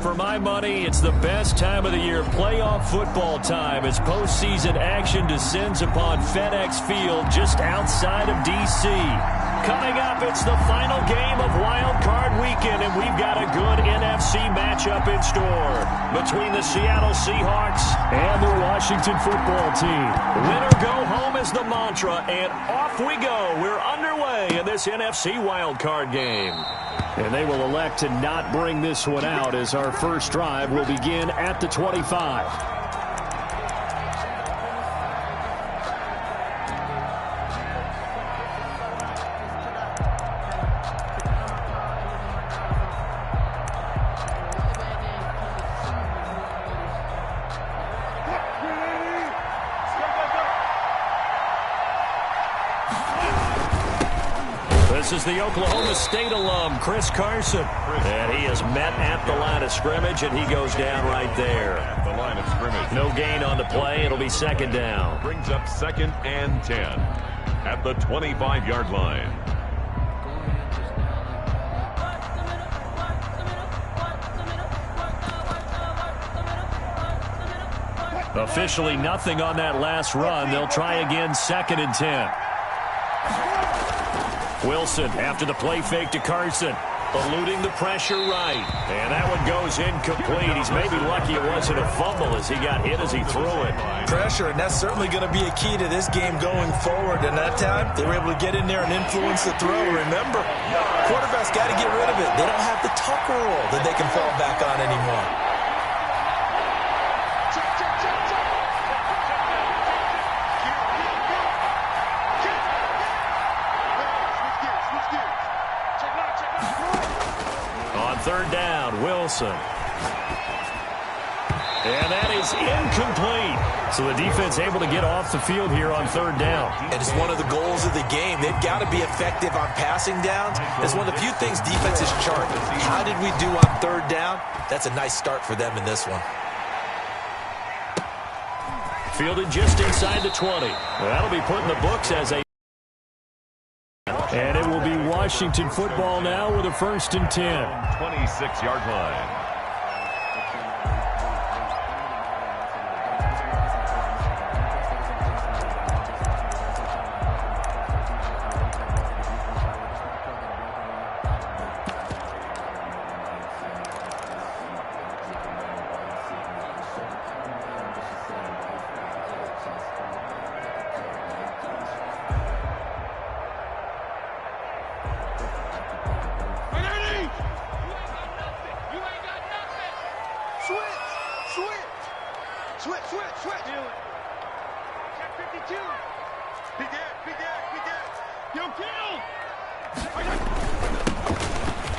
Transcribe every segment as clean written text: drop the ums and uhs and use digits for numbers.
For my money, it's the best time of the year, playoff football time, as postseason action descends upon FedEx Field just outside of D.C. Coming up, it's the final game of Wild Card Weekend, and we've got a good NFC matchup in store between the Seattle Seahawks and the Washington football team. Win or go home is the mantra, and off we go. We're underway in this NFC Wild Card game. And they will elect to not bring this one out, as our first drive will begin at the 25. This is the Oklahoma State alum, Chris Carson. And he is met at the line of scrimmage, and he goes down right there. At the line of scrimmage. No gain on the play. It'll be second down. Brings up 2nd and 10 at the 25-yard line. Officially nothing on that last run. They'll try again, 2nd and 10. Wilson after the play fake to Carson. Eluding the pressure right. And that one goes incomplete. He's maybe lucky it wasn't a fumble as he got hit as he threw it. Pressure, and that's certainly going to be a key to this game going forward. And that time, they were able to get in there and influence the throw. Remember, quarterback's got to get rid of it. They don't have the Tucker rule that they can fall back on anymore. Third down, Wilson. And that is incomplete. So the defense able to get off the field here on third down. And it's one of the goals of the game. They've got to be effective on passing downs. It's one of the few things defenses chart. How did we do on third down? That's a nice start for them in this one. Fielded just inside the 20. That'll be put in the books as a... And it will be Washington football now with a 1st and 10. 26-yard line.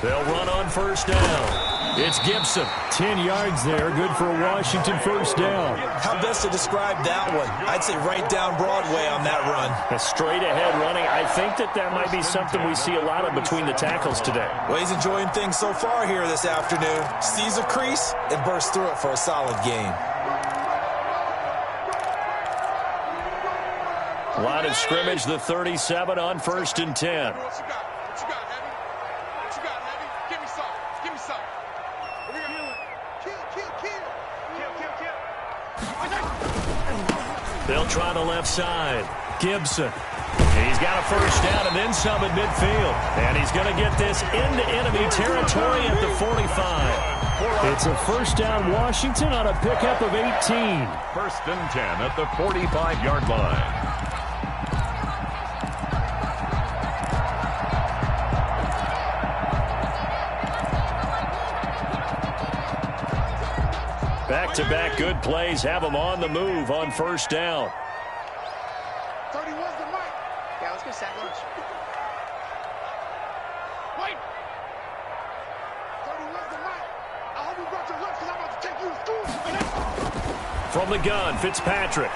They'll run on first down. It's Gibson. 10 yards there. Good for a Washington first down. How best to describe that one? I'd say right down Broadway on that run. A straight ahead running. I think that might be something we see a lot of between the tackles today. Well, he's enjoying things so far here this afternoon. Sees a crease and bursts through it for a solid game. Line of scrimmage, the 37 on 1st and 10. They'll try the left side. Gibson. He's got a first down and then some at midfield. And he's going to get this into enemy territory at the 45. It's a first down Washington on a pickup of 18. 1st and 10 at the 45-yard line. Back-to-back good plays have them on the move on first down. 30 was the mic. Yeah, let's go sack lunch. Wait. 30 was the mic. I hope you brought your lunch because I'm about to take you to school. From the gun, Fitzpatrick.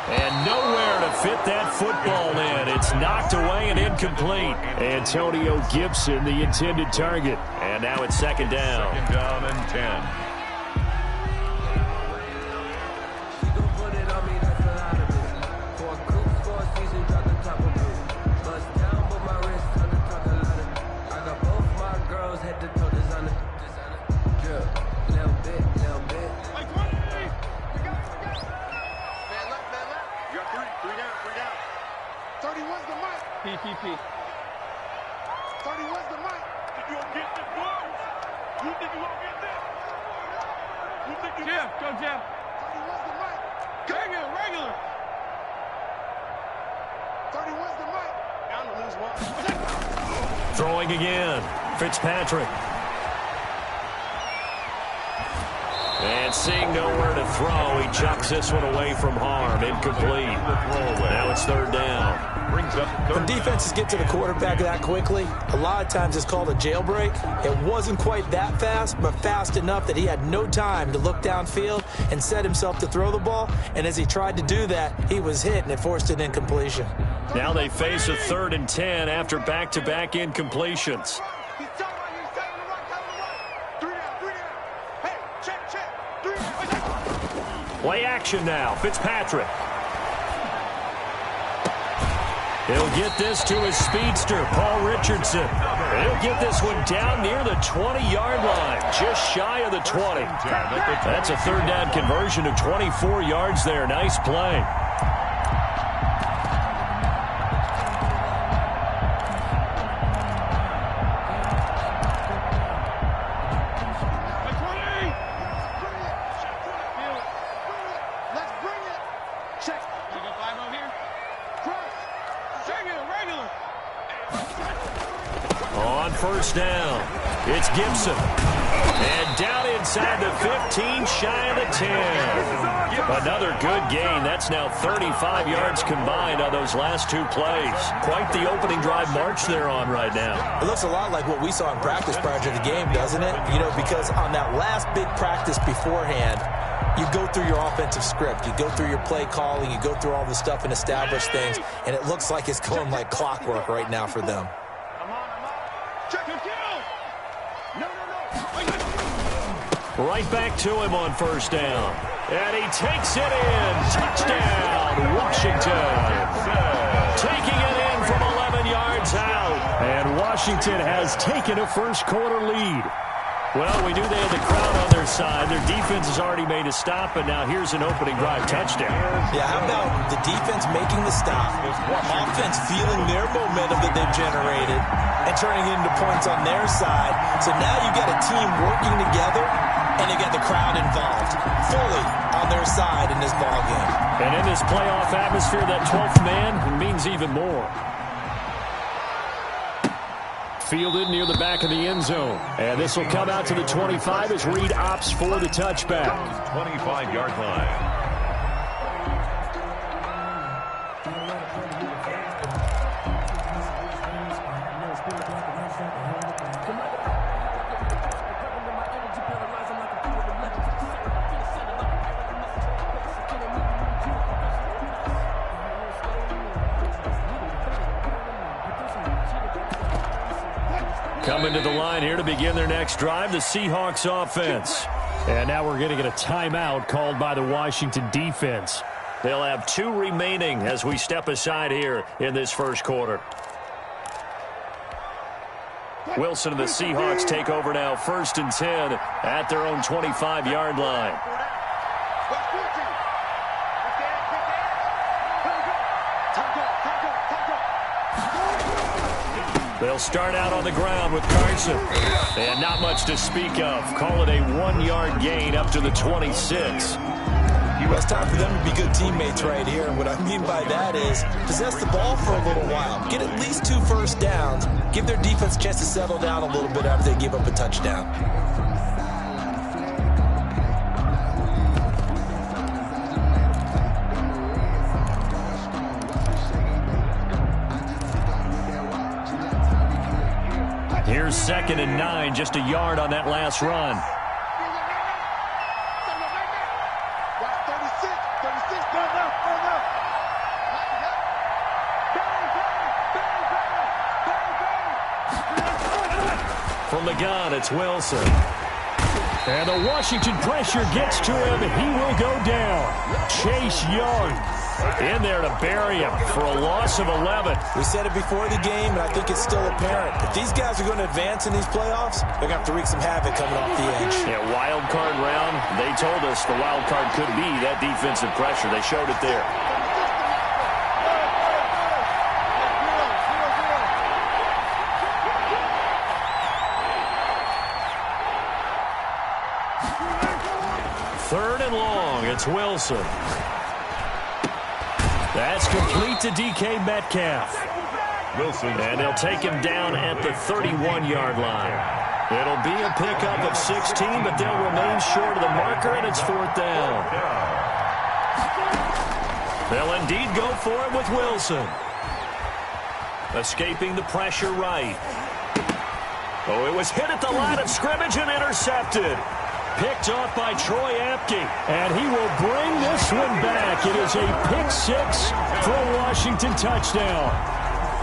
And nowhere to fit that football in. It's knocked away and incomplete. Antonio Gibson, the intended target. And now it's second down. 2nd down and 10. Like 20. We got it. Man left. You got three down. 31's the mic. PPP. 31's the mic. Think you gonna get this, boys? You think you gonna get this? You think you... Jim, go Jim. 31's the mic. Regular. 31's the mic. Down to lose one. Throwing again. Fitzpatrick. And seeing nowhere to throw, he chucks this one away from harm. Incomplete. Now it's third down. Brings up third When defenses get to the quarterback that quickly, a lot of times it's called a jailbreak. It wasn't quite that fast, but fast enough that he had no time to look downfield and set himself to throw the ball. And as he tried to do that, he was hit, and it forced an incompletion. Now they face a 3rd and 10 after back-to-back incompletions. He's telling the right. 3 down. Hey, check. 3 down. Play action now. Fitzpatrick. He'll get this to his speedster, Paul Richardson. He'll get this one down near the 20-yard line, just shy of the 20. That's a 3rd down conversion of 24 yards there. Nice play. Let's bring it. Check. You got 5-0 here? Cross. Regular. On first down, it's Gibson. And down inside the 15, shy of the 10. Another good gain. That's now 35 yards combined on those last 2 plays. Quite the opening drive march they're on right now. It looks a lot like what we saw in practice prior to the game, doesn't it? You know, because on that last big practice beforehand, you go through your offensive script. You go through your play calling. You go through all the stuff and establish things. And it looks like it's going like clockwork right now for them. Check and kill. No. Right back to him on first down. And he takes it in. Touchdown, Washington. Taking it in from 11 yards out. And Washington has taken a first-quarter lead. Well, we knew they had the crowd on their side. Their defense has already made a stop, and now here's an opening drive touchdown. Yeah, how about the defense making the stop, offense feeling their momentum that they've generated, and turning it into points on their side. So now you got a team working together, and they got the crowd involved fully on their side in this ballgame. And in this playoff atmosphere, that 12th man means even more. Fielded near the back of the end zone. And this will come out to the 25 as Reed opts for the touchback. 25-yard line. Coming to the line here to begin their next drive, the Seahawks offense. And now we're going to get a timeout called by the Washington defense. They'll have 2 remaining as we step aside here in this first quarter. Wilson and the Seahawks take over now, 1st and 10 at their own 25-yard line. They'll start out on the ground with Carson. And not much to speak of. Call it a 1-yard gain up to the 26. It's time for them to be good teammates right here. And what I mean by that is possess the ball for a little while. Get at least 2 first downs. Give their defense a chance to settle down a little bit after they give up a touchdown. Here's 2nd and 9, just a yard on that last run. From the gun, it's Wilson. And the Washington pressure gets to him, and he will go down. Chase Young In there to bury him for a loss of 11. We said it before the game, and I think it's still apparent. If these guys are going to advance in these playoffs, they're going to have to wreak some havoc coming off the edge. Yeah, wild card round. They told us the wild card could be that defensive pressure. They showed it there. Third and long. It's Wilson. That's complete to DK Metcalf. Wilson. And they'll take him down at the 31-yard line. It'll be a pickup of 16, but they'll remain short of the marker, and it's fourth down. They'll indeed go for it with Wilson. Escaping the pressure right. Oh, it was hit at the line of scrimmage and intercepted. Picked off by Troy Apke, and he will bring this one back. It is a pick six for a Washington touchdown.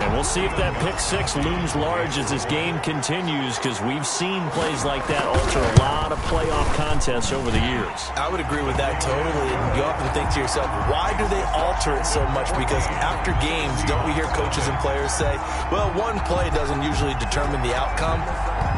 And we'll see if that pick six looms large as this game continues, because we've seen plays like that alter a lot of playoff contests over the years. I would agree with that totally. And you often think to yourself, why do they alter it so much? Because after games, don't we hear coaches and players say, well, one play doesn't usually determine the outcome.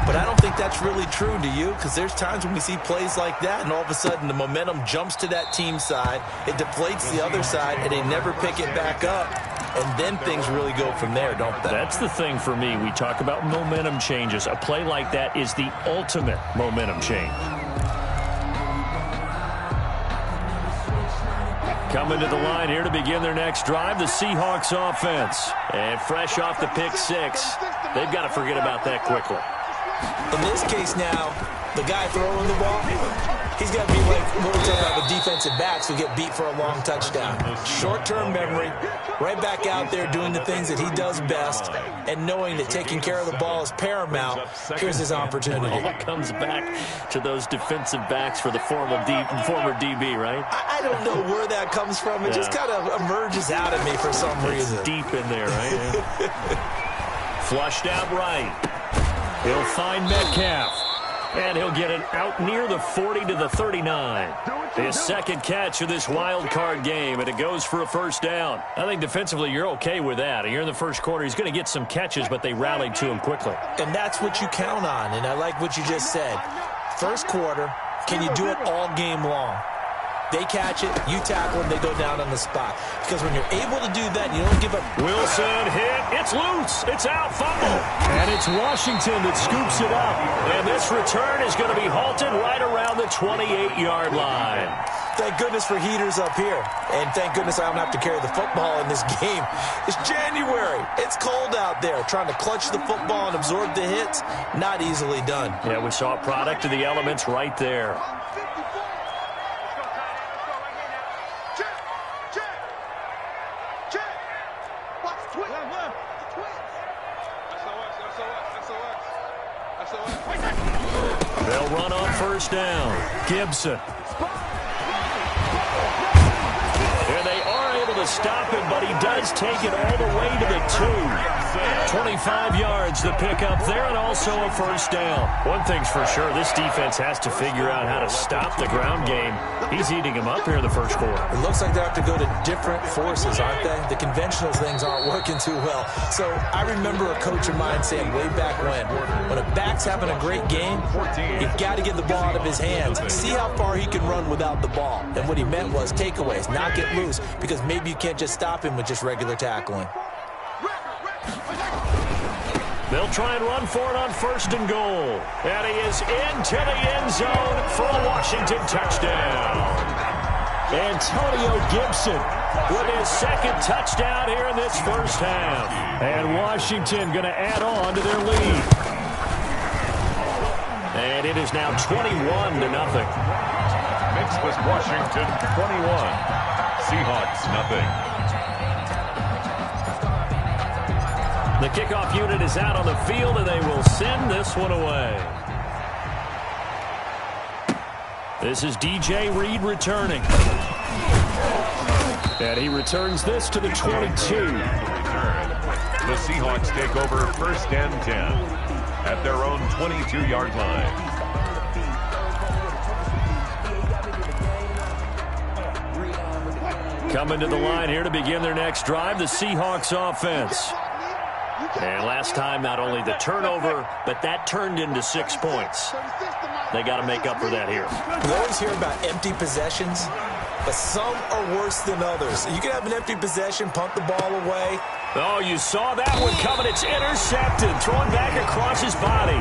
But I don't think that's really true, do you? Because there's times when we see plays like that, and all of a sudden the momentum jumps to that team side, it deflates the other side, and they never pick it back up. And then things really go from there, don't they? That's the thing for me. We talk about momentum changes. A play like that is the ultimate momentum change. Coming to the line here to begin their next drive, the Seahawks offense. And fresh off the pick six, they've got to forget about that quickly. In this case now, the guy throwing the ball, he's got to be like what we're talking about with defensive backs who get beat for a long touchdown. Short-term memory, right back out there doing the things that he does best, and knowing that taking care of the ball is paramount. Here's his opportunity. It all comes back to those defensive backs for the former DB, right? I don't know where that comes from. It just kind of emerges out of me for some reason. It's deep in there, right? Flushed out right. He'll find Metcalf. And he'll get it out near the 40 to the 39. His second catch of this wild card game, and it goes for a first down. I think defensively you're okay with that. Here in the first quarter, he's going to get some catches, but they rallied to him quickly. And that's what you count on, and I like what you just said. First quarter, can you do it all game long? They catch it, you tackle them, they go down on the spot. Because when you're able to do that, you don't give up. Wilson hit. It's loose. It's out. Fumble. And it's Washington that scoops it up. And this return is going to be halted right around the 28-yard line. Thank goodness for heaters up here. And thank goodness I don't have to carry the football in this game. It's January. It's cold out there. Trying to clutch the football and absorb the hits, not easily done. Yeah, we saw a product of the elements right there. They'll run on first down. Gibson. And they are able to stop him, but he does take it all the way to the 2. 25 yards, the pickup there, and also a first down. One thing's for sure, this defense has to figure out how to stop the ground game. He's eating him up here in the first quarter. It looks like they have to go to different forces, aren't they? The conventional things aren't working too well. So I remember a coach of mine saying way back when a back's having a great game, you've got to get the ball out of his hands. See how far he can run without the ball. And what he meant was takeaways, not get loose, because maybe you can't just stop him with just regular tackling. They'll try and run for it on first and goal. And he is into the end zone for a Washington touchdown. Antonio Gibson with his second touchdown here in this first half. And Washington going to add on to their lead. And it is now 21-0. Mixed with Washington 21. Seahawks nothing. The kickoff unit is out on the field, and they will send this one away. This is DJ Reed returning. And he returns this to the 22. The Seahawks take over first and 10 at their own 22-yard line. Coming to the line here to begin their next drive, the Seahawks offense. And last time, not only the turnover, but that turned into 6 points. They got to make up for that here. We always hear about empty possessions, but some are worse than others. You can have an empty possession, punt the ball away. Oh, you saw that one coming. It's intercepted, thrown back across his body.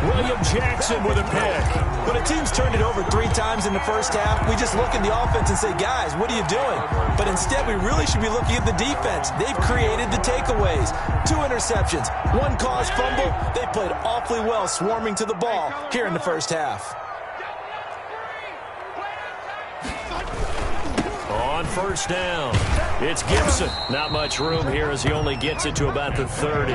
William Jackson with a pick. When a team's turned it over 3 times in the first half, we just look at the offense and say, guys, what are you doing? But instead, we really should be looking at the defense. They've created the takeaways. 2 interceptions, 1 caused fumble. They played awfully well swarming to the ball here in the first half. On first down, it's Gibson. Not much room here as he only gets it to about the 30.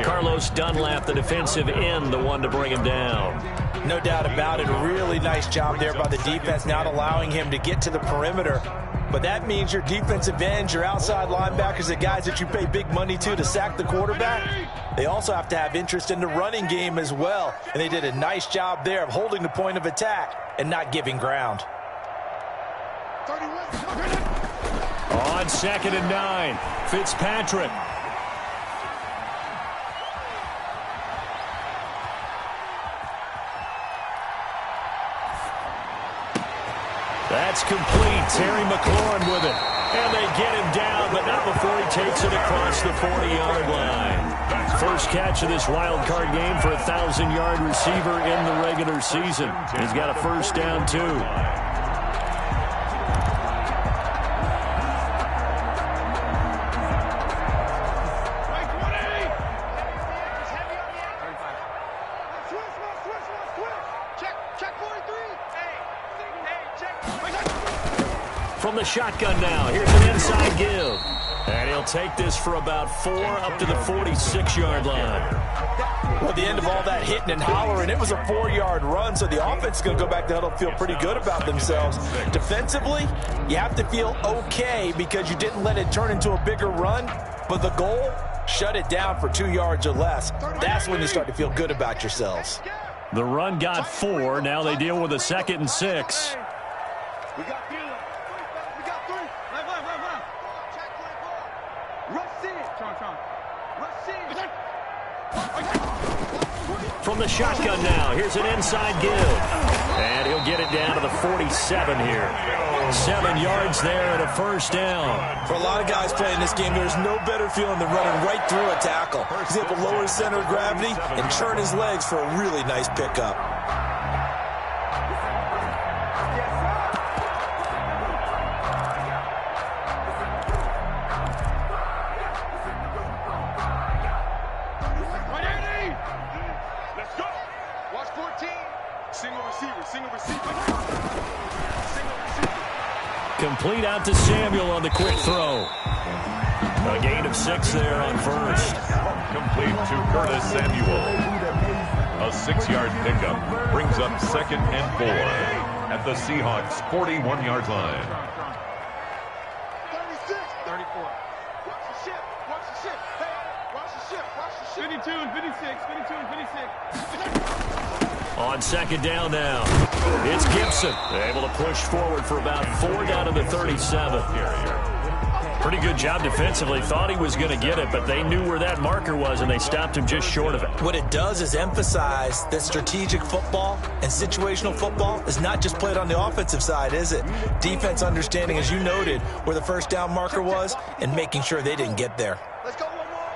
Carlos Dunlap, the defensive end, the one to bring him down. No doubt about it. A really nice job there by the defense, not allowing him to get to the perimeter. But that means your defensive ends, your outside linebackers, the guys that you pay big money to sack the quarterback, they also have to have interest in the running game as well. And they did a nice job there of holding the point of attack and not giving ground. On 2nd and 9, Fitzpatrick. That's complete. Terry McLaurin with it. And they get him down, but not before he takes it across the 40-yard line. First catch of this wild card game for a 1,000-yard receiver in the regular season. He's got a first down, too. From the shotgun now, here's an inside give. And he'll take this for about 4 up to the 46-yard line. Well, the end of all that hitting and hollering, it was a 4-yard run, so the offense is going to go back to huddle and feel pretty good about themselves. Defensively, you have to feel okay because you didn't let it turn into a bigger run, but the goal, shut it down for 2 yards or less. That's when you start to feel good about yourselves. The run got 4. Now they deal with a 2nd and 6. We got 3. We got 3. Left. Rush in. Rush in. From the shotgun now, here's an inside give. And he'll get it down to the 47 here. 7 yards there and a first down. For a lot of guys playing this game, there's no better feeling than running right through a tackle. He's able to lower his center of gravity and turn his legs for a really nice pickup. Complete out to Samuel on the quick throw. A gain of 6 there on first. Complete to Curtis Samuel. A 6-yard pickup brings up 2nd and 4 at the Seahawks' 41-yard line. 36, 34. Watch the ship. Watch the ship. Hey, watch the ship. Watch the ship. 52 and 56. 52 and 56. On 2nd down now, it's Gibson. Able to push forward for about 4 down to the 37. Pretty good job defensively. Thought he was going to get it, but they knew where that marker was, and they stopped him just short of it. What it does is emphasize that strategic football and situational football is not just played on the offensive side, is it? Defense understanding, as you noted, where the first down marker was and making sure they didn't get there. Let's go one more.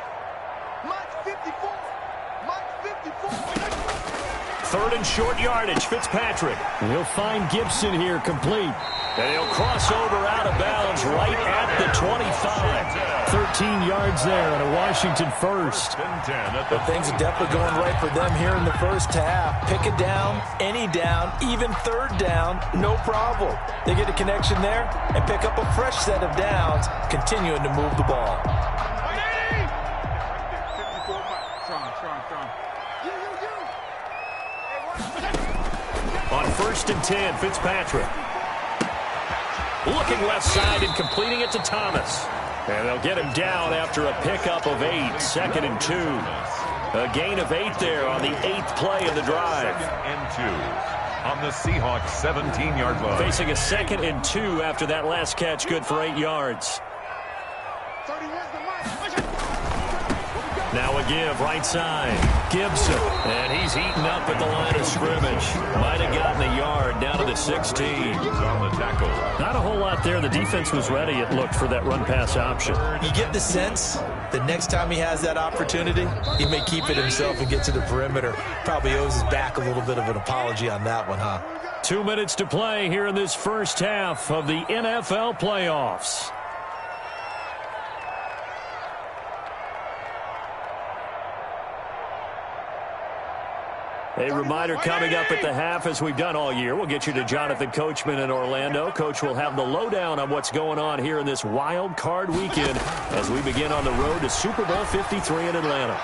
Mike 54. Mike 54. 3rd and short yardage, Fitzpatrick. And he'll find Gibson here complete. And he'll cross over out of bounds right at the 25. 13 yards there and a Washington first. But things are definitely going right for them here in the first half. Pick a down, any down, even 3rd down, no problem. They get a connection there and pick up a fresh set of downs, continuing to move the ball. On 1st and 10, Fitzpatrick. Looking left side and completing it to Thomas. And they'll get him down after a pickup of 8, 2nd and 2. A gain of 8 there on the 8th play of the drive. And 2. on the Seahawks 17-yard line. Facing a 2nd and 2 after that last catch, good for 8 yards. Now a give right side. Gibson. And he's heating up at the line of scrimmage. Might have gotten a yard down to the 16. On the tackle. Not a whole lot there. The defense was ready, it looked, for that run-pass option. You get the sense the next time he has that opportunity, he may keep it himself and get to the perimeter. Probably owes his back a little bit of an apology on that one, huh? 2 minutes to play here in this first half of the NFL playoffs. A reminder coming up at the half, as we've done all year. We'll get you to Jonathan Coachman in Orlando. Coach will have the lowdown on what's going on here in this wild card weekend as we begin on the road to Super Bowl 53 in Atlanta.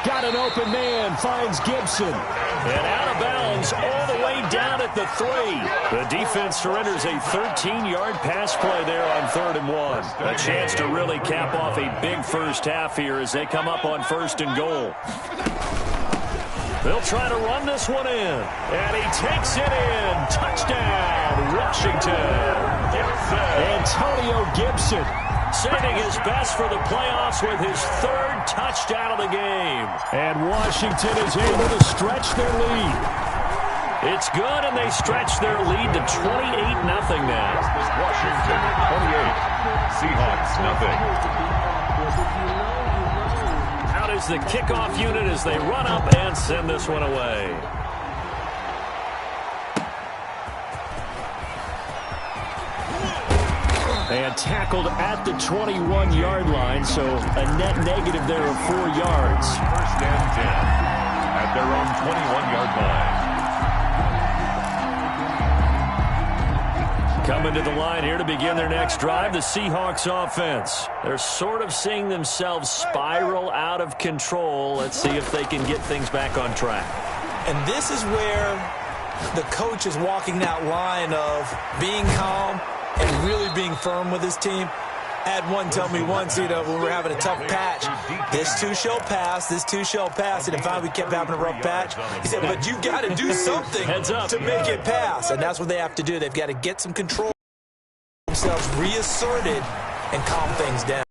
Got an open man, finds Gibson. And out of bounds all the way down at the 3. The defense surrenders a 13-yard pass play there on 3rd and 1. A chance to really cap off a big first half here as they come up on 1st and goal. They'll try to run this one in. And he takes it in. Touchdown, Washington. Antonio Gibson saving his best for the playoffs with his 3rd touchdown of the game. And Washington is able to stretch their lead. It's good, and they stretch their lead to 28-0 now. Washington 28. Seahawks nothing. Is the kickoff unit as they run up and send this one away. And tackled at the 21-yard line, so a net negative there of 4 yards. 1st and 10 at their own 21-yard line. Coming to the line here to begin their next drive, the Seahawks offense. They're sort of seeing themselves spiral out of control. Let's see if they can get things back on track. And this is where the coach is walking that line of being calm and really being firm with his team. I had one tell me once, when we were having a tough patch, this too shall pass, this too shall pass. And finally we kept having a rough patch. He said, but you got to do something to make it pass. And that's what they have to do. They've got to get some control, themselves reasserted, and calm things down.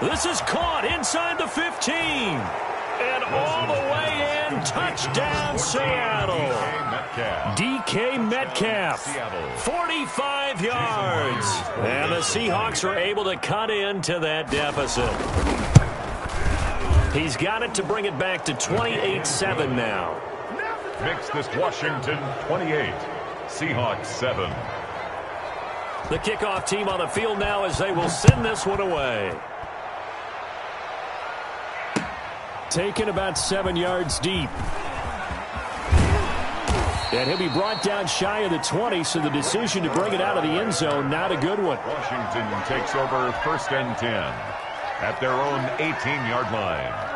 This is caught inside the 15. And all the way in, touchdown Seattle. DK Metcalf, 45 yards. And the Seahawks are able to cut into that deficit. He's got it to bring it back to 28-7 now. Makes this Washington 28. Seahawks 7. The kickoff team on the field now as they will send this one away. Taken about 7 yards deep. And he'll be brought down shy of the 20, so the decision to bring it out of the end zone, not a good one. Washington takes over 1st and 10 at their own 18-yard line.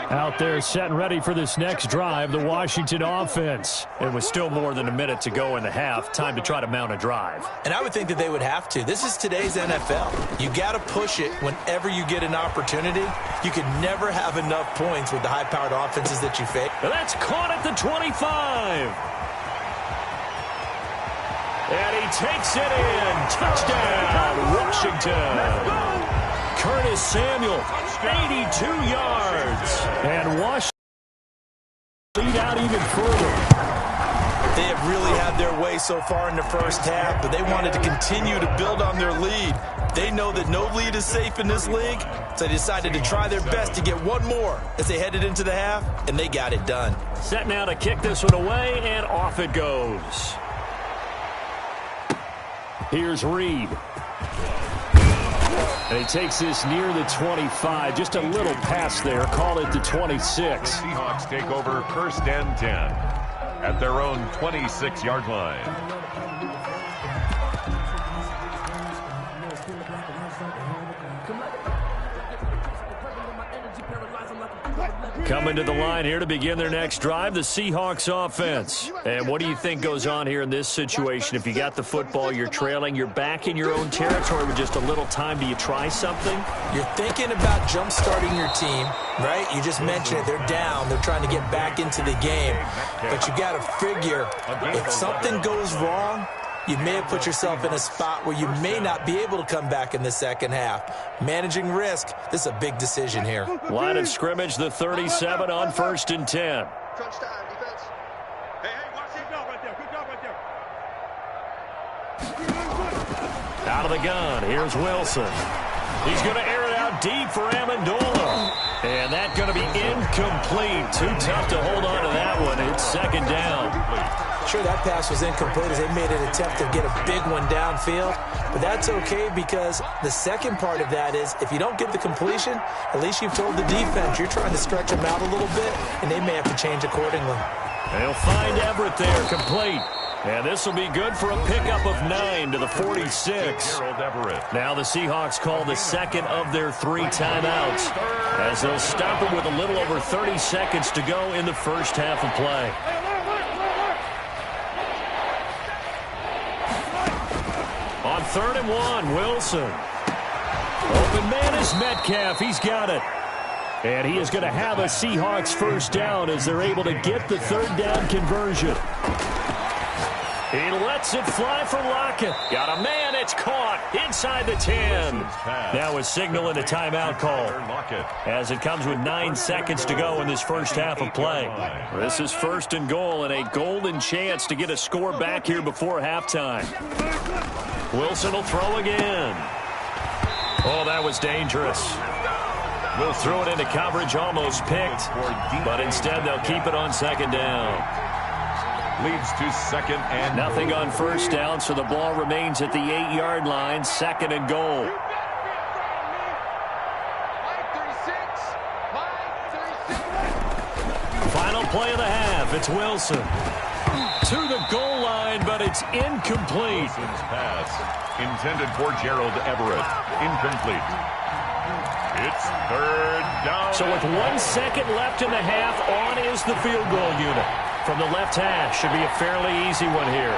Out there set and ready for this next drive, the Washington offense. And with still more than a minute to go in the half, time to try to mount a drive. And I would think that they would have to. This is today's NFL. You got to push it whenever you get an opportunity. You can never have enough points with the high-powered offenses that you face. And that's caught at the 25. And he takes it in. Touchdown, Washington. Curtis Samuel, 82 yards. And Washington lead out even further. They have really had their way so far in the first half, but they wanted to continue to build on their lead. They know that no lead is safe in this league, so they decided to try their best to get one more as they headed into the half, and they got it done. Set now to kick this one away, and off it goes. Here's Reed. And he takes this near the 25. Just a little pass there. Call it the 26. Seahawks take over 1st and 10 at their own 26-yard line. Coming to the line here to begin their next drive, the Seahawks offense. And what do you think goes on here in this situation? If you got the football, you're trailing, you're back in your own territory with just a little time. Do you try something? You're thinking about jump-starting your team, right? You just mentioned it. They're down. They're trying to get back into the game. But you got to figure if something goes wrong, you may have put yourself in a spot where you may not be able to come back in the second half. Managing risk, this is a big decision here. Line of scrimmage, the 37 on 1st and 10. Crunch time, defense. Hey, watch it. Good job right there. Good job right there. Out of the gun, here's Wilson. He's going to air it out deep for Amendola. And that's going to be incomplete. Too tough to hold on to that one. It's second down. Sure, that pass was incomplete as they made an attempt to get a big one downfield. But that's okay because the second part of that is if you don't get the completion, at least you've told the defense you're trying to stretch them out a little bit, and they may have to change accordingly. They'll find Everett there, complete. And this will be good for a pickup of 9 to the 46. Now the Seahawks call the second of their 3 timeouts as they'll stop it with a little over 30 seconds to go in the first half of play. On 3rd and 1, Wilson. Open man is Metcalf. He's got it. And he is going to have a Seahawks first down as they're able to get the 3rd down conversion. He lets it fly for Lockett. Got a man. It's caught inside the 10. Now a signal and a timeout call as it comes with 9 seconds to go in this first half of play. This is 1st and goal and a golden chance to get a score back here before halftime. Wilson will throw again. Oh, that was dangerous. Will throw it into coverage, almost picked, but instead they'll keep it on 2nd down. Leads to 2nd and nothing on 1st down, so the ball remains at the 8-yard line, 2nd and goal. Final play of the half. It's Wilson to the goal line, but it's incomplete. Wilson's pass intended for Gerald Everett. Incomplete. It's 3rd down. So with 1 second left in the half, on is the field goal unit. From the left hash, should be a fairly easy one here.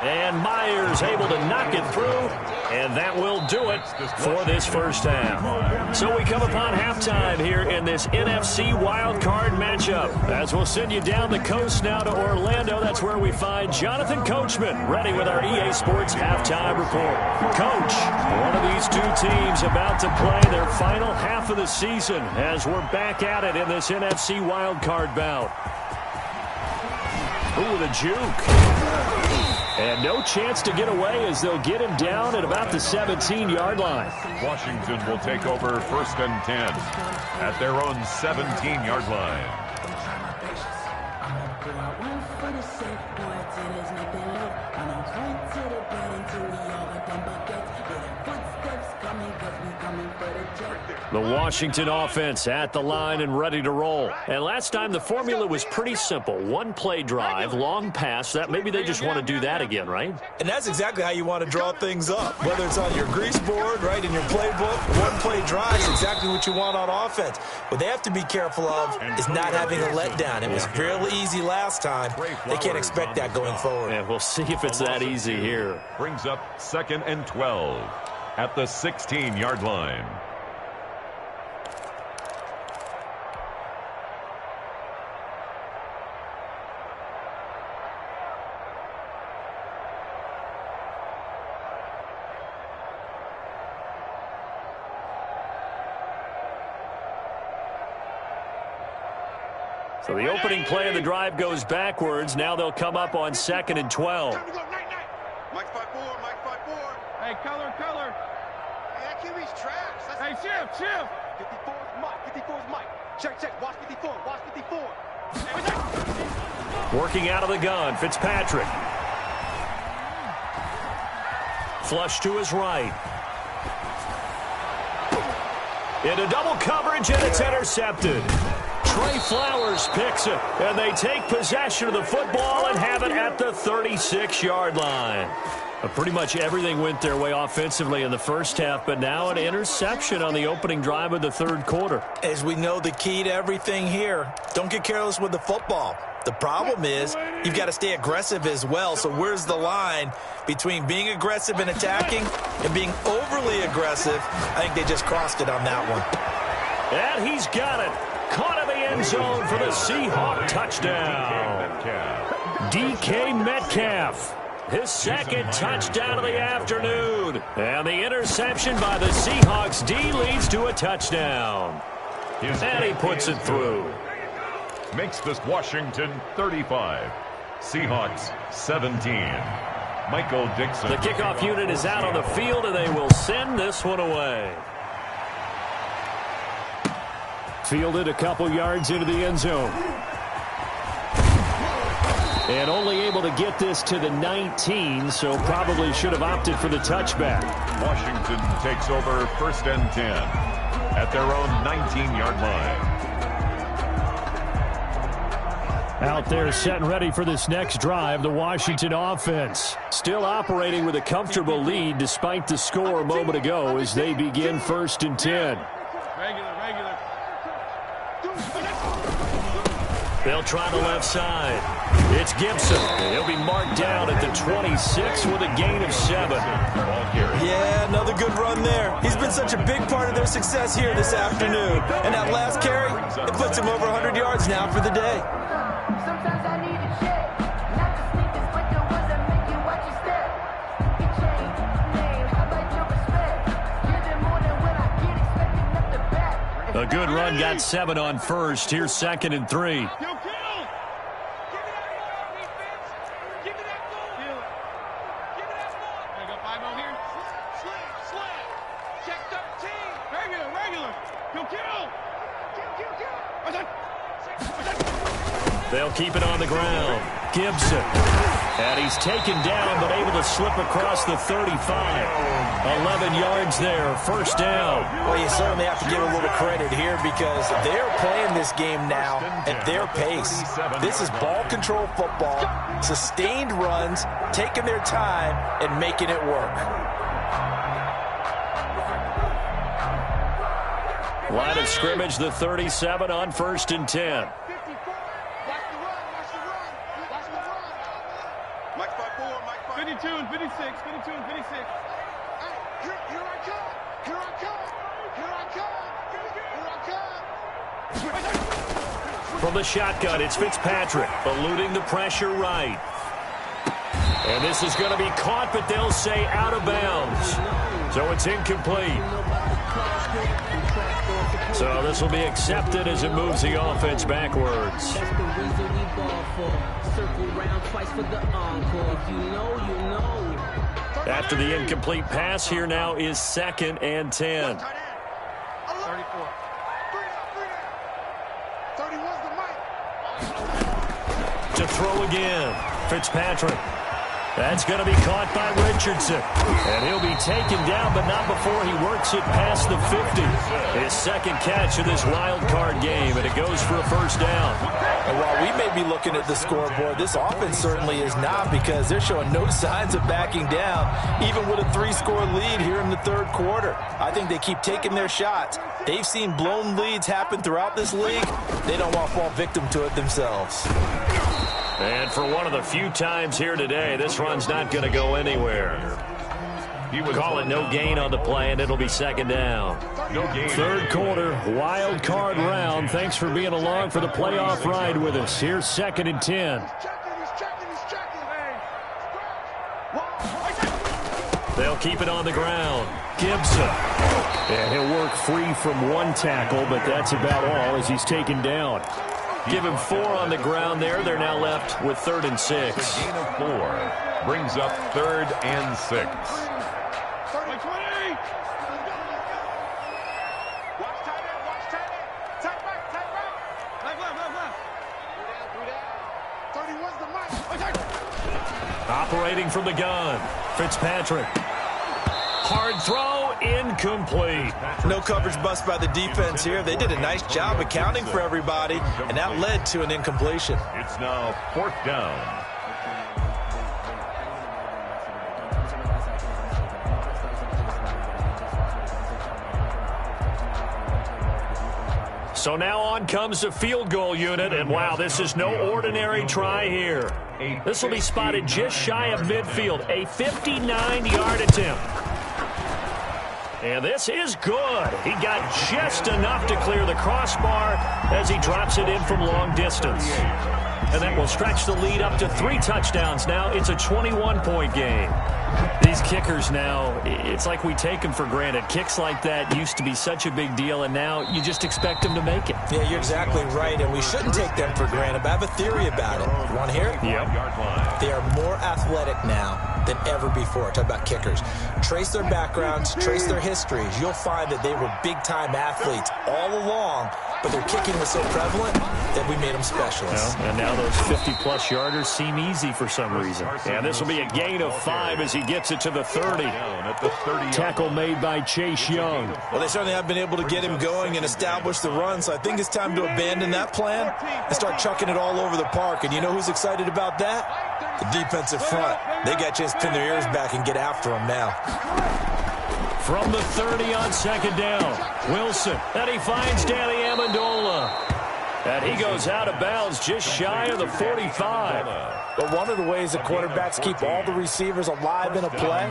And Myers able to knock it through, and that will do it for this first half. So we come upon halftime here in this NFC wildcard matchup. As we'll send you down the coast now to Orlando, that's where we find Jonathan Coachman ready with our EA Sports halftime report. Coach, one of these 2 teams about to play their final half of the season as we're back at it in this NFC wildcard bout. Ooh, the juke. And no chance to get away as they'll get him down at about the 17-yard line. Washington will take over 1st and 10 at their own 17-yard line. The Washington offense at the line and ready to roll. And last time the formula was pretty simple. 1-play drive, long pass. That maybe they just want to do that again, right? And that's exactly how you want to draw things up. Whether it's on your grease board, right, in your playbook, 1-play drive is exactly what you want on offense. What they have to be careful of is not having a letdown. It was real easy last time. They can't expect that going forward. And we'll see if it's that easy here. Brings up 2nd and 12 at the 16-yard line. So the opening play of the drive goes backwards. Now they'll come up on 2nd and 12. Mike 5-4, Mike 5-4. Hey, color. Hey, that QB's trash. Hey, shift. 54 is Mike. Check. Watch 54. Working out of the gun, Fitzpatrick. Flush to his right. Into double coverage, and it's intercepted. Trey Flowers picks it, and they take possession of the football and have it at the 36-yard line. Pretty much everything went their way offensively in the first half, but now an interception on the opening drive of the third quarter. As we know, the key to everything here, don't get careless with the football. The problem is you've got to stay aggressive as well. So where's the line between being aggressive and attacking and being overly aggressive? I think they just crossed it on that one. And he's got it. Caught in the end zone for the Seahawk touchdown. DK Metcalf. His second touchdown of the afternoon. And the interception by the Seahawks D leads to a touchdown. And he puts it through. Makes this Washington 35. Seahawks 17. Michael Dixon. The kickoff unit is out on the field, and they will send this one away. Fielded a couple yards into the end zone. And only able to get this to the 19, so probably should have opted for the touchback. Washington takes over 1st and 10 at their own 19-yard line. Out there set and ready for this next drive, the Washington offense. Still operating with a comfortable lead despite the score a moment ago as they begin 1st and 10. Regular. They'll try the left side. It's Gibson. He'll be marked down at the 26 with a gain of 7. Yeah, another good run there. He's been such a big part of their success here this afternoon. And that last carry, it puts him over 100 yards now for the day. Sometimes I need a check, not the sneakers, but the ones that make you watch your step. Get chain, name, how about your respect? Give them more than what I get, expecting up the back. A good run, got 7 on first. Here's 2nd and 3. They'll keep it on the ground. Gibson. And he's taken down, but able to slip across the 35. 11 yards there, 1st down. Well, you certainly have to give a little credit here because they're playing this game now at their pace. This is ball control football, sustained runs, taking their time, and making it work. Line of scrimmage, the 37 on 1st and 10. 52 and 56. Here I come. From the shotgun, it's Fitzpatrick, eluding the pressure right. And this is going to be caught, but they'll say out of bounds. So it's incomplete. So this will be accepted as it moves the offense backwards. That's the reason we ball for. Circle round twice for the encore. If you know, you know. After the incomplete pass, here now is 2nd and 10. 34. 31's the mic. To throw again, Fitzpatrick. That's going to be caught by Richardson. And he'll be taken down, but not before he works it past the 50. His 2nd catch of this wild card game, and it goes for a 1st down. And while we may be looking at the scoreboard, this offense certainly is not because they're showing no signs of backing down, even with a 3-score lead here in the 3rd quarter. I think they keep taking their shots. They've seen blown leads happen throughout this league. They don't want to fall victim to it themselves. And for one of the few times here today, this run's not going to go anywhere. He would call it no gain on the play, and it'll be 2nd down. No gain. 3rd quarter, wild card round. Thanks for being along for the playoff ride with us. Here's 2nd and 10. They'll keep it on the ground. Gibson. And he'll work free from one tackle, but that's about all as he's taken down. Give him 4 on the ground there. They're now left with 3rd and 6. Gain of 4 brings up 3rd and 6. 20. Watch tight end. Tight back. Left. 31's the mic. Operating from the gun, Fitzpatrick. Hard throw incomplete. No coverage bust by the defense here. They did a nice job accounting for everybody, and that led to an incompletion. It's now 4th down. So now on comes the field goal unit, and wow, this is no ordinary try here. This will be spotted just shy of midfield, a 59-yard attempt. And this is good. He got just enough to clear the crossbar as he drops it in from long distance. And that will stretch the lead up to 3 touchdowns. Now it's a 21-point game. These kickers now, it's like we take them for granted. Kicks like that used to be such a big deal, and now you just expect them to make it. Yeah, you're exactly right, and we shouldn't take them for granted. But I have a theory about it. You want to hear it? Yep. They are more athletic now than ever before. Talk about kickers. Trace their backgrounds, trace their histories. You'll find that they were big-time athletes all along, but their kicking was so prevalent that we made them specialists. Well, and now those 50-plus yarders seem easy for some reason. And this will be a gain of 5 as he gets it to the 30. Tackle made by Chase Young. Well, they certainly have been able to get him going and establish the run, so I think it's time to abandon that plan and start chucking it all over the park. And you know who's excited about that? The defensive front. They got a chance to pin their ears back and get after him now. From the 30 on 2nd down, Wilson. And he finds Danny Amendola. And he goes out of bounds just shy of the 45. But one of the ways the quarterbacks keep all the receivers alive in a play,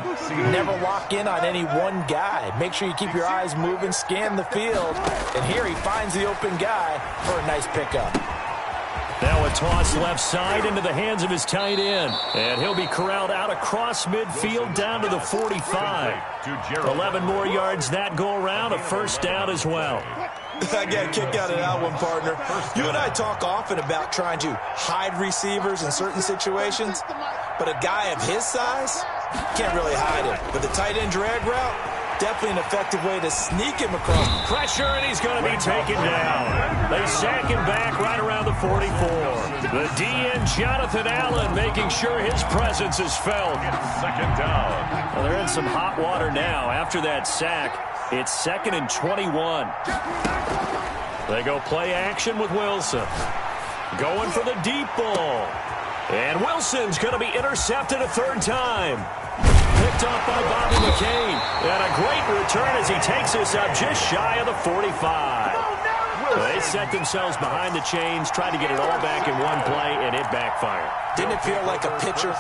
never lock in on any one guy. Make sure you keep your eyes moving, scan the field. And here he finds the open guy for a nice pickup. Now a toss left side into the hands of his tight end. And he'll be corralled out across midfield down to the 45. 11 more yards that go around, a 1st down as well. I got a kick out of that one, partner. You and I talk often about trying to hide receivers in certain situations, but a guy of his size can't really hide him. But the tight end drag route, definitely an effective way to sneak him across. Pressure, and he's going to be taken down. They sack him back right around the 44. The DN, Jonathan Allen, making sure his presence is felt. 2nd down. Well, they're in some hot water now after that sack. It's 2nd and 21. They go play action with Wilson. Going for the deep ball. And Wilson's going to be intercepted a 3rd time. Picked off by Bobby McCain. And a great return as he takes us up just shy of the 45. They set themselves behind the chains, tried to get it all back in one play, and it backfired. Didn't it feel like a pitcher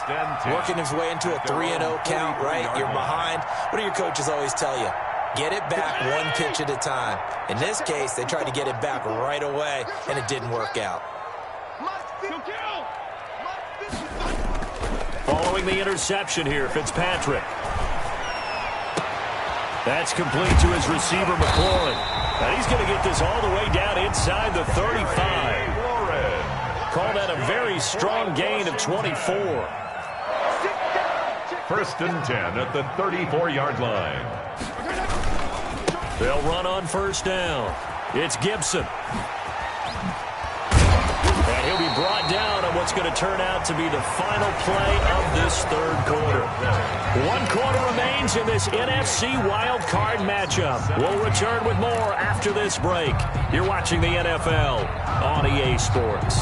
working his way into a 3-0 count, right? You're behind. What do your coaches always tell you? Get it back one pitch at a time. In this case, they tried to get it back right away, and it didn't work out. Following the interception here, Fitzpatrick. That's complete to his receiver, McLaurin. And he's going to get this all the way down inside the 35. Call that a very strong gain of 24. 1st and 10 at the 34-yard line. They'll run on 1st down. It's Gibson. And he'll be brought down on what's going to turn out to be the final play of this 3rd quarter. 1 quarter remains in this NFC Wild Card matchup. We'll return with more after this break. You're watching the NFL on EA Sports.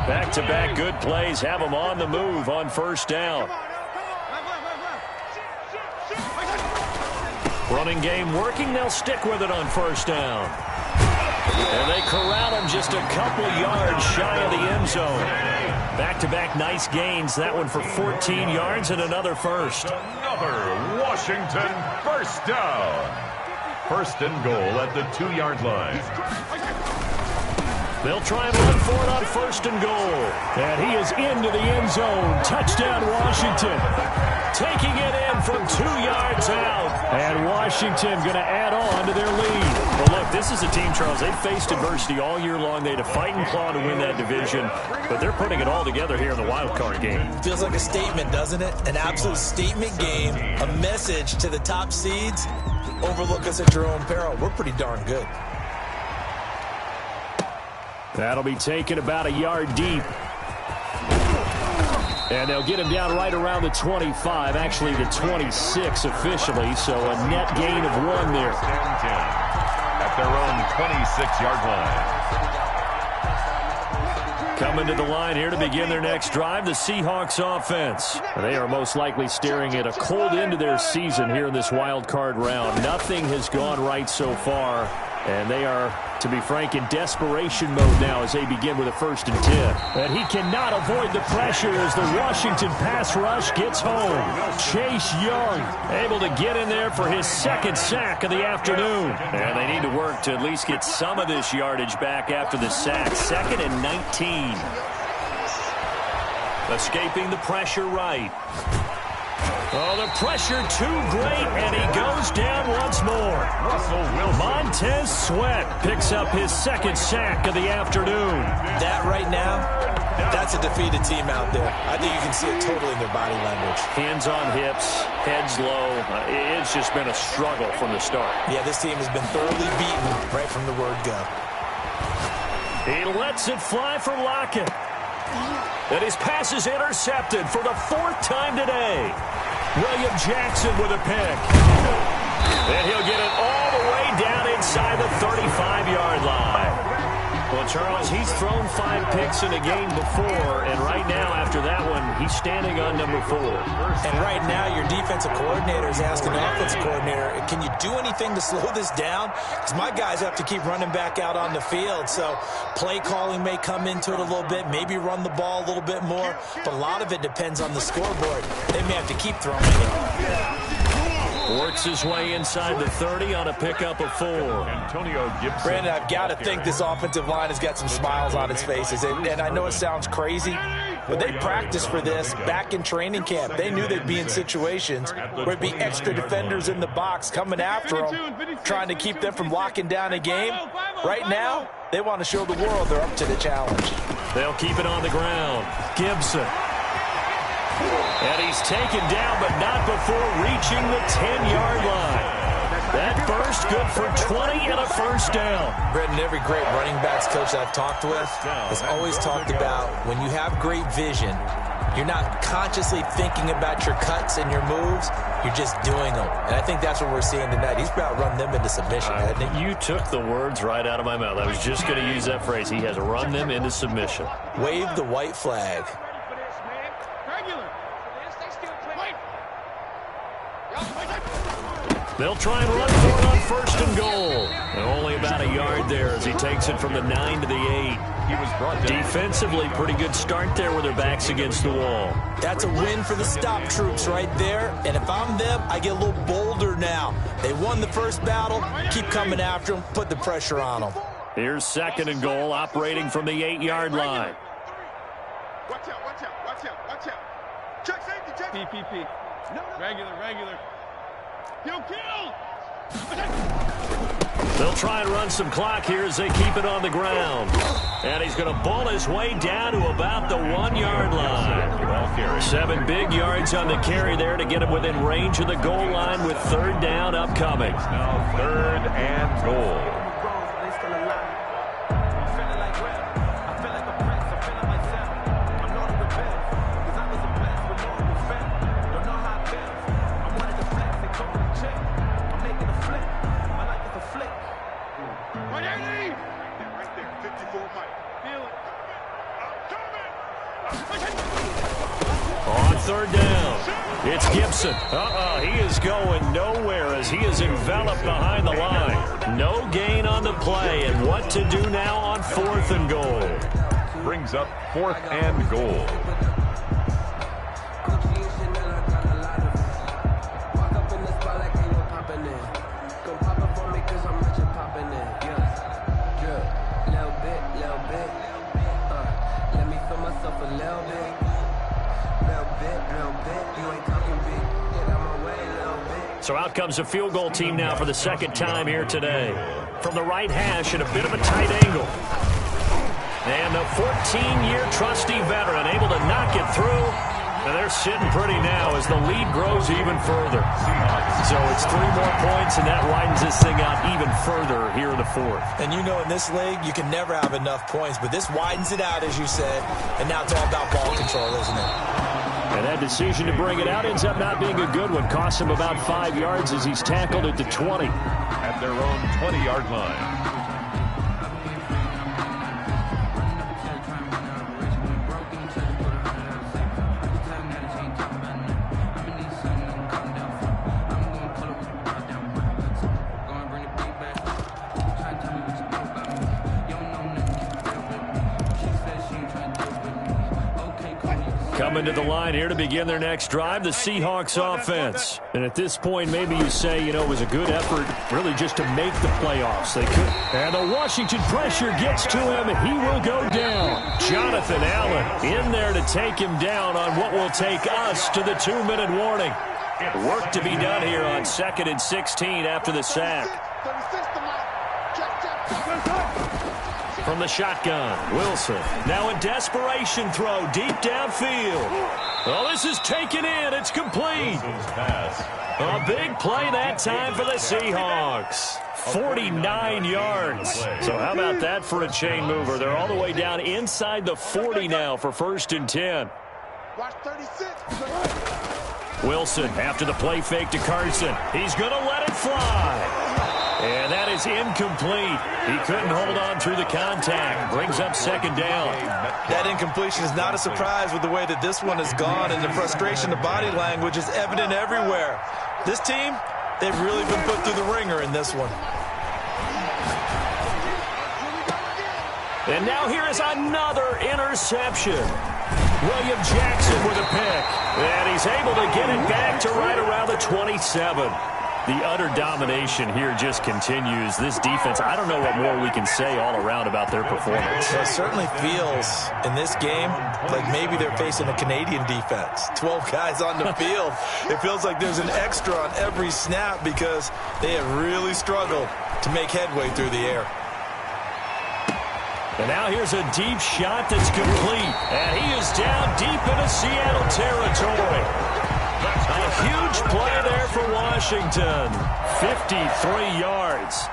Back-to-back good plays have them on the move on 1st down. Running game working. They'll stick with it on 1st down. And they corral him just a couple yards shy of the end zone. Back-to-back nice gains. That one for 14 yards and another 1st. Another Washington 1st down. 1st and goal at the 2-yard line. They'll try and run for it on 1st and goal. And he is into the end zone. Touchdown, Washington. Taking it in from 2 yards out. And Washington going to add on to their lead. Well, look, this is a team, Charles. They've faced adversity all year long. They had to fight and claw to win that division. But they're putting it all together here in the wild card game. Feels like a statement, doesn't it? An absolute statement game. A message to the top seeds. Overlook us at your own peril. We're pretty darn good. That'll be taken about a yard deep. And they'll get him down right around the 25, actually the 26 officially, so a net gain of 1 there. At their own 26-yard line. Coming to the line here to begin their next drive, the Seahawks offense. They are most likely staring at a cold end to their season here in this wild card round. Nothing has gone right so far, and they are, to be frank, in desperation mode now as they begin with a 1st and 10. And he cannot avoid the pressure as the Washington pass rush gets home. Chase Young able to get in there for his 2nd sack of the afternoon. And they need to work to at least get some of this yardage back after the sack. 2nd and 19. Escaping the pressure right. Oh, the pressure too great, and he goes down once more. Montez Sweat picks up his 2nd sack of the afternoon. That right now, that's a defeated team out there. I think you can see it totally in their body language. Hands on hips, heads low. It's just been a struggle from the start. Yeah, this team has been thoroughly beaten right from the word go. He lets it fly for Lockett. And his pass is intercepted for the 4th time today. William Jackson with a pick. And he'll get it all the way down inside the 35-yard line. Well, Charles, he's thrown 5 picks in a game before, and right now, after that one, he's standing on number 4. And right now, your defensive coordinator is asking the offensive coordinator, can you do anything to slow this down? Because my guys have to keep running back out on the field, so play calling may come into it a little bit, maybe run the ball a little bit more, but a lot of it depends on the scoreboard. They may have to keep throwing it. Works his way inside the 30 on a pickup of 4. Antonio Gibson. Brandon, I've got to think this offensive line has got some smiles on its faces. And I know it sounds crazy, but they practiced for this back in training camp. They knew they'd be in situations where it'd be extra defenders in the box coming after them, trying to keep them from locking down a game. Right now, they want to show the world they're up to the challenge. They'll keep it on the ground. Gibson. And he's taken down, but not before reaching the 10-yard line. That burst good for 20 and a 1st down. Brendan, every great running backs coach I've talked with has always talked about when you have great vision, you're not consciously thinking about your cuts and your moves. You're just doing them. And I think that's what we're seeing tonight. He's about run them into submission, hasn't he? You took the words right out of my mouth. I was just going to use that phrase. He has run them into submission. Wave the white flag. They'll try and run for it on 1st and goal. And only about a yard there as he takes it from the 9 to the 8. He was brought down. Defensively, pretty good start there with their backs against the wall. That's a win for the stop troops right there. And if I'm them, I get a little bolder now. They won the first battle. Keep coming after them. Put the pressure on them. Here's 2nd and goal, operating from the 8-yard line. Watch out, watch out, watch out, watch out. Check safety, check. PPP. Regular. Kill. They'll try and run some clock here as they keep it on the ground. And he's going to ball his way down to about the 1-yard line. 7 big yards on the carry there to get him within range of the goal line with 3rd down upcoming. Now 3rd and goal. On 3rd down, it's Gibson. He is going nowhere as he is enveloped behind the line. No gain on the play, and what to do now on 4th and goal. Brings up 4th and goal. So out comes a field goal team now for the 2nd time here today. From the right hash at a bit of a tight angle. And the 14-year trusty veteran able to knock it through. And they're sitting pretty now as the lead grows even further. So it's 3 more points, and that widens this thing out even further here in the 4th. And you know in this league, you can never have enough points, but this widens it out, as you said. And now it's all about ball control, isn't it? And that decision to bring it out ends up not being a good one. Costs him about 5 yards as he's tackled at the 20. At their own 20-yard line. Coming to the line here to begin their next drive, the Seahawks offense. And at this point, maybe you say, it was a good effort really just to make the playoffs. They could. And the Washington pressure gets to him, and he will go down. Jonathan Allen in there to take him down on what will take us to the 2-minute warning. Work to be done here on 2nd and 16 after the sack. From the shotgun, Wilson. Now a desperation throw deep downfield. Well, this is taken in. It's complete. A big play that time for the Seahawks. 49 yards. So how about that for a chain mover? They're all the way down inside the 40 now for 1st and 10. Wilson after the play fake to Carson. He's going to let it fly. And that is incomplete. He couldn't hold on through the contact. Brings up 2nd down. That incompletion is not a surprise with the way that this one has gone, and the frustration, the body language is evident everywhere. This team, they've really been put through the ringer in this one. And now here is another interception. William Jackson with a pick. And he's able to get it back to right around the 27. The utter domination here just continues. This defense, I don't know what more we can say all around about their performance. It certainly feels in this game like maybe they're facing a Canadian defense. 12 guys on the field. It feels like there's an extra on every snap because they have really struggled to make headway through the air. And now here's a deep shot that's complete. And he is down deep into Seattle territory. A huge play there for Washington. 53 yards.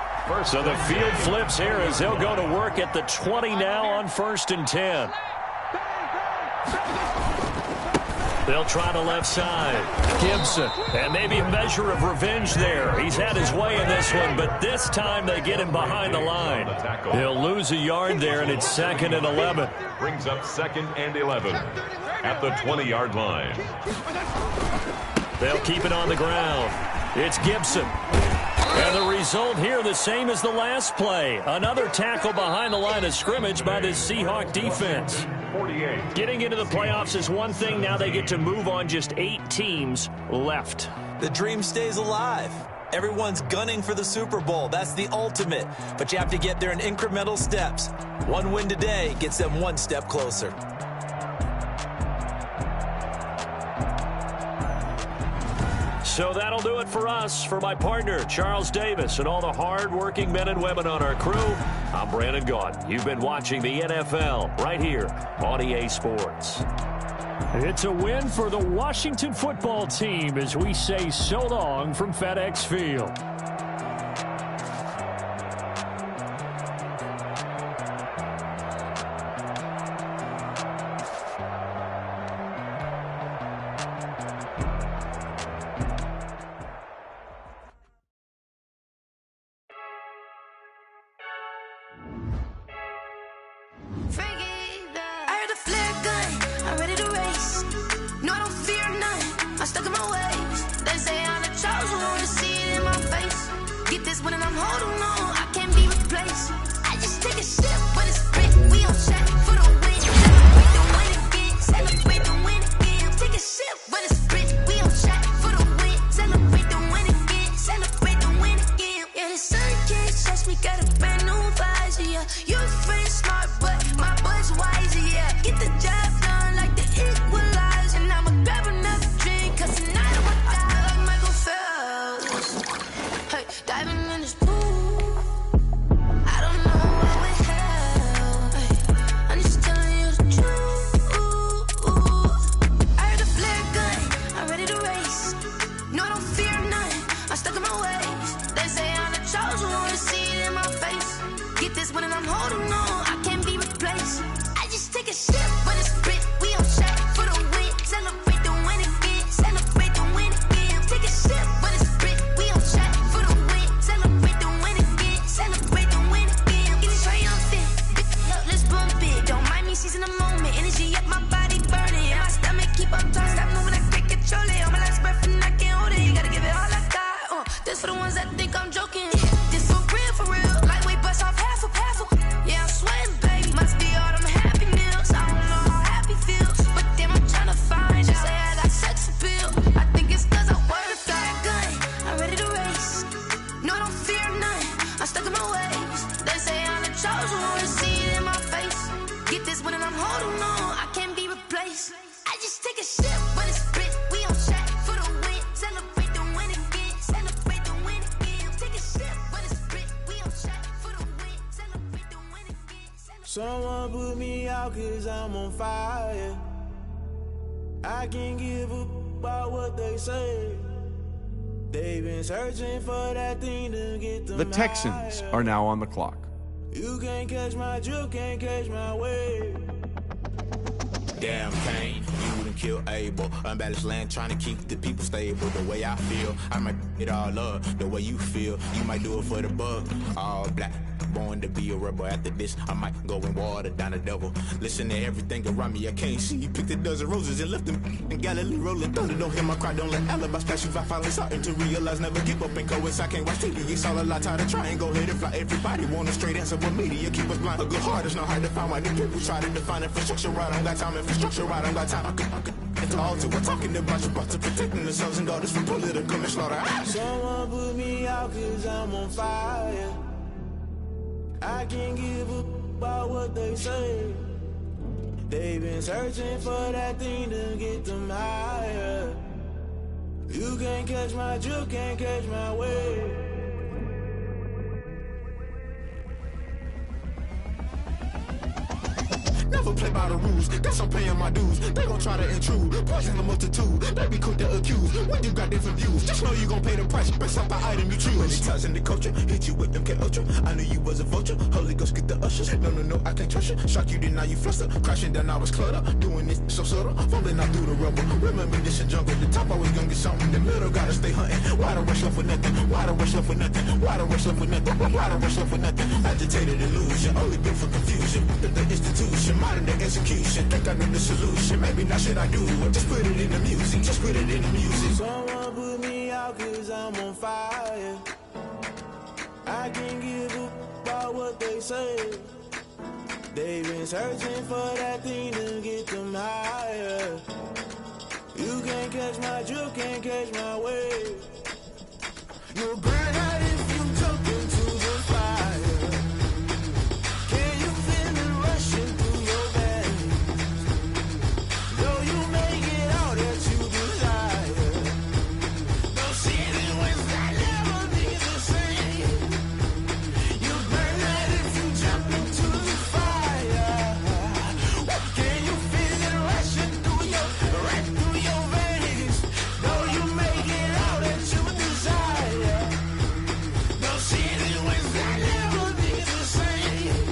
So the field flips here as they'll go to work at the 20 now on 1st and 10. They'll try the left side. Gibson. And maybe a measure of revenge there. He's had his way in this one, but this time they get him behind the line. He'll lose a yard there, and it's 2nd and 11. Brings up 2nd and 11 at the 20-yard line. They'll keep it on the ground. It's Gibson. And the result here the same as the last play. Another tackle behind the line of scrimmage by this Seahawk defense. 48. Getting into the playoffs is one thing. Now they get to move on. Just 8 teams left. The dream stays alive. Everyone's gunning for the Super Bowl. That's the ultimate. But you have to get there in incremental steps. One win today gets them one step closer. So that'll do it for us. For my partner, Charles Davis, and all the hard-working men and women on our crew, I'm Brandon Gaudin. You've been watching the NFL right here on EA Sports. It's a win for the Washington football team as we say so long from FedEx Field. Get the job done like the equalizer. And I'ma grab another drink, cause tonight I'm Girls wanna see it in my face. Get this one and I'm holding on. I can't be replaced. I just take a sip when it's split. We on track for the win. Celebrate the win again. Celebrate the win again. Take a sip when it's split. We on track for the win. Celebrate the win again. Someone put me out 'cause I'm on fire. I can't give up about what they say. They've been searching for that thing to get them. The Texans are now on the clock. You can't catch my drift, can't catch my wave. Damn, Kane, you done killed Abel. Unbalanced land, trying to keep the people stable. The way I feel, I might it all up. The way you feel, you might do it for the buck. All black, born to be a rebel. After this, I might go and water down the devil. Listen to everything around me, I can't see. Picked a dozen roses and left them in Galilee rolling thunder. Don't hear my cry, don't let alibis pass you. I finally starting to realize, never give up and coincide. Can't watch TV, it's all a lot. Tired of trying, go ahead and fly. Everybody want a straight answer, but media keep us blind. A good heart is not hard to find. Why the people try to define infrastructure right? I don't got time, infrastructure right, I don't got time. I could it's all to we're talking about you, about to protecting the sons and daughters from political manslaughter. Someone put me out 'cause I'm on fire. I can't give up about what they say. They've been searching for that thing to get them higher. You can't catch my drift, can't catch my wave. Never play by the rules, guess I'm paying my dues. They gon' try to intrude, poison the multitude. They be quick to accuse, when you got different views. Just know you gon' pay the price, based off the item you choose. Many times in the culture, hit you with them K Ultra. I knew you was a vulture, Holy Ghost get the ushers. No, I can't trust you. Shock you, then now you fluster. Crashing down, I was cluttered. Doing this so subtle, falling out through the rubble. Remember this in jungle, the top I was gonna get something. The middle gotta stay hunting. Why the rush left for nothing? Why the rush left for nothing? Why the rush left for nothing? Why the rush left for nothing? Agitated illusion, only built for confusion. The institution, modern day execution. Think I know the solution. Maybe now should I do it? Just put it in the music. Just put it in the music. Someone put me out 'cause I'm on fire. I can't give up about what they say. They've been searching for that thing to get them higher. You can't catch my drift, can't catch my wave. You'll burn out if you jump into the fire. Can you feel it rushing through your veins? Though you make it all that you desire. No city was that never be the same. You burn out if you jump into the fire. Can you feel it rushing through your veins? Though you make it all that you desire. No city was that never be the same.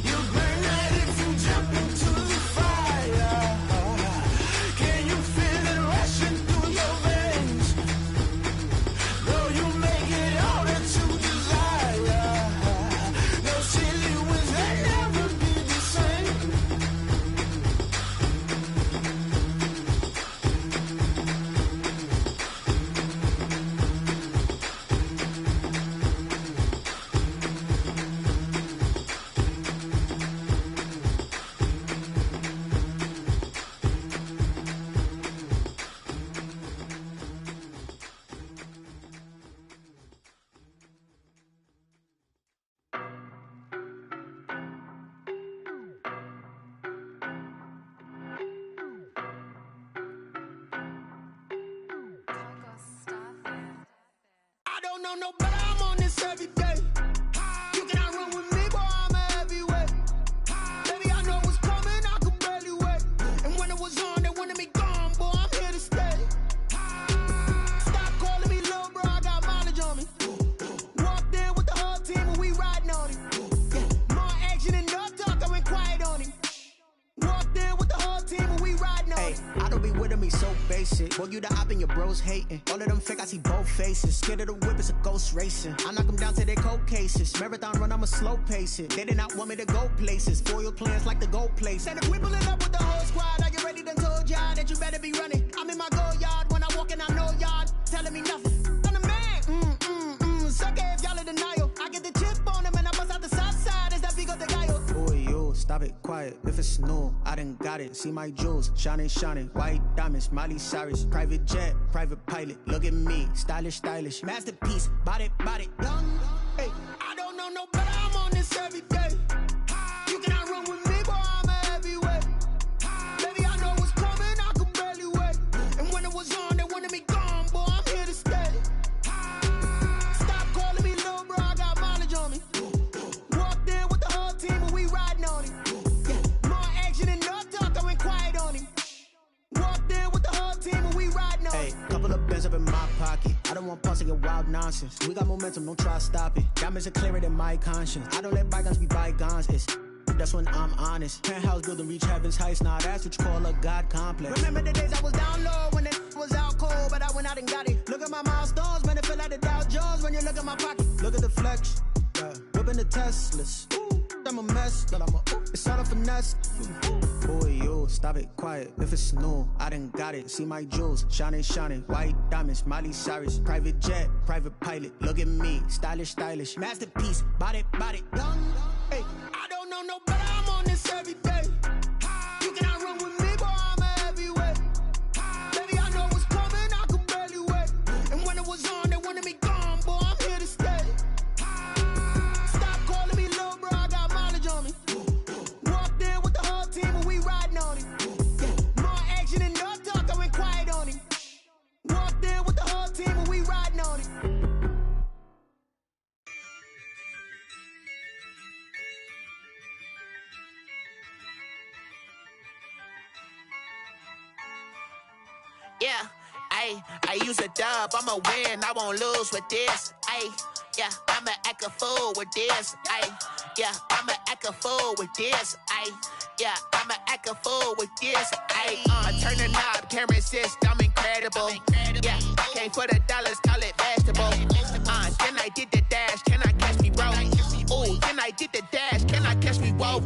You burn out if you jump into the fire. Can you feel it rushing through your veins? Though you make it all that you desire. No city was that never be the same. I don't know no better, I'm on this every day. You cannot run with me, boy, I'm a heavyweight. Baby, I know what's coming, I could barely wait. And when it was on, they wanted me gone, boy, I'm here to stay. Stop calling me little bro, I got mileage on me. Walked in with the whole team and we riding on it. Yeah, more action and no talk, I went quiet on him. Walked in with the whole team and we riding on it. I don't be with me so basic. Boy, you the op and your bros hating. All of them fake, I see both faces. Scared of the whip, it's a ghost racing. I knock them down to their cold cases. Marathon run, I'ma slow pace it. They did not want me to go places. Foil plans like the gold place. And if we pulling up with the whole squad, I get ready done told y'all that you better be running. I'm in my go yard when I walk in, I know y'all telling me nothing. I'm the man, suck it if y'all in denial. I get the chip on them and I bust out the south side. Is that Vigo de Gallo? Boy, you stop it, quiet. If it's new, I done got it. See my jewels, shining, shining. White diamonds, Miley Cyrus. Private jet, private pilot. Look at me, stylish, stylish. Masterpiece, body, young. Hey, I don't know no better, I'm on this every day. say your wild nonsense. We got momentum, don't try to stop it. Diamonds are clearer than my conscience. I don't let bygones be bygones. That's when I'm honest. Penthouse building, reach heaven's heights. Nah, that's what you call a God complex. Remember the days I was down low when it was out cold, but I went out and got it. Look at my milestones, man, it feel like the Dow Jones when you look at my pocket. Look at the flex, whipping the Teslas. I'm a mess, but it's all a finesse. Boy, you stop it, quiet. If it's new, I done got it. See my jewels, shining, white diamonds, Miley Cyrus, private jet, private pilot. Look at me, stylish, masterpiece, body, young. Hey, I don't know no better. I'm on this every day. You cannot run with me, boy. I'm a heavyweight. Baby, I know what's coming. I could barely wait. And when it was on, they wanted me gone, boy. I'm here to stay. Stop calling me little bro. I got mileage on me. Walked in with the whole team and we riding on it. More action and no talk. I went quiet on him. Walked in with the whole team and we riding on it. Yeah, I use a dub, I'ma win, I won't lose with this. Yeah, I'ma act a fool with this. Yeah, I'ma act a fool with this. Yeah, I'ma act a fool with this. I turn the knob, can't resist, I'm incredible. Yeah, came for the dollars, call it vegetable. Then I did the dash, can I catch me, bro? Ooh, then I did the dash, can I catch me, whoa?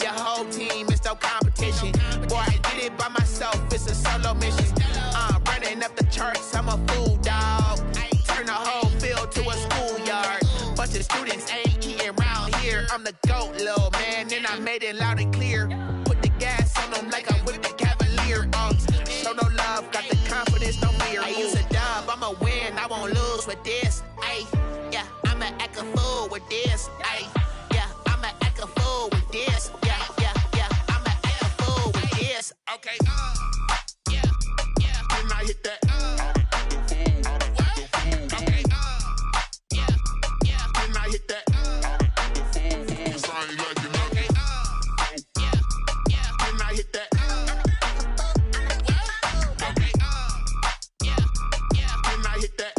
Your whole team is no competition. Boy, I did it by myself, it's a solo mission. Running up the charts, I'm a fool, dog. Turn the whole field to a schoolyard. Bunch of students ain't eating round here. I'm the GOAT, little man, and I made it loud and clear. Put the gas on them like I'm with the Cavalier. Show no love, got the confidence, no fear. I use a dub, I'ma win, I won't lose with this. Yeah, I'ma act a fool with this. Yeah, I'ma act a fool with this. Yeah, I'ma act a fool with this. Okay, yeah, then I hit that. Okay, yeah, then I hit that. Sorry, like you know. Okay, yeah, then I hit that. Okay, yeah, then I hit that.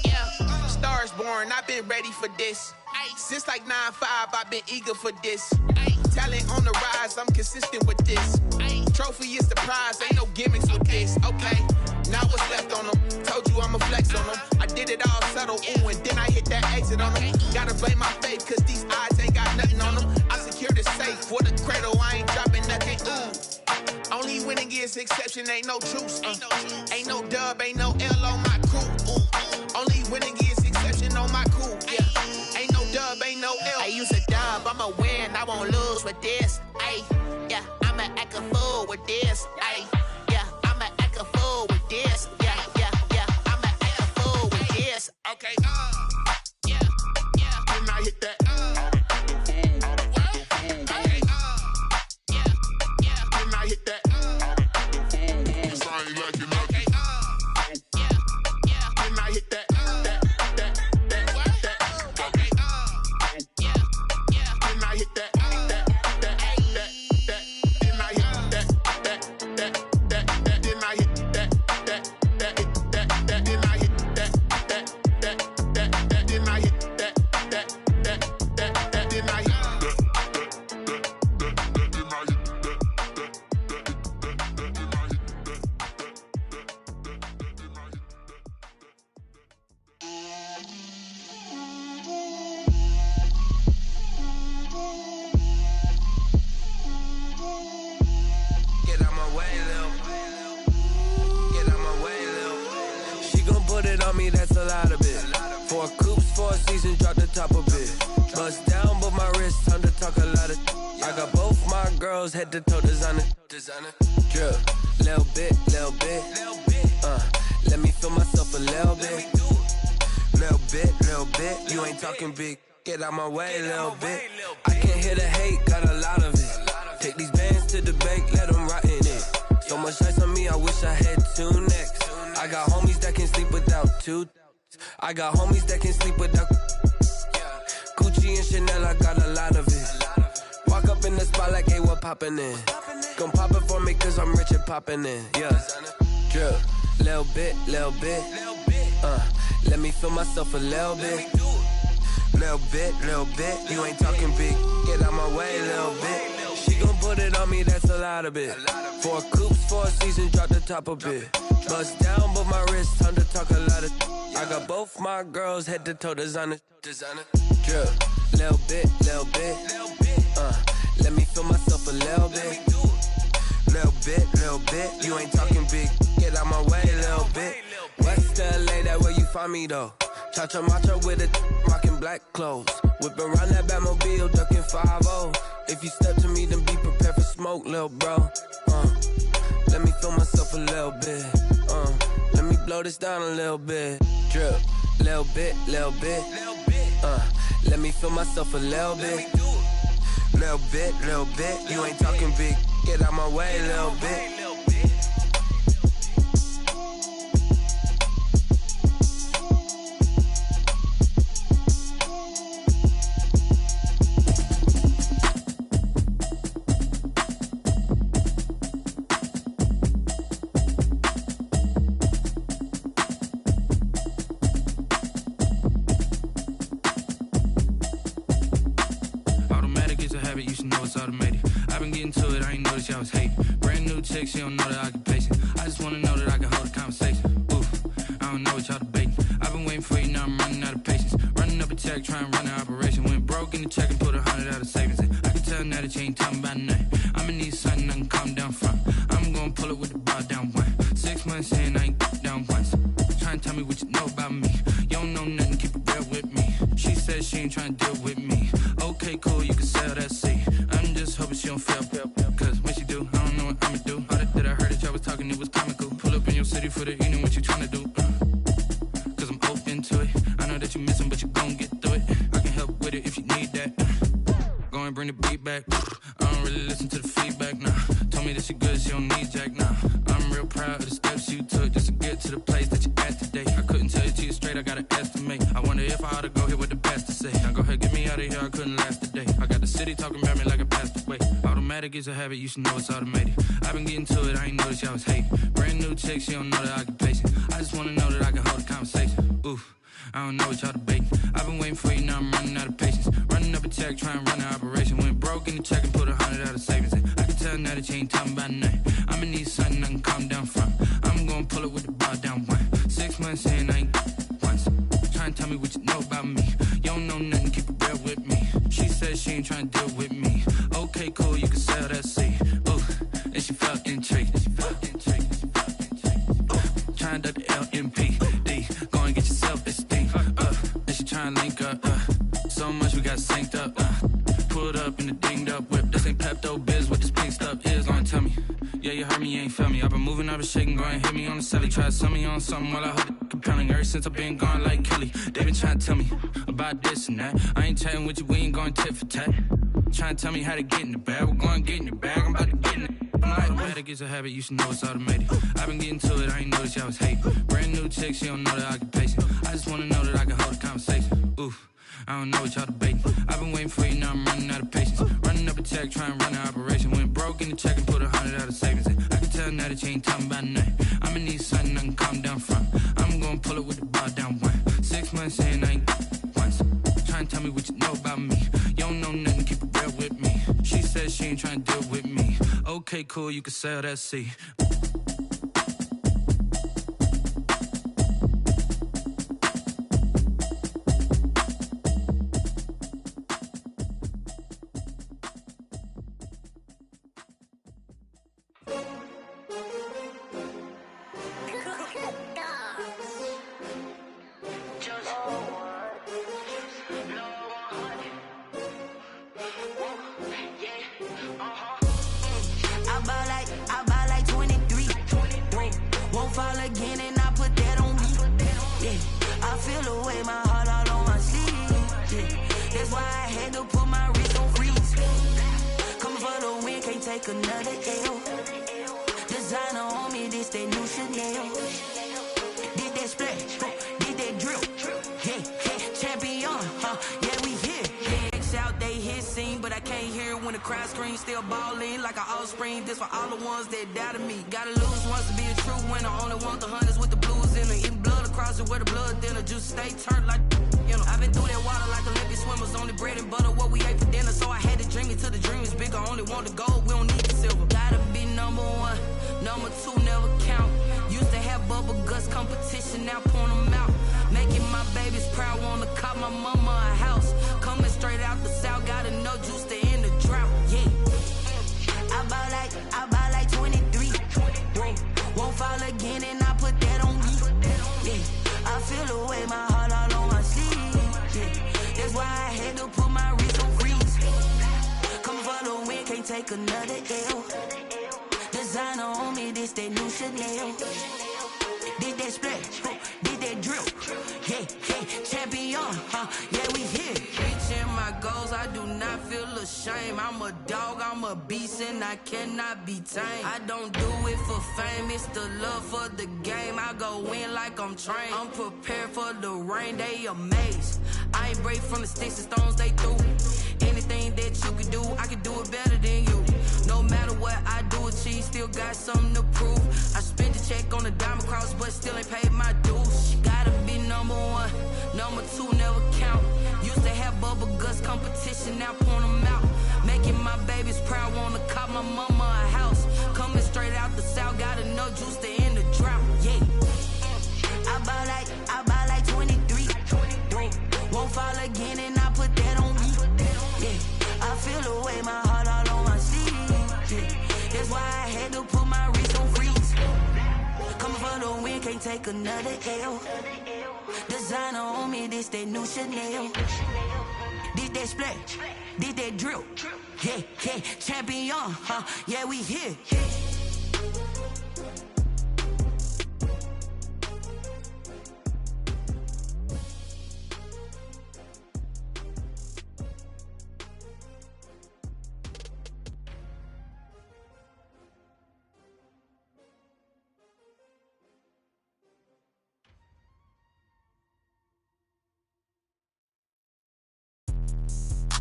Yeah, stars born, I've been ready for this. Since like 9-5, I've been eager for this. Talent on the rise, I'm consistent with this. Trophy is the prize, ain't no gimmicks with this. Okay, now what's left on them? Told you I'ma flex on them. I did it all subtle, ooh, and then I hit that exit on them. Gotta blame my faith, cause these odds ain't got nothing on them. I secured the safe for the cradle, I ain't dropping nothing, ooh. Only winning is exception, ain't no truce. Ain't no dub, ain't no L on my crew, ooh. Only winning is exception on my crew, yeah. Ain't no dub, ain't no L. I use a dub, I'ma win, I won't lose with this. Yeah, I'ma act a fool with this. Yeah, I'ma act a fool with this. Yeah, I'ma act a fool with this. Okay, yeah, then I hit that. Okay, yeah, then I hit that. Sorry, like you know. Okay, yeah, then I hit that. That's a lot of it. 4 coops, 4 seasons, drop the top of it. Bust down, but my wrist, time to talk a lot of. I got both my girls, head to toe designer. Drip, little bit. Let me feel myself a little bit. Little bit. You ain't talking big. Get out my way, little bit. I can't hear the hate, got a lot of it. Take these bands to the bank, let them rot in it. So much ice on me, I wish I had 2 necks. I got homies that can sleep without 2. I got homies that can sleep without. Gucci and Chanel, I got a lot of it. Walk up in the spot like, hey, what poppin' in? Gon' pop it for me cause I'm rich and poppin' in. Yeah. Drip, Little bit, little bit. Let me feel myself a little bit. Little bit, little bit. You ain't talking big. Get out my way, little bit. She gon' put it on me, that's a lot of it. 4 coops, 4 seasons, drop the top a bit. Bust down, but my wrist, time to talk a lot of. I got both my girls head to toe designer. Drip, little bit, little bit. Let me feel myself a little bit. Little bit, little bit. You ain't talking big. Get out my way, little bit. West LA, that where you find me though. Cha-cha matcha with it, rocking black clothes. Whipping around that Batmobile, ducking 5-0. If you step to me, then be prepared for smoke, little bro. Let me feel myself a little bit. Let me blow this down a little bit. Drip, little bit, little bit. Let me feel myself a little bit. Little bit, little bit. You ain't talking big. Get out my way, little bit. I was hating. Brand new chick, she don't know the occupation. I just wanna know that I can hold a conversation. Oof, I don't know what y'all debating. I've been waiting for you, now I'm running out of patience. Running up a check, trying to run an operation. Went broke in the check and put 100 out of savings in. I can tell now that you ain't talking about nothing. I'ma need something I can calm down from. I'm gonna pull it with the bar down one. 6 months in, I ain't down once. Trying to tell me what you know about me. You don't know nothing, keep it real with me. She said she ain't trying to deal with me. Okay, cool, you can sell that seat. I'm just hoping she don't fail. It was comical. Pull up in your city for the evening, what you tryna do? Cause I'm open to it. I know that you missing, but you gon' get through it. I can help with it if you need that. Go and bring the beat back. I don't really listen to the feedback, nah. Told me that she good, she don't need jack, nah. I'm real proud of the steps you took just to get to the place that you at today. I couldn't tell you to you straight, I gotta estimate. I wonder if I ought to go here with the best to say. Now go ahead, get me out of here, I couldn't last today. I got the city talking about me like I passed away. Automatic is a habit, you should know it's automated. I've been getting to it, I ain't noticed y'all was hating. Brand new chick, she don't know the occupation. I just wanna know that I can hold a conversation. Oof, I don't know what y'all debating. I've been waiting for you, now I'm running out of patience. Running up a check, trying to run an operation. Went broke in the check and put 100 out of savings in. I can tell now that you ain't talking about nothing. I'ma need something I can calm down from. I'm gonna pull it with the bar down one. 6 months in, I ain't once. Trying to tell me what you know about me. You don't know nothing, keep it real with me. She said she ain't trying to deal with me. Okay, cool, you can sell that seat. Ooh, and she felt intrigued. Trying to the LMPD. Go and get your self-esteem. And she trying to link up. So much we got synced up. Pulled up in the dinged up whip. This ain't Pepto-Biz, what this pink stuff is. Long tell me. Yeah, you heard me, you ain't felt me. I've been moving, I've been shaking, go and hit me on the celly. Try to sell me on something while I hold it compelling. Ever since I've been gone like Kelly, they been trying to tell me about this and that. I ain't chatting with you, we ain't going tit for tat. Trying to tell me how to get in the bag. We're going to get in the bag, I'm about to get in it. Automatic is a habit, you should know it's automated. I've been getting to it, I ain't noticed y'all was hating. Brand new chick, she don't know the occupation. I just wanna know that I can hold a conversation. Oof, I don't know what y'all debating. I've been waiting for you, now I'm running out of patience. Running up a check, trying to run an operation. Went broke in the check and put 100 out of savings in. I can tell now that you ain't talking about nothing. I'ma need something I can calm down from. I'm gonna pull it with the bar down one. 6 months in, I ain't once. Trying to tell me what you know about me. You don't know nothing, keep it real with me. She said she ain't trying to deal with me. Okay, cool, you can sell that seat. team, but I can't hear it when the crowd screams. Still balling like an offspring. This for all the ones that doubted me. Gotta lose once to be a true winner. Only want the hunters with the blues in it. Eating blood across it where the blood thinner. Just stay turned like, you know. I've been through that water like Olympic swimmers. Only bread and butter what we ate for dinner. So I had to dream it till the dream is bigger. Only want the gold, we don't need the silver. Gotta be number one, number two never count. Used to have bubble guts competition, now point them out. Making my babies proud, wanna cop my mama a house. Coming straight out the south, got enough juice to end the drought. Yeah, I buy like 23. Whoa, won't fall again, and I put that on me. Yeah, I feel the way, my heart all on my sleeve. Yeah, that's why I had to put my wrist on freeze. Come for the win, can't take another L. Designer on me, this that new Chanel. Did that splash, did that drill. Yeah, champion, yeah, we here. Reaching my goals, I do not feel ashamed. I'm a dog, I'm a beast, and I cannot be tamed. I don't do it for fame, it's the love for the game. I go in like I'm trained. I'm prepared for the rain, they amazed. I ain't break from the sticks and stones they threw. Anything that you can do, I can do it better than you. No matter what I do, achieve, still got something to prove. I spent the check on the diamond cross, but still ain't paid my dues. Gotta be number one, number two never count. Used to have bubble guts competition, now point them out. Making my babies proud, wanna cop my mama a house. Coming straight out the south, got enough juice to end the drought. Yeah, I buy like 23. Whoa, won't fall again, and I put that on me. Yeah, I feel the way, my heart all on my sleeve. Yeah, that's why I had to put my wrist on freeze. Coming for the win, can't take another L. Designer on me, this that new Chanel. Did that splash, did that drill. Yeah, champion, yeah, we here.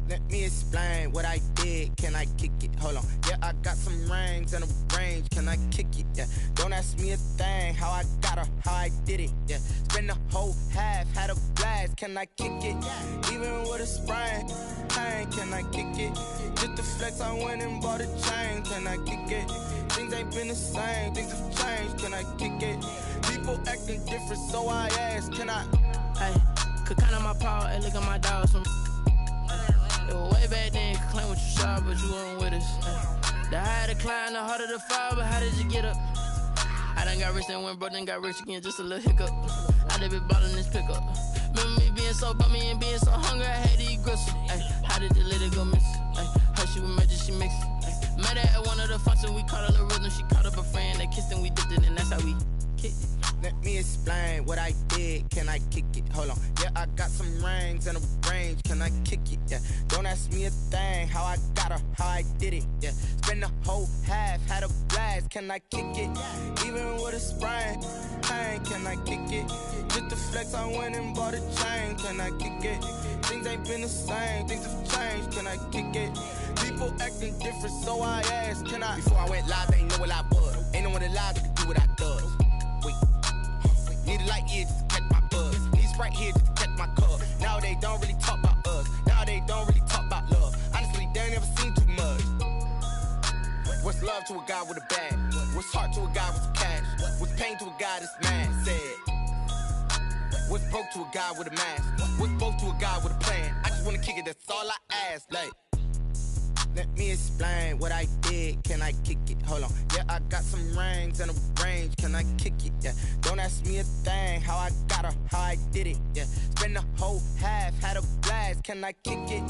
Let me explain what I did. Can I kick it? Hold on. Yeah, I got some rings and a range. Can I kick it? Yeah. Don't ask me a thing. How I got her, how I did it. Yeah. Spend the whole half, had a blast. Can I kick it? Even with a sprain, pain. Can I kick it? Just to flex, I went and bought a chain. Can I kick it? Things ain't been the same. Things have changed. Can I kick it? People acting different, so I ask. Can I? Hey, could count on my power and look at my dogs from. Way back then, you could claim what you saw, but you weren't with us. The higher the climb, the harder the fall, but how did you get up? I done got rich and went broke, then got rich again, just a little hiccup. I done been ballin' this pickup. Remember me being so bummy and being so hungry, I had to eat gristle. How did you let it go miss? How she was magic, she mixed it. Met her at one of the functions, we caught a little rhythm, she caught up a friend, they kissed and we dipped it, and that's how we kicked it. Let me explain what I did. Can I kick it? Hold on. Yeah, I got some rings and a range. Can I kick it? Yeah. Don't ask me a thing. How I got her, how I did it. Yeah. Spend the whole half, had a blast. Can I kick it? Even with a sprain, pain. Can I kick it? Just to flex, I went and bought a chain. Can I kick it? Things ain't been the same. Things have changed. Can I kick it? People acting different, so I asked. Can I? Before I went live, they ain't know what I was. Ain't no one alive that could do what I does. Wait. Need a light here just to catch my buzz. Need Sprite here just to catch my cup. Now they don't really talk about us. Now they don't really talk about love. Honestly, they ain't never seen too much. What's love to a guy with a bag? What's heart to a guy with some cash? What's pain to a guy that's mad? Said. What's broke to a guy with a mask? What's both to a guy with a plan? I just wanna kick it, that's all I ask. Like, let me explain what I did. Can I kick it? Hold on. Yeah, I got some rings and a range. Can I kick it? Yeah. Don't ask me a thing. How I got her, how I did it. Yeah. Spend the whole half, had a blast. Can I kick it?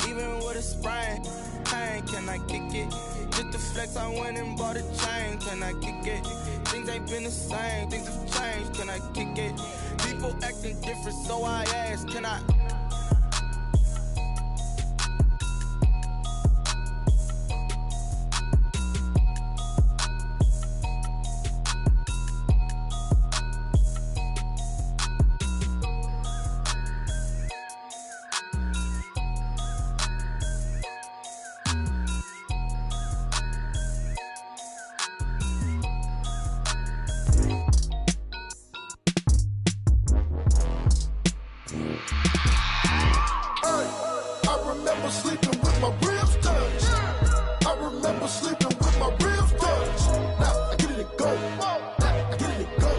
Even with a sprain, pain. Can I kick it? Just to flex, I went and bought a chain. Can I kick it? Things ain't been the same. Things have changed. Can I kick it? People acting different, so I ask. Can I? remember sleeping with my ribs touched. I remember sleeping with my ribs touched. Now I get it and go. Now I get it and go.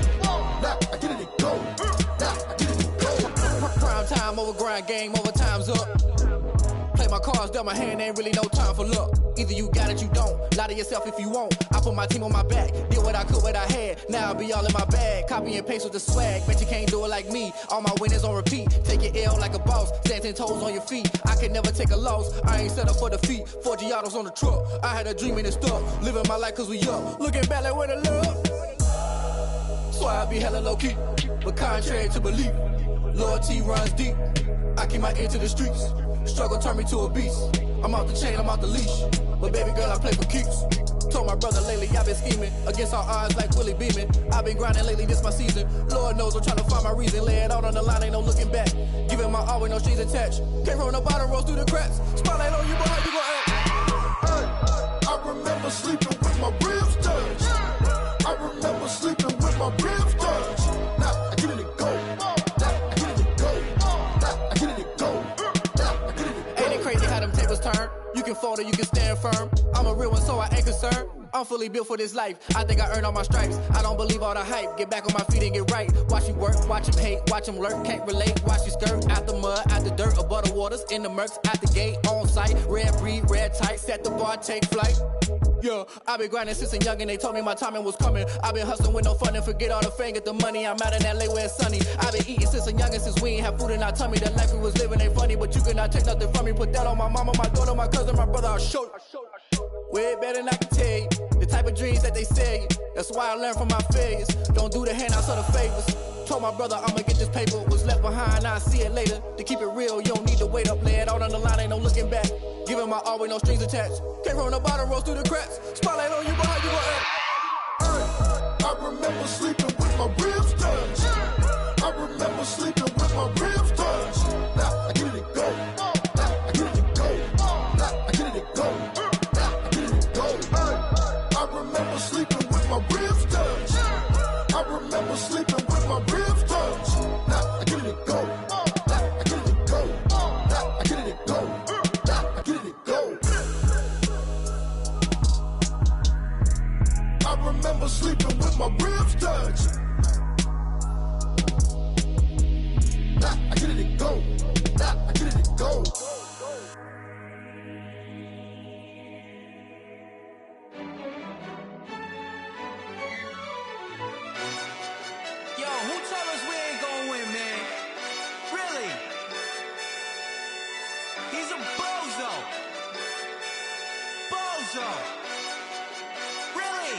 Now I get it and go. Now I get it and go. Prime time over grind, game over, time's up. Play my cards, dealt my hand, ain't really no time for luck. Either you got it, you don't. Lie to yourself if you won't. I put my team on my back, did what I could, what I had. Now I be all in my bag, copy and paste with the swag. Bet you can't do it like me. All my winners on repeat. Take your L like a boss, stand 10 toes on your feet. I can never take a loss. I ain't set up for defeat. 4 Giottos on the truck. I had a dream and it stuck. Living my life cause we up. Looking back like where the love. So I be hella low key, but contrary to belief, loyalty runs deep. I keep my ear to the streets. Struggle turned me to a beast. I'm out the chain, I'm out the leash. But baby girl, I play for keeps. Told my brother lately, I've been scheming against all odds like Willie Beeman. I've been grinding lately, this my season. Lord knows I'm trying to find my reason. Lay it out on the line, ain't no looking back. Giving my all with no strings attached. Came from the bottom, rose through the cracks. Spotlight on you, boy, how you gon' act? I remember sleeping with my ribs touched. I remember sleeping with my ribs touched. Now I get it and go. Now I get it and go. Now I get it and go. Now I get it and go. Ain't it crazy how them tables turn? You can fold or you can stand firm. I'm a real one, so I ain't concerned. I'm fully built for this life. I think I earned all my stripes. I don't believe all the hype. Get back on my feet and get right. Watch you work, watch him hate, watch him lurk. Can't relate, watch you skirt. Out the mud, out the dirt, above the waters, in the murks, out the gate, on site. Red breed, red tight, set the bar, take flight. Yeah, I been grinding since a young and they told me my timing was coming. I been hustling with no fun and forget all the fame, get the money. I'm out in LA where it's sunny. I been eating since a young and since we ain't have food in our tummy. The life we was living ain't funny, but you cannot take nothing from me. Put that on my mama, my daughter, my cousin, my brother, I'll show you. Way better than I can tell you. The type of dreams that they sell you. That's why I learned from my failures. Don't do the handouts or the favors. Told my brother I'ma get this paper. Was left behind, I'll see it later. To keep it real, you don't need to wait up. Lay it out on the line, ain't no looking back. Giving my all with no strings attached. Came from the bottom, rose through the cracks. Spotlight on you, boy, how you gon' act? I remember sleeping with my ribs touched. I remember sleeping with my ribs touched. Now I get it and go. Now I get it and go. Now I get it and go. Now I get it and go. I remember sleeping with my ribs touched. I remember sleeping with my ribs touched. Now I get it and go. Now I get it and go. Now I get it and go. Now I get it and go. I remember sleeping with my ribs touched. Now I get it and go. Now I get it and go. Yo, who told us we ain't gonna win, man? Really? He's a bozo. Bozo. Really?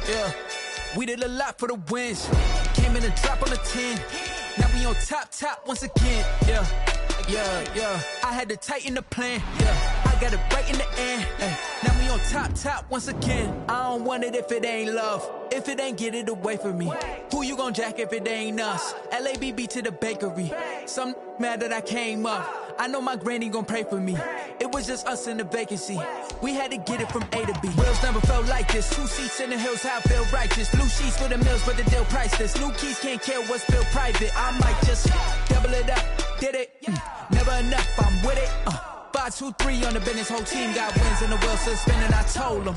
Yeah, we did a lot for the wins. Came in a drop on the 10. Now we on top once again. Yeah. I had to tighten the plan. Yeah, I got it right in the end. Now we on top once again. I don't want it if it ain't love. If it ain't, get it away from me. Who you gon' jack if it ain't us? LABB to the bakery. Some mad that I came up. I know my granny gon' pray for me. It was just us in the vacancy. We had to get it from A to B. Wheels never felt like this. 2 seats in the hills, how I feel righteous. Blue sheets for the mills, but the deal priceless. New keys can't care what's built private. I might just double it up. Did it? Never enough, I'm with it. 5, 2, 3 on the business. Whole team got wins and the wheels still spinning. I told them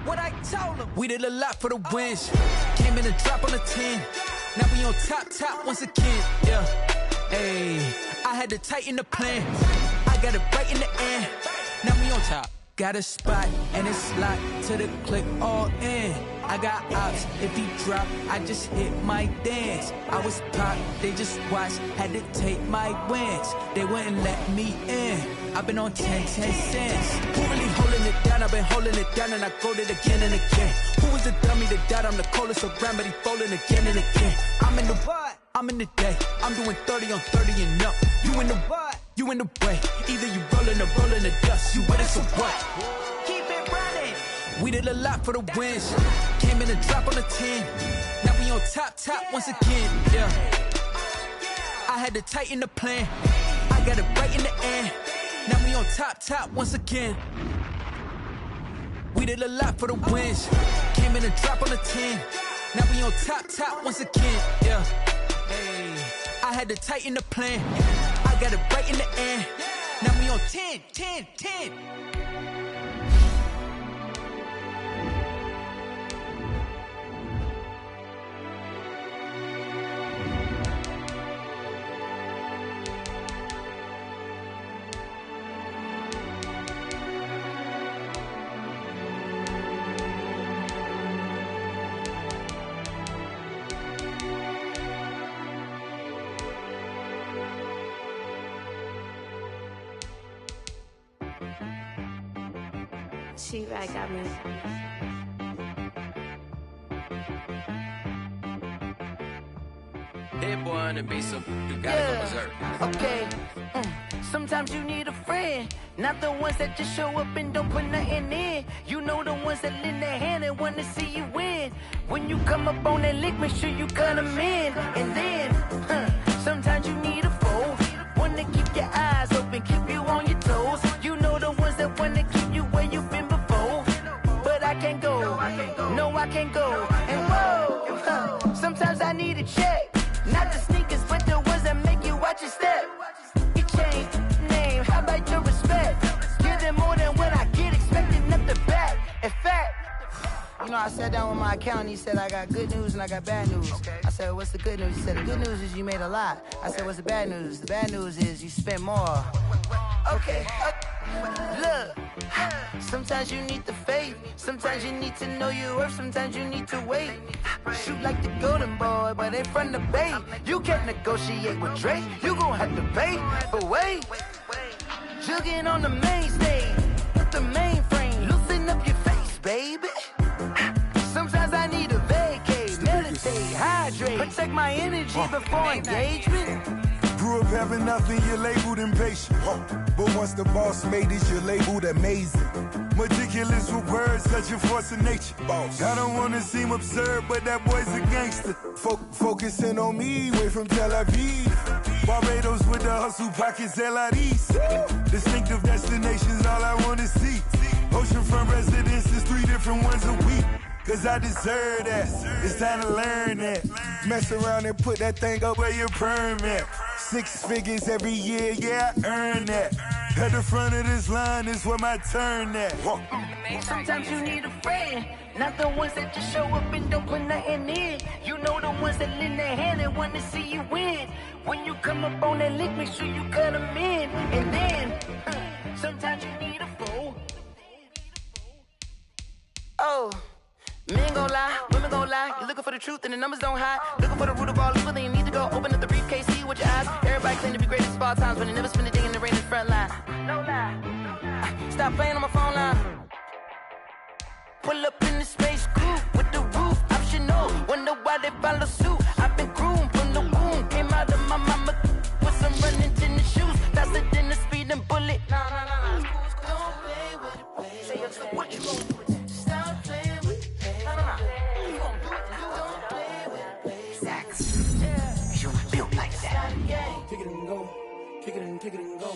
what I told them. We did a lot for the wins. Came in a drop on the 10. Now we on top once again. Yeah. Ayy, I had to tighten the plan. I got it right in the end. Now we on top. Got a spot and it's locked to the click all in. I got ops, if he drop, I just hit my dance. I was pop, they just watched, had to take my wins. They wouldn't let me in. I've been on 10 cents. Who really holding it down? I've been holding it down and I gold it again and again. Who was the dummy that died? I'm the coldest around, but he folding again and again. I'm in the what? I'm in the day. I'm doing 30 on 30 and up. You in the what? You in the way. Either you rolling or rolling the dust. You with us or what? Keep it running. We did a lot for the wins. Came in a drop on the 10. Now we on top once again. Yeah. I had to tighten the plan. I got it right in the end. Now we on top once again. We did a lot for the wins. Came in a drop on the 10. Now we on top once again. Yeah. Hey, I had to tighten the plan. got it right in the end. Now we on 10, 10, 10. She-Rag got me. Hit boy on the beat, so you gotta go berserk. Okay. Sometimes you need a friend, not the ones that just show up and don't put nothing in. You know the ones that lend their hand and wanna see you win. When you come up on that lick, make sure you cut them in. And then, sometimes you need a foe, one to keep your eyes open, keep you on your toes. You know the ones that wanna keep you where you've been before. But I can't go, no I can't go. And whoa, sometimes I need a check, not the sneakers, but the ones that make you watch your step. You change name, how about your respect? Give them more than what I get, expecting up the back. In fact, you know, I sat down with my accountant, he said I got good news and I got bad news. I said, what's the good news? He said, the good news is you made a lot. I said, what's the bad news? The bad news is you spent more. Okay, look, sometimes you need the faith, sometimes you need to know your worth, sometimes you need to wait. Shoot like the golden boy, but ain't from the bay. You can't negotiate with Drake, you gon' have to pay. But wait, jugging on the main stage, with the mainframe, loosen up your face, baby. Sometimes I need a vacate, meditate, hydrate, protect my energy before engagement. Grew up having nothing, you're labeled impatient. But once the boss made it, you're labeled amazing. Meticulous with words, such a force of nature. I don't wanna seem absurd, but that boy's a gangster. Focusing on me, way from Tel Aviv. Barbados with the hustle pockets, LIDs. Distinctive destinations, all I wanna see. Oceanfront residences, 3 different ones a week. Cause I deserve that, it's time to learn that. Mess around and put that thing up where your permit. 6 figures every year, yeah, I earn that. At the front of this line is where my turn at. Sometimes you need a friend, not the ones that just show up and don't put nothing in. You know the ones that lend their hand and wanna see you win. When you come up on that lick, make sure you cut them in. And then, sometimes you need a foe. Oh. Men gon' lie, women gon' lie. You're looking for the truth and the numbers don't hide. Looking for the root of all evil, then you need to go open up the briefcase, see with your eyes. Everybody claim to be greatest of all times, but they never spend a day in the rain in the front line. No lie. Stop playing on my phone line. Pull up in the space coupe with the roof optional. Wonder why they follow suit. I've been groomed from the womb. Came out of my mama with some running tennis shoes. Faster than the speeding bullet. No. Don't play with it, baby. Say what you gon' do? Kick it and go.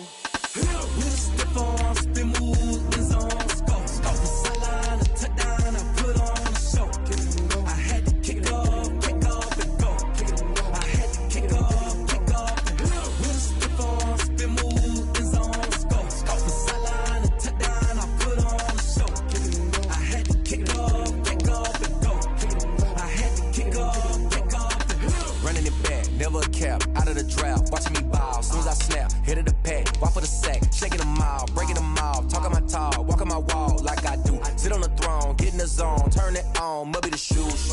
With a step on, spin move, is on scope. Off the sideline, a touchdown, I put on a show. Kick it and go. I had to kick off and go. Kick it and go. I had to kick off and go. With a step on, spin move, is on scope. Off the sideline, a touchdown, I put on a show. Kick it and go. I had to kick off and go. Kick it and go. I had to kick off and go. Running it back, never a cap, out of the drought, watching me ball. Soon as I snap, hit of the pack, walk for the sack, shaking them all, breaking them off, talking my talk, walking my wall like I do. Sit on the throne, get in the zone, turn it on, must be the shoes,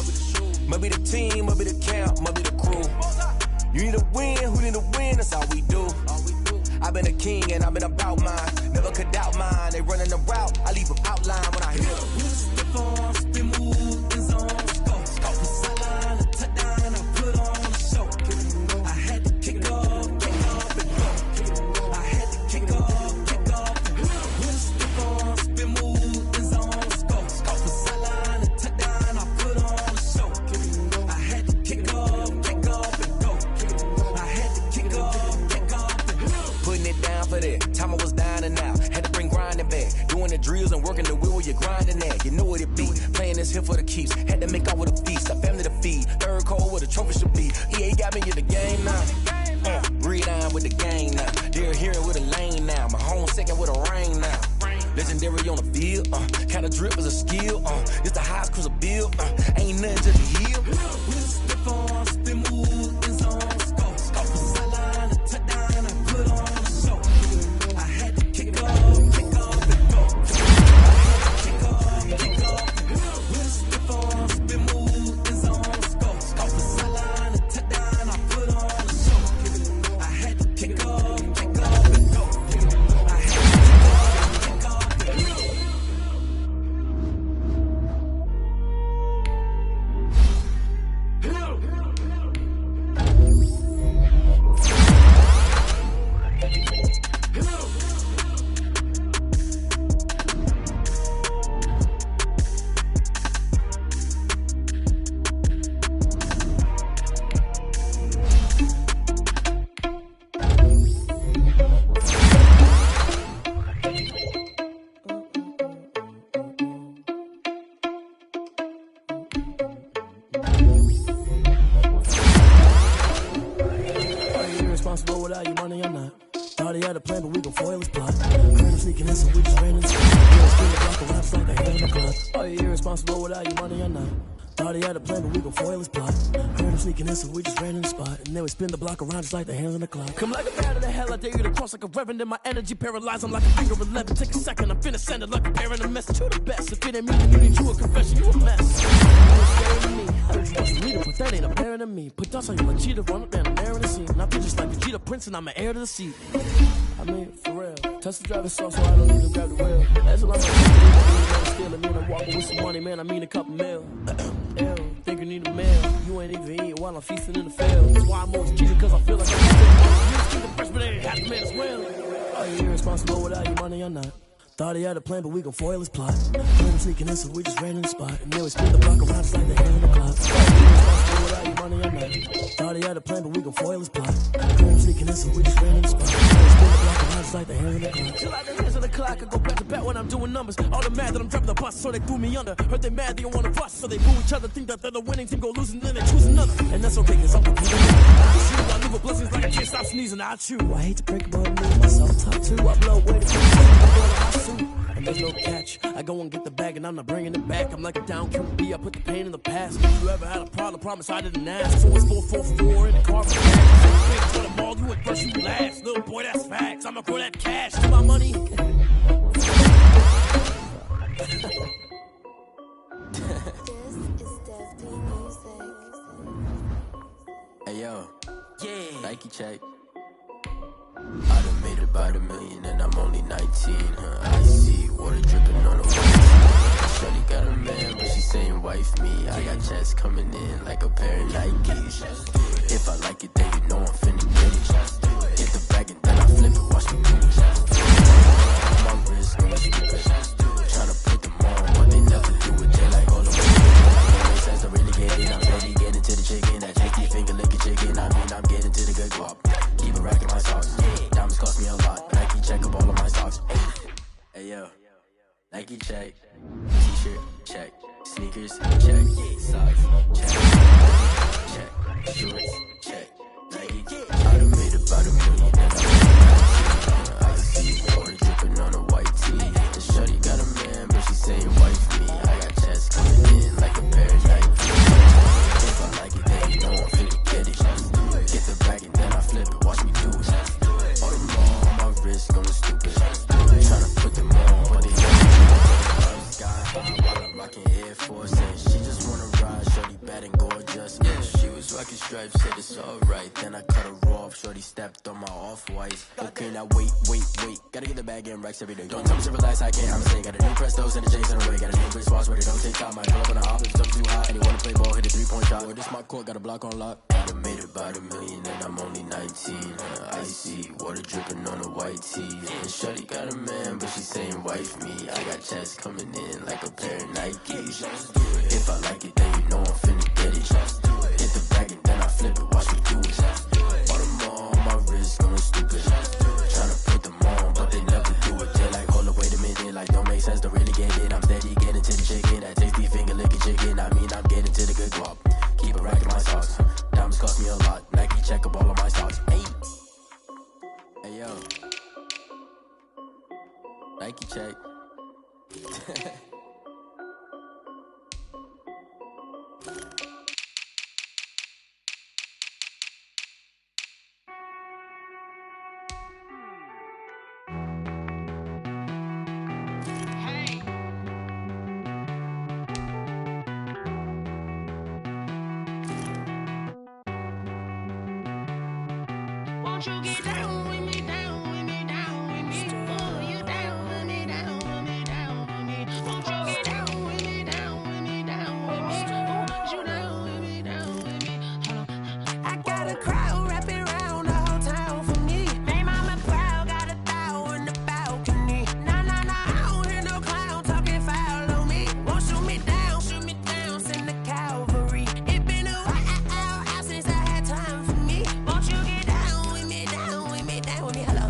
must be the team, must be the camp, must be the crew. You need a win, who need a win, that's all we do. I've been a king and I've been about mine, never could doubt mine. They running the route, I leave them outline when I hit them. With a step on, spin move, is on scope. Off the sideline, a touchdown, I put on a show. I had to kick off and go. I had to kick off and go. With a step on, spin move, is on scope. Off the sideline, a touchdown, I put on a show. I had to kick off and go. I had to kick off and go. Putting it down for that, time I was down and out. Had to bring grinding back, doing the drills and working the wheel where you're grinding at. You know what it be, playing this here for the keeps. Had to make out with a feast, a family to feed. Third cold where the trophy should be. EA got me in the game now. Read on with the game now. second with a ring now. Legendary on the field, kinda drip is a skill, it's the highest cruiser bill, ain't nothing to the hill. Spin on, spin move, in zone, scope the sideline, a touchdown, I put on a show. I had to kick off, and go. Kick off. Spin on, spin move, in zone, scope the sideline, a touchdown, I put on a show. I had to kick off, and go. Without your money, I'm not. Thought he had a plan, but we gon' foil his plot. Heard him sneaking in, so we just ran in the spot. Spin the block around just like the hell in the club. Are you irresponsible without your money, I'm not. Thought he had a plan, but we gon' foil his plot. Heard him sneaking in, so we just ran in the spot. And then we spin the block around just like the hands in the clock. Come like a bat of the hell, I dare you to cross like a reverend. And my energy paralyzed, I'm like a finger 11. Take a second, I'm finna send it like a parent. A message, you the best. If it ain't me, then you need you a confession, you a mess. You scared of me, I heard you want some leader, but that ain't apparent to me. Put dust on you like cheetah, run up and I'm air in the scene. And I feel just like Vegeta Prince, and I'm an heir to the seat. I mean, for real. Tesla driving soft, so I don't even grab the wheel. That's a lot of steal. I mean, I'm walking with some money, man. I mean, a couple mil. Ew, think you need a meal. You ain't even eating while I'm feasting in the field. That's why I'm always cheating, cause I feel like I'm the fresh, but they ain't half the man as well. Are you irresponsible without your money or not? Thought he had a plan, but we gon' foil his plot. Heard him sneaking in, so we just ran in the spot. And then we spin the block around just like the hand in the clock. Thought he irresponsible without your money or not? Thought he had a plan, but we gon' foil his plot. Heard him sneaking in, so we just ran in the spot. And then we spin the block around just like the hand in the clock. Till like the hands of the clock, I go back to back when I'm doing numbers. All the mad that I'm dropping the bus, so they threw me under. Heard they mad, they don't wanna bust, so they boo each other. Think that they're the winning team, go losing, then they choose another. And that's okay, cause I'm competing. I live with blessings like I can't stop sneezing, I chew. I hate to break it, but I'm losing myself top two. I blow away the suit. And there's no catch. I go and get the bag and I'm not bringing it back. I'm like a down QB, I put the pain in the past. If you ever had a problem, promise I didn't ask. So it's 444 in the car for gas. For the mall, you went first, you last. Little boy, that's facts. I'ma throw that cash to my money. Hey yo, yeah. Nike check. I done made about $1 million and I'm only 19. I see water dripping on the white. Shorty got a man, but she saying wife me. I got checks coming in like a pair of Nikes. If I like it, then you know I'm finna get it. Hit the bag and then I flip it, watch me do it. My wrist going stupid. Tryna put them on, but they never do it. They like all the way. Makes sense to really get it. I'm ready to get into the chicken. That tasty finger licking chicken. I mean, I'm getting to the good guap. Keep it racking my sauce. Diamonds cost me a lot. Nike check up all of my stocks. Hey yo, Nike check. T-shirt check. Sneakers check. Socks check. Check. Shorts check. Nike. I done made about $1 million. I see water dripping on a white tee. The shorty got a man, but she saying wife me. I got checks coming in like a pair of Nikes. If I like it, then you know I'm finna get it. Get the bag and then I flip it. Watch me do it. All them all on my wrist going stupid. Tryna put them on, but they never do it. Sky high while I'm rocking Air Force. And she just wanna ride, shorty bad and gorgeous. Yeah, she was rocking stripes, said it's alright. Then I cut her off, shorty stepped on my off-white. Okay, now wait. Gotta get the bag and racks every day. Don't tell me to relax, I can't, I'm saying. Got a new Prestos and a J's in the way. Got a new wristwatch where they don't take time. I pull up on the hop, if stuff too hot. And they wanna play ball, hit a 3-point shot. Well, this my court, got a block on lock. I done made about $1 million and I'm only 19. I see water dripping on a white tee. And shorty got a man, but she saying wife me. I got checks coming in like a pair of Nikes. If I like it, then you know I'm finna get it. Hit the bag and then I flip it, watch me do it. All them all on my wrist going stupid. Tryna put them on, but they never do it. They're like, hold up, wait a minute, like don't make sense to really get it. I'm steady getting to the chicken, that tasty finger licking chicken. I mean, I'm getting to the good guap. Keep it racking my socks. Diamonds cost me a lot. Nike check up all of my stocks. Hey yo. Nike check. Won't you get down with me, down with me, down with me? Oh, you down with me, down with me, down with me. Won't you get down with me, down with me, down with me? Oh, you down with me, down with me? Hold on. I got a crowd wrapping around the whole town for me. Made mama proud, got a thou in the balcony. Nah, nah, nah, I don't hear no clown talking foul on me. Won't shoot me down, send the cavalry. It been a while since I had time for me. Won't you get down with me, down with me, down with me? Hello.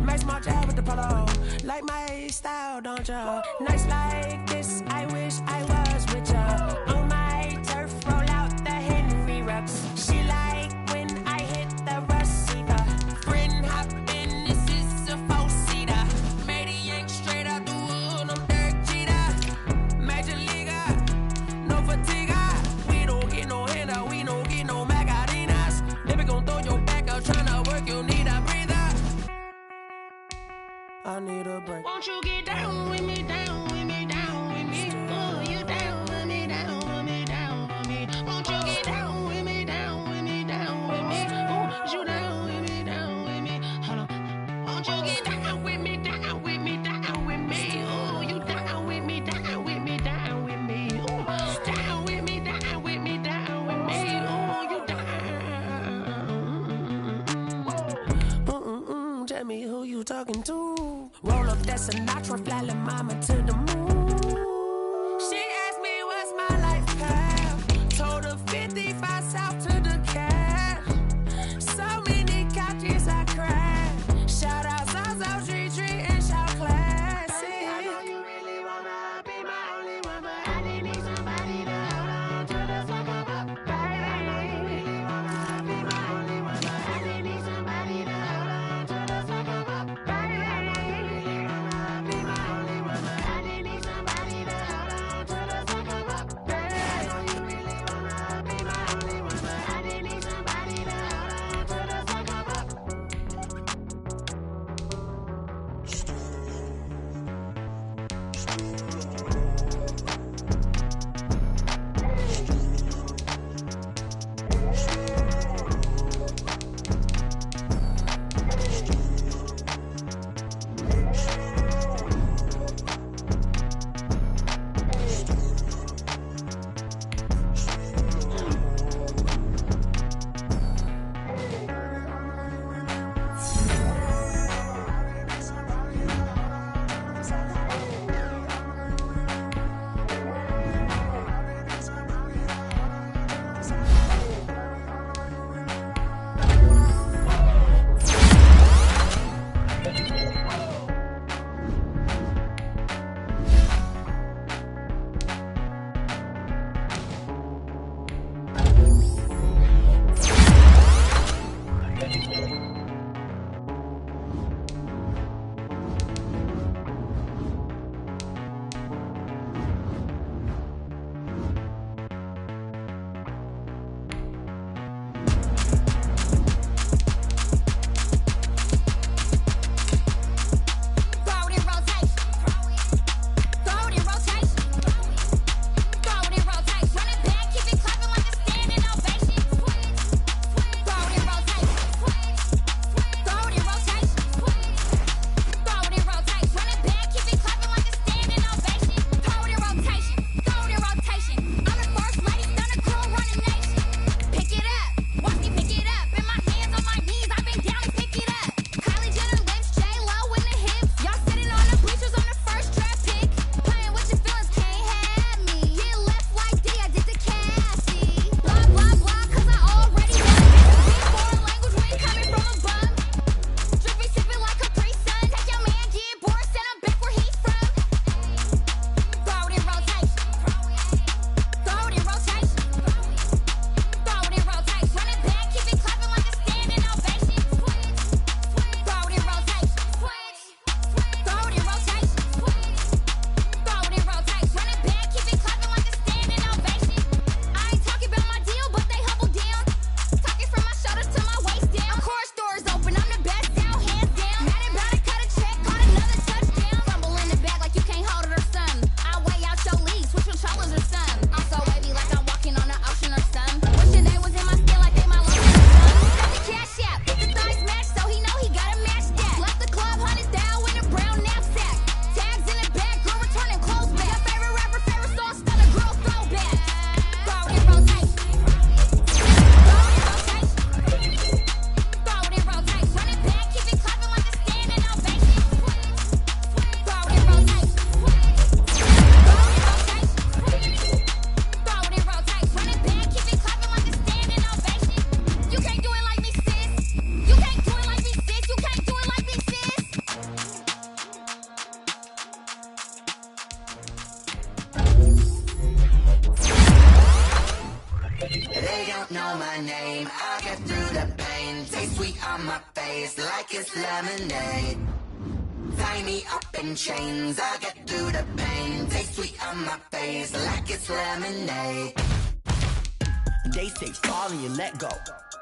Max my job with the polo. Like my style, don't ya? Nights like this, I wish I was with ya. On my turf, roll out the Henry Rux. She like when I hit the receiver. Friend hop in, this is a four-seater. Made a yank straight out the wood, I'm Derek Jeter. Major leaguer, no fatigue. We don't get no handout, we don't get no Macarinas. Never gon' throw your back out, tryna work, you need a breather. I need a break. Won't you get down with me, down with me, down with me? Oh, you down with me, down with me, down with me? Won't you get down with me, down with me, down with me? Oh, you down with me, down with me? Hold on. Won't you get down with me, down with me, down with me? Oh, you down with me, down with me, down with me? Oh, down with me, down with me, down with me? Oh, you down. Tell me who you talking to. Roll up that Sinatra, fly la mama to the moon. She asked me what's my life path. Told her 55 south to the cash. So many couches I crashed. Shout out Zazo, Tree, and shout classic. I know you really wanna be my only one, but I didn't need somebody to hold on to the sucker up. Baby, I know you really wanna be my only one, but I didn't need somebody to hold on to the sucker up. Baby, I know you really wanna be my only one, but I didn't need somebody to it's lemonade. Tie me up in chains, I get through the pain. Taste sweet on my face like it's lemonade. They say fall and you let go,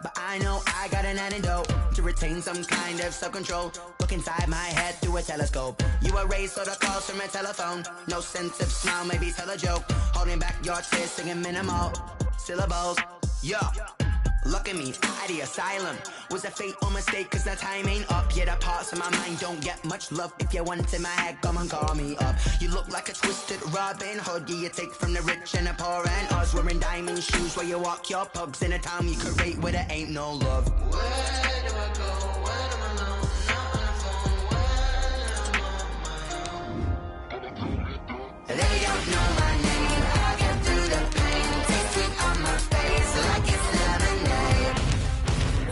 but I know I got an antidote to retain some kind of self-control. Look inside my head through a telescope. You erase all the calls from a telephone. No sense of smile, maybe tell a joke. Holding back your tears, singing minimal syllables. Yo, look at me, out of the asylum. Was a fate or mistake, cause the time ain't up. Yeah, the parts of my mind don't get much love. If you want in my head, come and call me up. You look like a twisted Robin Hood. Yeah, you take from the rich and the poor and us. Wearing diamond shoes where you walk your pugs in a town you create where there ain't no love. Where do I go? When I'm alone? Not on the phone. They don't know my name. I get through the pain. Taste sweet on my face like it's lemonade.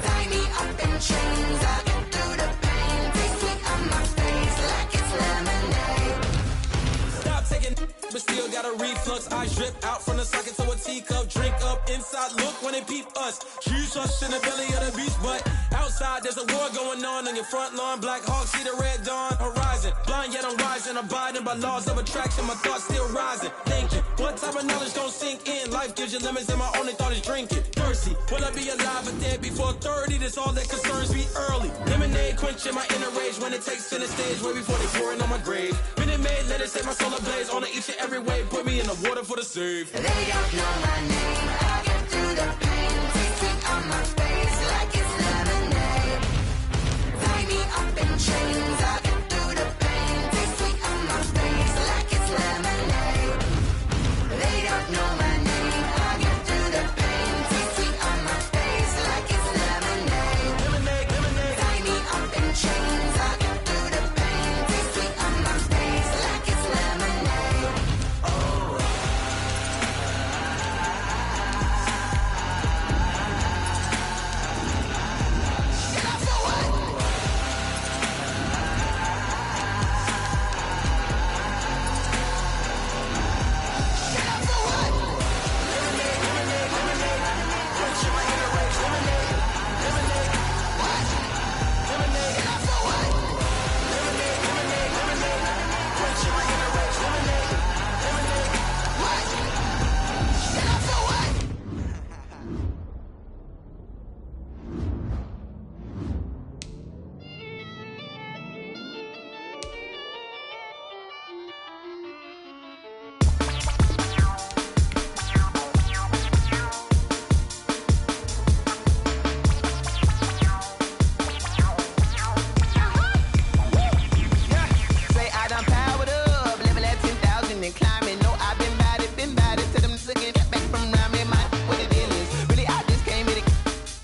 Tie me up in chains. I get through the pain. Taste sweet on my face like it's lemonade. Stop taking, but still got a reflux. I drip out from the socket to a teacup. Drink up inside, look when they peep us. Shoes us in the belly of the beast, but outside there's a war going on your front lawn. Black Hawk, see the red dawn horizon. Blind yet I'm rising, abiding by laws of attraction. My thoughts still rising, thinking what type of knowledge don't sink in. Life gives you lemons and my only thought is drinking. Thirsty, will I be alive or dead before 30? That's all that concerns me early. Lemonade quenching my inner rage when it takes to the stage way before they pour it on my grave. Minute Maid, let it set my soul ablaze on each and every way. Put me in the water for the save. They don't know my name. I get through the pain. Taste sweet on my face like it's lemonade. Tie me up in chains. I get through the pain. Taste sweet on my face like it's lemonade. They don't know my name. I get through the pain. Taste sweet on my face like it's lemonade. Tie me up in chains. I get through the pain. Taste sweet on my face like it's lemonade. Oh. Say I done powered up, level at 10,000 and climbing. No, I've been bad it to them looking back from around me. My what the deal is. Really, I just came here to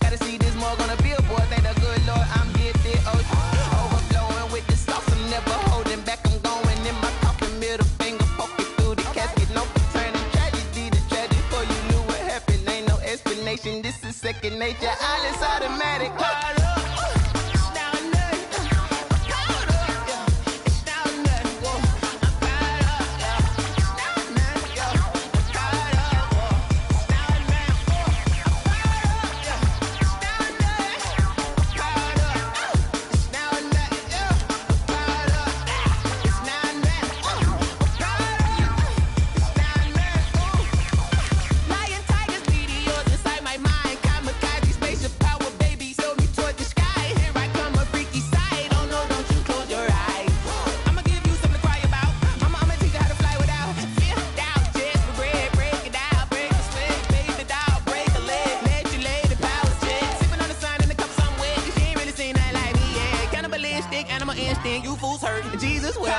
gotta see this more gonna billboard. Thank the good Lord, I'm gifted. Oh, overflowing with the sauce. I'm never holding back. I'm going in my coffin, middle finger poking through the casket. No turning tragedy to tragedy. Before you knew what happened, ain't no explanation. This is second nature. All is automatic. Caught up. Lion, tigers, meteors inside my mind. Kamikaze, spaceship power, baby, sail me toward the sky. Here I come, a freaky side. Oh no, don't you close your eyes. I'ma give you something to cry about. I'ma teach you how to fly without fear. Doubt, just regret. Break it out, break a sweat, baby, doll, break a leg. Let you lay the power check. Sipping on the sun in the cup somewhere. Cause you ain't really seen nothing like me, yeah. Cannibalistic, animal instinct, you fools hurt. Jesus will.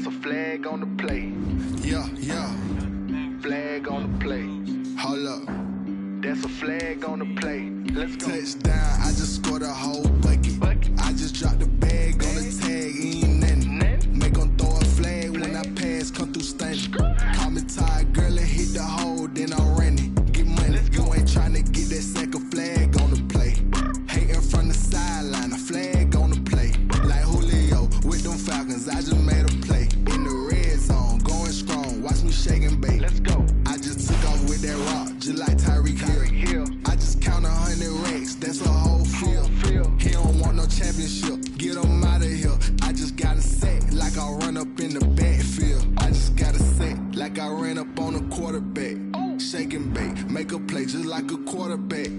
That's a flag on the play. Yeah, yeah. Flag on the play. Hold up. That's a flag on the play. Let's go. Touchdown, I just scored a whole bucket. I just dropped the bag on the tag, ain't nothing. Make them throw a flag when I pass, come through stunning. Call me tired, girl, and hit the hole, then I'm running. Get money, you ain't tryna get that second flag on the play. Hating from the sideline, a flag on the play. Like Julio with them Falcons, I just made a play. In the red zone, going strong, watch me shake and bake. Let's go. I just took off with that rock, just like Tyreek Hill. I just count 100 racks, that's a whole field. He don't want no championship, get him out of here. I just got a set, like I run up in the backfield. I just got a set, like I ran up on a quarterback. Shake and bake, make a play just like a quarterback.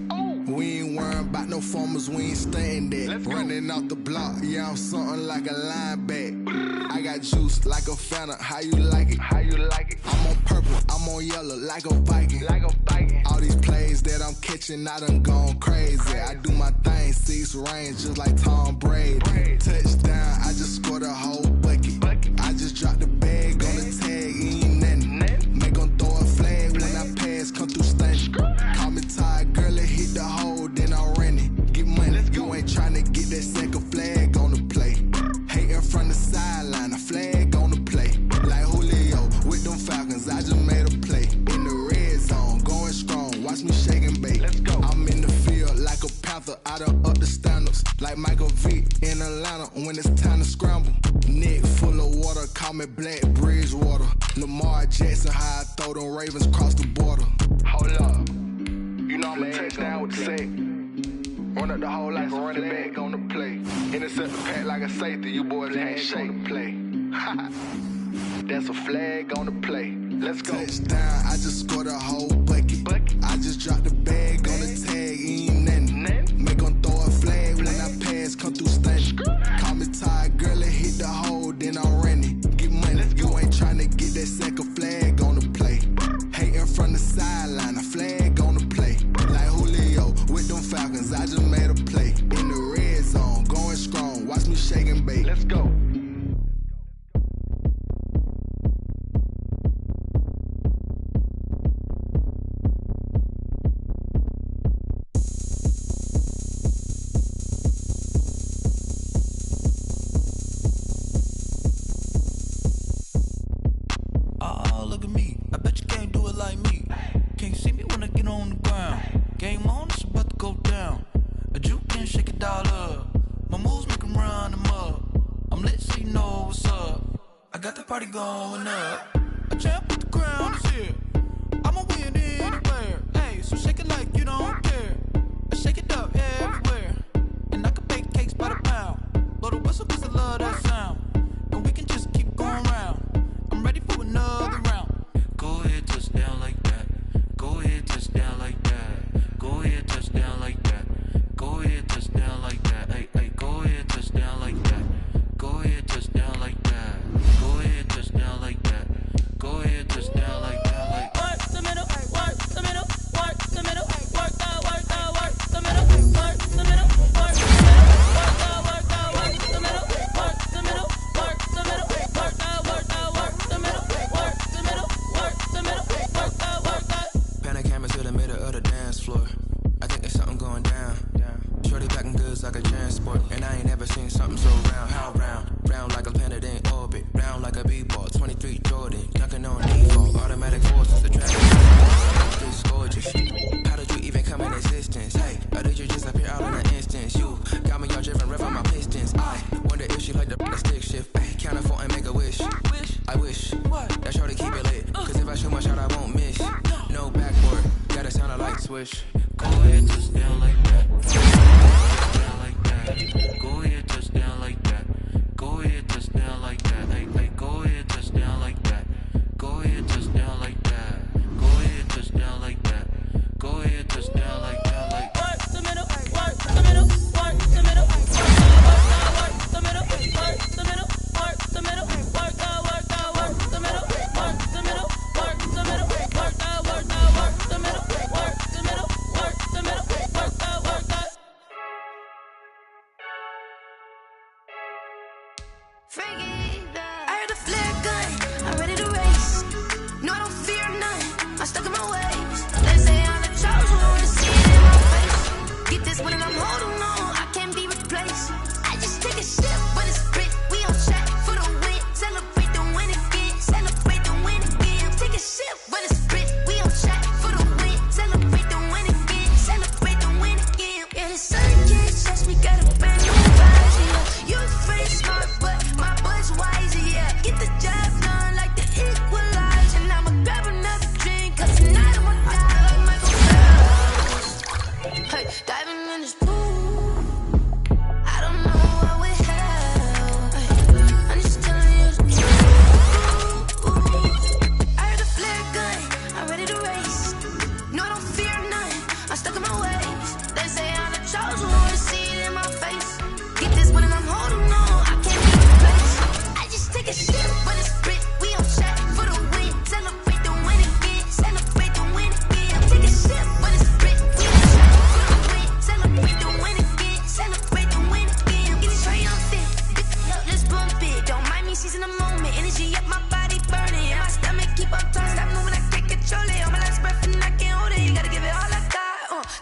We ain't worrying about no formers, we ain't staying there. Running off the block, yeah, I'm something like a linebacker. I got juice like a Fanta, how you like it? How you like it? I'm on purple, I'm on yellow, like a Viking. Like a Viking. All these plays that I'm catching, I done gone crazy. I do my thing, 6 range, just like Tom Brady. Touchdown, I just scored a whole bucket. I just dropped the bag on the tag, ain't nothing. Make them throw a flag when I pass, come through stunning. Call me tired, girl, and hit the hole, then I'm running. Get money, you ain't tryna get that second flag on the play. Hating from the sideline, a flag on the play. Like Julio with them Falcons, I just made a play. In the red zone, going strong, watch me shake and bake. Let's go. I'm in the field like a panther, I done up the standards. Like Michael Vick in Atlanta when it's time to scramble. Neck full of water, call me Black Bridgewater. Lamar Jackson, how I throw them Ravens cross the border. Hold up. You know I'm a touchdown with the sack. Run up the hole like a running back on the play. Intercept the pack like a safety, you boys ain't shake the play. That's a flag on the play. Let's go. Touchdown, I just scored a whole bucket. I just dropped the bag on the tag, ain't nothing. Make them throw a flag when I pass, come through stunning. Call me tired, girl, and hit the hole, then I'm running. Get money, you ain't tryna get that second flag on the play. Hating from the sideline, a flag on the play. Like Julio with them Falcons, I just made a play. In the red zone, going strong, watch me shake and bake. Let's go. Oh, look at me. I bet you can't do it like me. Can't see me when I get on the ground. Game on, it's about to go down. A juke and shake it all up. My moves make them run them up. I'm lit so you know what's up. I got the party going up. A champ with the crown is here. I'ma win anywhere. Hey, so shake it like you don't care. I shake it up everywhere. And I can bake cakes by the pound. Blow the whistle cause I love that sound. And we can just keep going round. I'm ready for another round. Go ahead, touchdown like that. Go ahead, touchdown like that. Go ahead, touchdown like that. Go ahead, touchdown like that. Hey, hey, go ahead, touchdown like that. Go ahead, touchdown like that. Go ahead, touchdown like that. Go ahead, touchdown like that. Like work the middle, work the middle, work the middle, work that, work that, work the middle, work the middle, work the middle, work that, work that, work the middle, work the middle, work the middle, work that, work that, work the middle, work the middle, work the middle, work that, work that. Panic cameras to the middle of the dance floor. I think there's something going down. Shorty packing goods like a transport. And I ain't never seen something so round. How round? Round like a planet in orbit. Round like a b-ball. 23 Jordan. Dunking on default. Automatic forces. Attracting. This is gorgeous. How did you even come in existence? Hey, or did you just appear out in an instance? You got me all driven, revving my pistons. I wonder if she like the stick shift. Ay, count a 4 and make a wish. I wish. What? That shorty keep it lit. Cause if I shoot my shot, I won't miss. No backboard. Gotta sound a light switch. Go ahead, touchdown like that. Touchdown like that. Go ahead, touchdown like that. Go ahead, touchdown like that. Hey, hey, go ahead, touchdown like that. Go ahead, touchdown like that. Go ahead, touchdown like that. Go ahead, touchdown like that. Like work the middle, work the middle, work the middle, work the middle, work the middle, work the middle, work that, work that, work the middle, work the middle, work the middle, work that, work that, work the middle, work the middle, work the middle, work that, work that. Freaky, I heard the flick. I'm stuck in my ways. They say I'm the chosen one, see it in my face. Get this one and I'm holding on, I can't be replaced. I just take a shit, but it's split. We on track for the win. Celebrate the win again. Celebrate the win again. Take a shit, but it's split. We on track for the win. Celebrate the win again. Celebrate the win again. Get it triumphant. Let's bump it. Don't mind me, she's in the moment. Energy up, my body burning. And my stomach keep up turning. Stop moving, I can't control it. On my last breath and I can't hold it. You gotta give it all I got.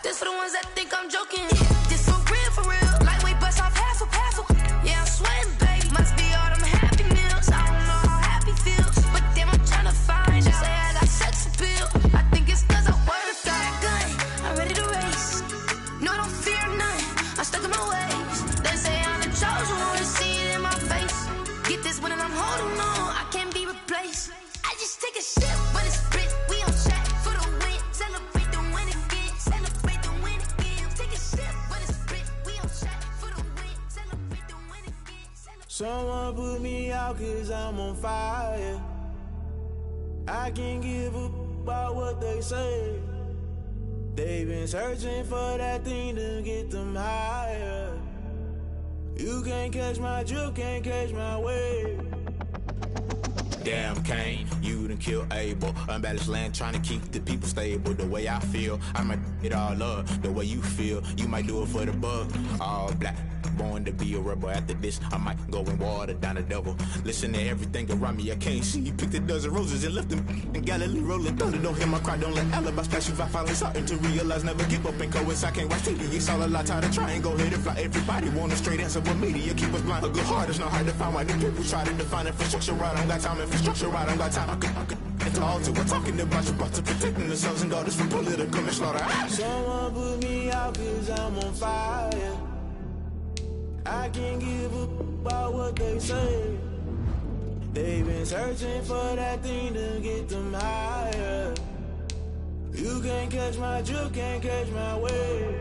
This for the ones that think I'm joking. This for real. Lightweight bust off half a. Yeah, I'm sweating, baby. Must be all them happy meals. I don't know how happy feels, but damn, I'm tryna find you. Say I got sex appeal. I think it's 'cause I work. Got a gun, I'm ready to race. No, I don't fear none. I'm stuck in my ways. They say I'm the chosen one, see it in my face. Get this one and I'm holding on, I can't be replaced. I just take a shit, but it's split. We on track for the win. Celebrate the win again. Celebrate the win again. Take a shit, but it's split. We on track for the win. Celebrate the win again. Someone put me out 'cause I'm on fire. I can't give up about what they say. They've been searching for that thing to get them higher. You can't catch my drift, can't catch my wave. Damn, Kane, you done killed Abel. Unbalanced land, trying to keep the people stable. The way I feel, I might it all up. The way you feel, you might do it for the bug. All black, born to be a rebel. After this, I might go and water down the devil. Listen to everything around me, I can't see. Picked a dozen roses and left them in Galilee rolling thunder. Don't hear my cry, don't let alibis pass you. I finally starting to realize, never give up and coincide. Can't watch TV, it's all a lot. Tired of trying, go ahead and fly. Everybody want a straight answer, but media keep us blind. A good heart is not hard to find. Why the people try to define infrastructure right? I don't got time, infrastructure right, I don't got time. I could it's all to we're talking about you, about to protecting the sons and daughters from political manslaughter. Someone put me out 'cause I'm on fire. I can't give up about what they say. They've been searching for that thing to get them higher. You can't catch my drift, can't catch my wave.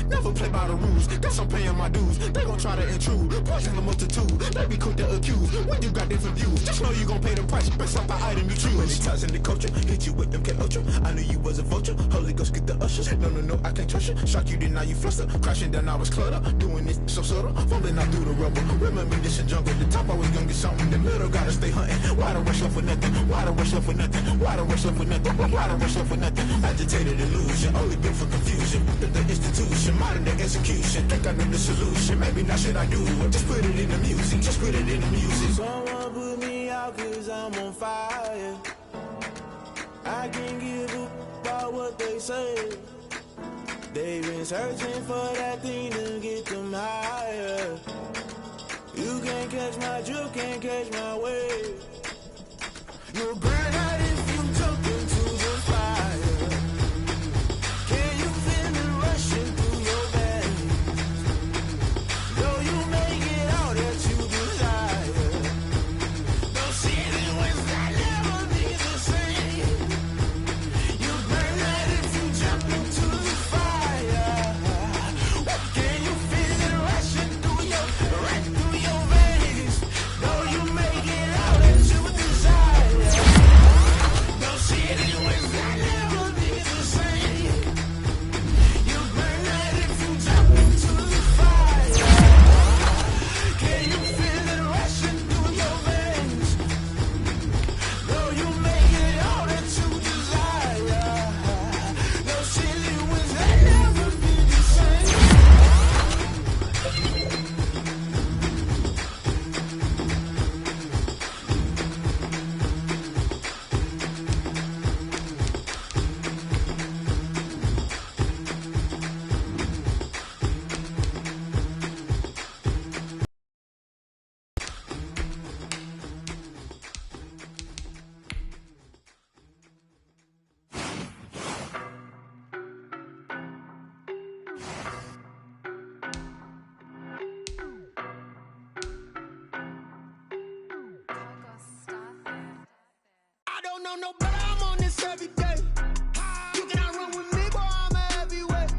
Never play by the rules, guess I'm paying my dues. They gon' try to intrude, poison the multitude. They be quick to accuse when you got different views. Just know you gon' pay the price based off the item you choose. Many times in the culture, hit you with them K Ultra. I knew you was a vulture, Holy Ghost get the ushers. No, I can't trust you. Shock you, then now you fluster. Crashing down, I was cluttered. Doing this so subtle, falling out through the rubble. Remember this in jungle, the top I was gonna get something. The middle gotta stay hunting. Why the rush left for nothing? Why the rush left for nothing? Why the rush left for nothing? Why the rush left for nothing? Agitated illusion, only built for confusion. The institution, modern day execution. Think I know the solution. Maybe not should I do it? Just put it in the music. Just put it in the music. Someone put me out 'cause I'm on fire. I can't give up about what they say. They've been searching for that thing to get them higher. You can't catch my drift, can't catch my wave. You'll burn out if you jump into the fire. Can you feel it rushing through your veins? Though you make it all that you desire. No ceiling was that never be the same. You burn out if you jump into the fire. Can you feel it rushing through your veins? Though you make it all that you desire. No ceiling was that never be the same. You burn out if you jump into the fire. Can you feel it rushing through your veins? Though you make it all that you desire. No ceiling was that never be the same. I don't know no better, I'm on this every day. You cannot run with me, boy, I'm a heavyweight.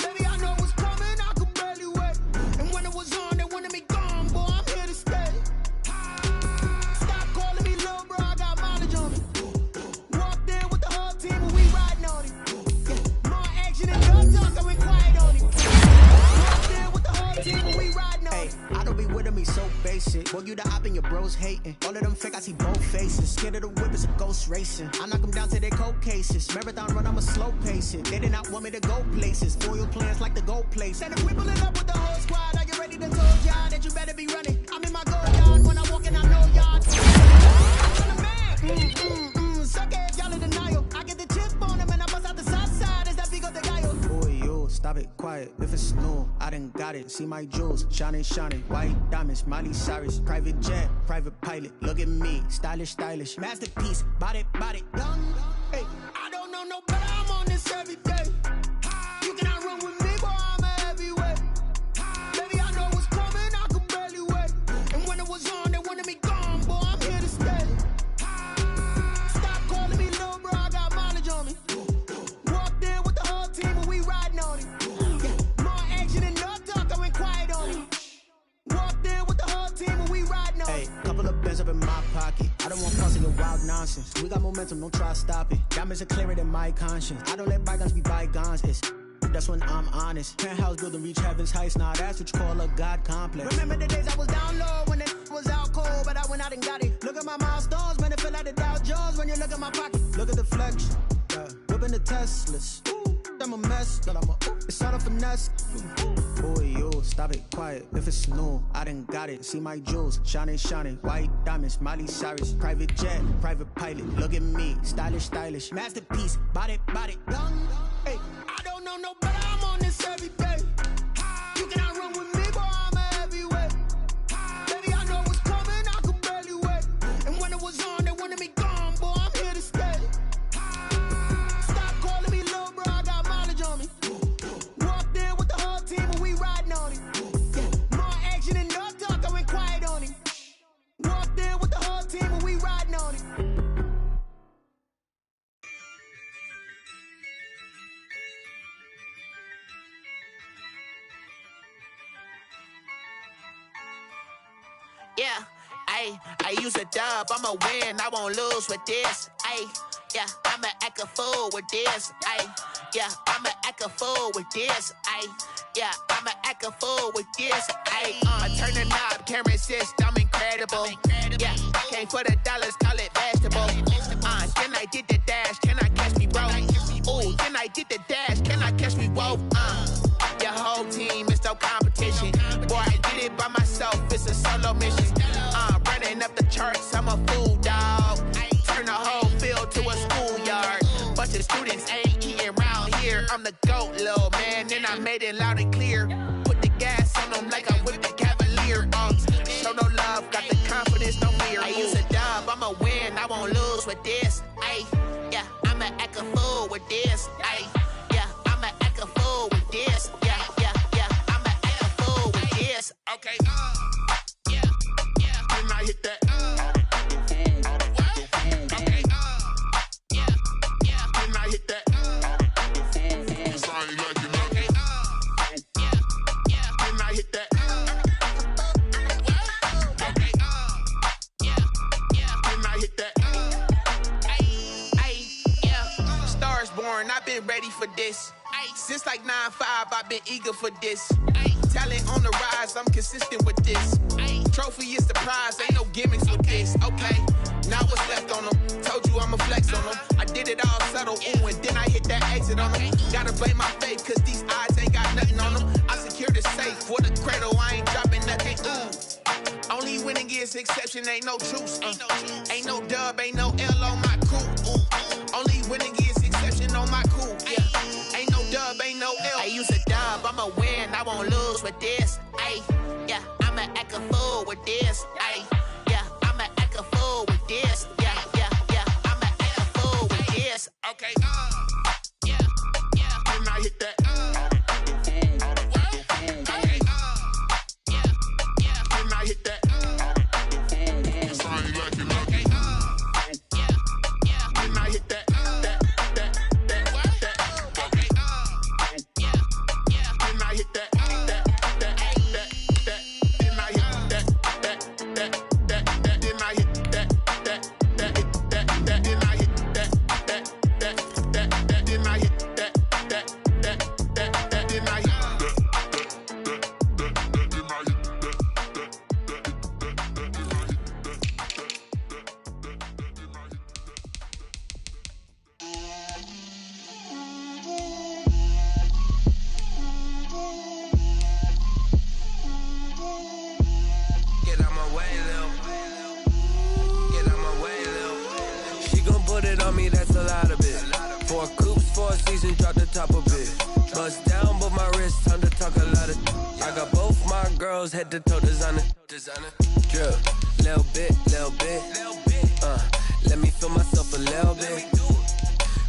Baby, I know what's coming, I could barely wait. And when it was on, they wanted me gone, boy, I'm here to stay. Stop calling me little bro, your bros hating. All of them fake, I see both faces. Scared of the whip, it's a ghost racing. I knock them down to their cold cases. Marathon run, I'ma slow pace it. They did not want me to go places. Foil plans like the gold place. And if we pulling up with the whole squad, are you ready to told y'all that you better be running? I'm in my gold yard. When I walk in, I know y'all. I'm the man. Suck it, y'all in denial. I get the chip on them and I bust out the south side. Is that Vigo de Gallo? Boy, yo, stop it, quiet. If it's new, I done got it. See my jewels, shining, shining. White diamonds, Miley Cyrus. Private jet, private pilot. Look at me, stylish, stylish. Masterpiece, body, young. Hey, I don't know no better. I'm on this every day. You cannot run with me, boy. I'm a heavyweight. Baby, I know what's coming. I could barely wait. And when it was on, they wanted me gone, boy. I'm here to stay. Stop calling me little bro. I got mileage on me. Walked in with the whole team and we riding on it. More action and no talk. I went quiet on me. Walked in with the whole team and we riding on it. Hey, couple of bands up in my pocket. I don't want fussing your wild nonsense. We got momentum, don't try to stop it. Diamonds are clearer than my conscience. I don't let bygones be bygones. That's when I'm honest. Penthouse building, reach heaven's heights. Nah, that's what you call a God complex. Remember the days I was down low when it was out cold, but I went out and got it. Look at my milestones, man, it feel like the Dow Jones when you look at my pocket. Look at the flex, whipping the Teslas. I'm a mess, but it's all a finesse. Boy, yo, stop it, quiet. If it's new, I done got it. See my jewels, shining, shining. White diamonds, Miley Cyrus. Private jet, private pilot. Look at me, stylish, stylish. Masterpiece, body, young. Hey, I don't know no better. I'm on this every day. You cannot run with me, boy. I'm a heavyweight. Baby, I know what's coming. I could barely wait. And when it was on, they wanted me gone, boy. I'm here to stay. Stop calling me little bro. I got mileage on me. Walked in with the whole team and we riding on it. More action and no talk. I went quiet on it. Walked in with the whole team and we riding on it. Yeah, I use a dub, I'ma win, I won't lose with this. Yeah, I'ma act a fool with this. Yeah, I'ma act a fool with this. Yeah, I'ma act a fool with this. I turn the knob, camera assist, I'm incredible. Yeah, came for the dollars, call it vegetable. Then I did the dash, can I catch me, bro? Ooh, then I did the dash, can I catch me, whoa? Your whole team is no competition. Boy, I did it by myself, it's a solo mission. Running up the charts, I'm a fool, dog. Turn the whole field to a schoolyard. Bunch of students ain't eating round here. I'm the GOAT, little man, and I made it loud and clear. Put the gas on them like I whipped the Cavalier. Show no love, got the confidence, no fear. I use a dub, I'ma win, I won't lose with this. Yeah, I'ma act a fool with this. Yeah, I'ma act a fool with this. Yeah, I'ma act a fool with this. Okay, yeah, then I hit that. Okay, yeah, then I hit that. Cause I ain't like it, okay, yeah, then I hit that. Okay, yeah, then I hit that. Yeah, stars born, I've been ready for this. Since like 9-5, I've been eager for this. Talent on the rise, I'm consistent with this. Trophy is the prize, ain't no gimmicks with this. Okay, now what's left on them? Told you I'ma flex on them. I did it all subtle, ooh, and then I hit that exit on them. Gotta blame my faith, cause these eyes ain't got nothing on them. I secured the safe for the cradle, I ain't dropping nothing, ooh. Only winning is exception, ain't no truce. Ain't no dub, ain't no L on my crew. Only winning is exception on my crew. Yeah, ain't no dub, ain't no L. I use a dub, I'ma win, I won't lose with this. Yeah, I'ma act a fool with this. Yeah, I'ma act a fool with this. Yeah, I'ma act a fool with this. Okay, yeah, then I hit that. Okay, yeah, then I hit that. Cause I ain't like it, okay, me, that's a lot of it. 4 coops, 4 seasons, drop the top of it. Bust down, but my wrist, time to talk a lot of. I got both my girls head to toe designer. Drip, little bit. Let me feel myself a little bit.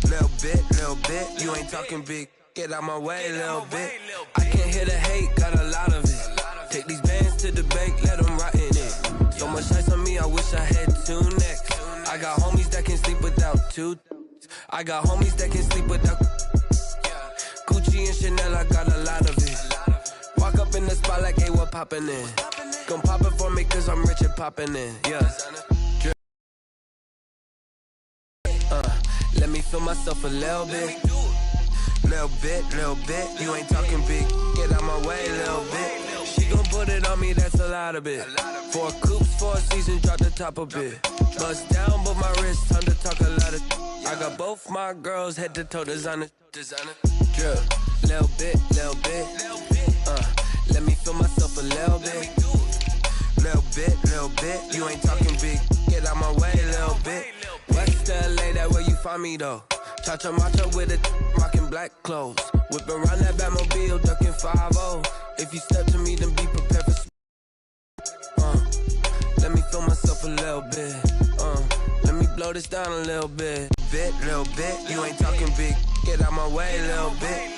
Little bit. You ain't talking big. Get out my way, little bit. I can't hear the hate, got a lot of it. Take these bands to the bank, let them rot in it. So much ice on me, I wish I had 2 necks. I got homies that can sleep without 2. I got homies that can sleep without Gucci and Chanel, I got a lot of it. Walk up in the spot like, hey, what poppin' in? Gon' pop it for me cause I'm rich and poppin' in, yeah. Let me feel myself a little bit. Little bit. You ain't talking big. Get out my way, little bit. She gon' put it on me, that's a lot of it. 4 coops, 4 seasons, drop the top a bit. Bust down, but my wrist, time to talk a lot of. I got both my girls head to toe designer. Drip, little bit. Let me feel myself a little bit. Little bit. You ain't talking big. Get out my way, little bit. West LA, that where you find me though. Cha-cha matcha with a rockin' black clothes. Whip around that Batmobile, ducking 5-0. If you step to me, then be prepared for let me feel myself a little bit. Let me blow this down a little bit. Little bit. You ain't talking big. Get out my way, little bit.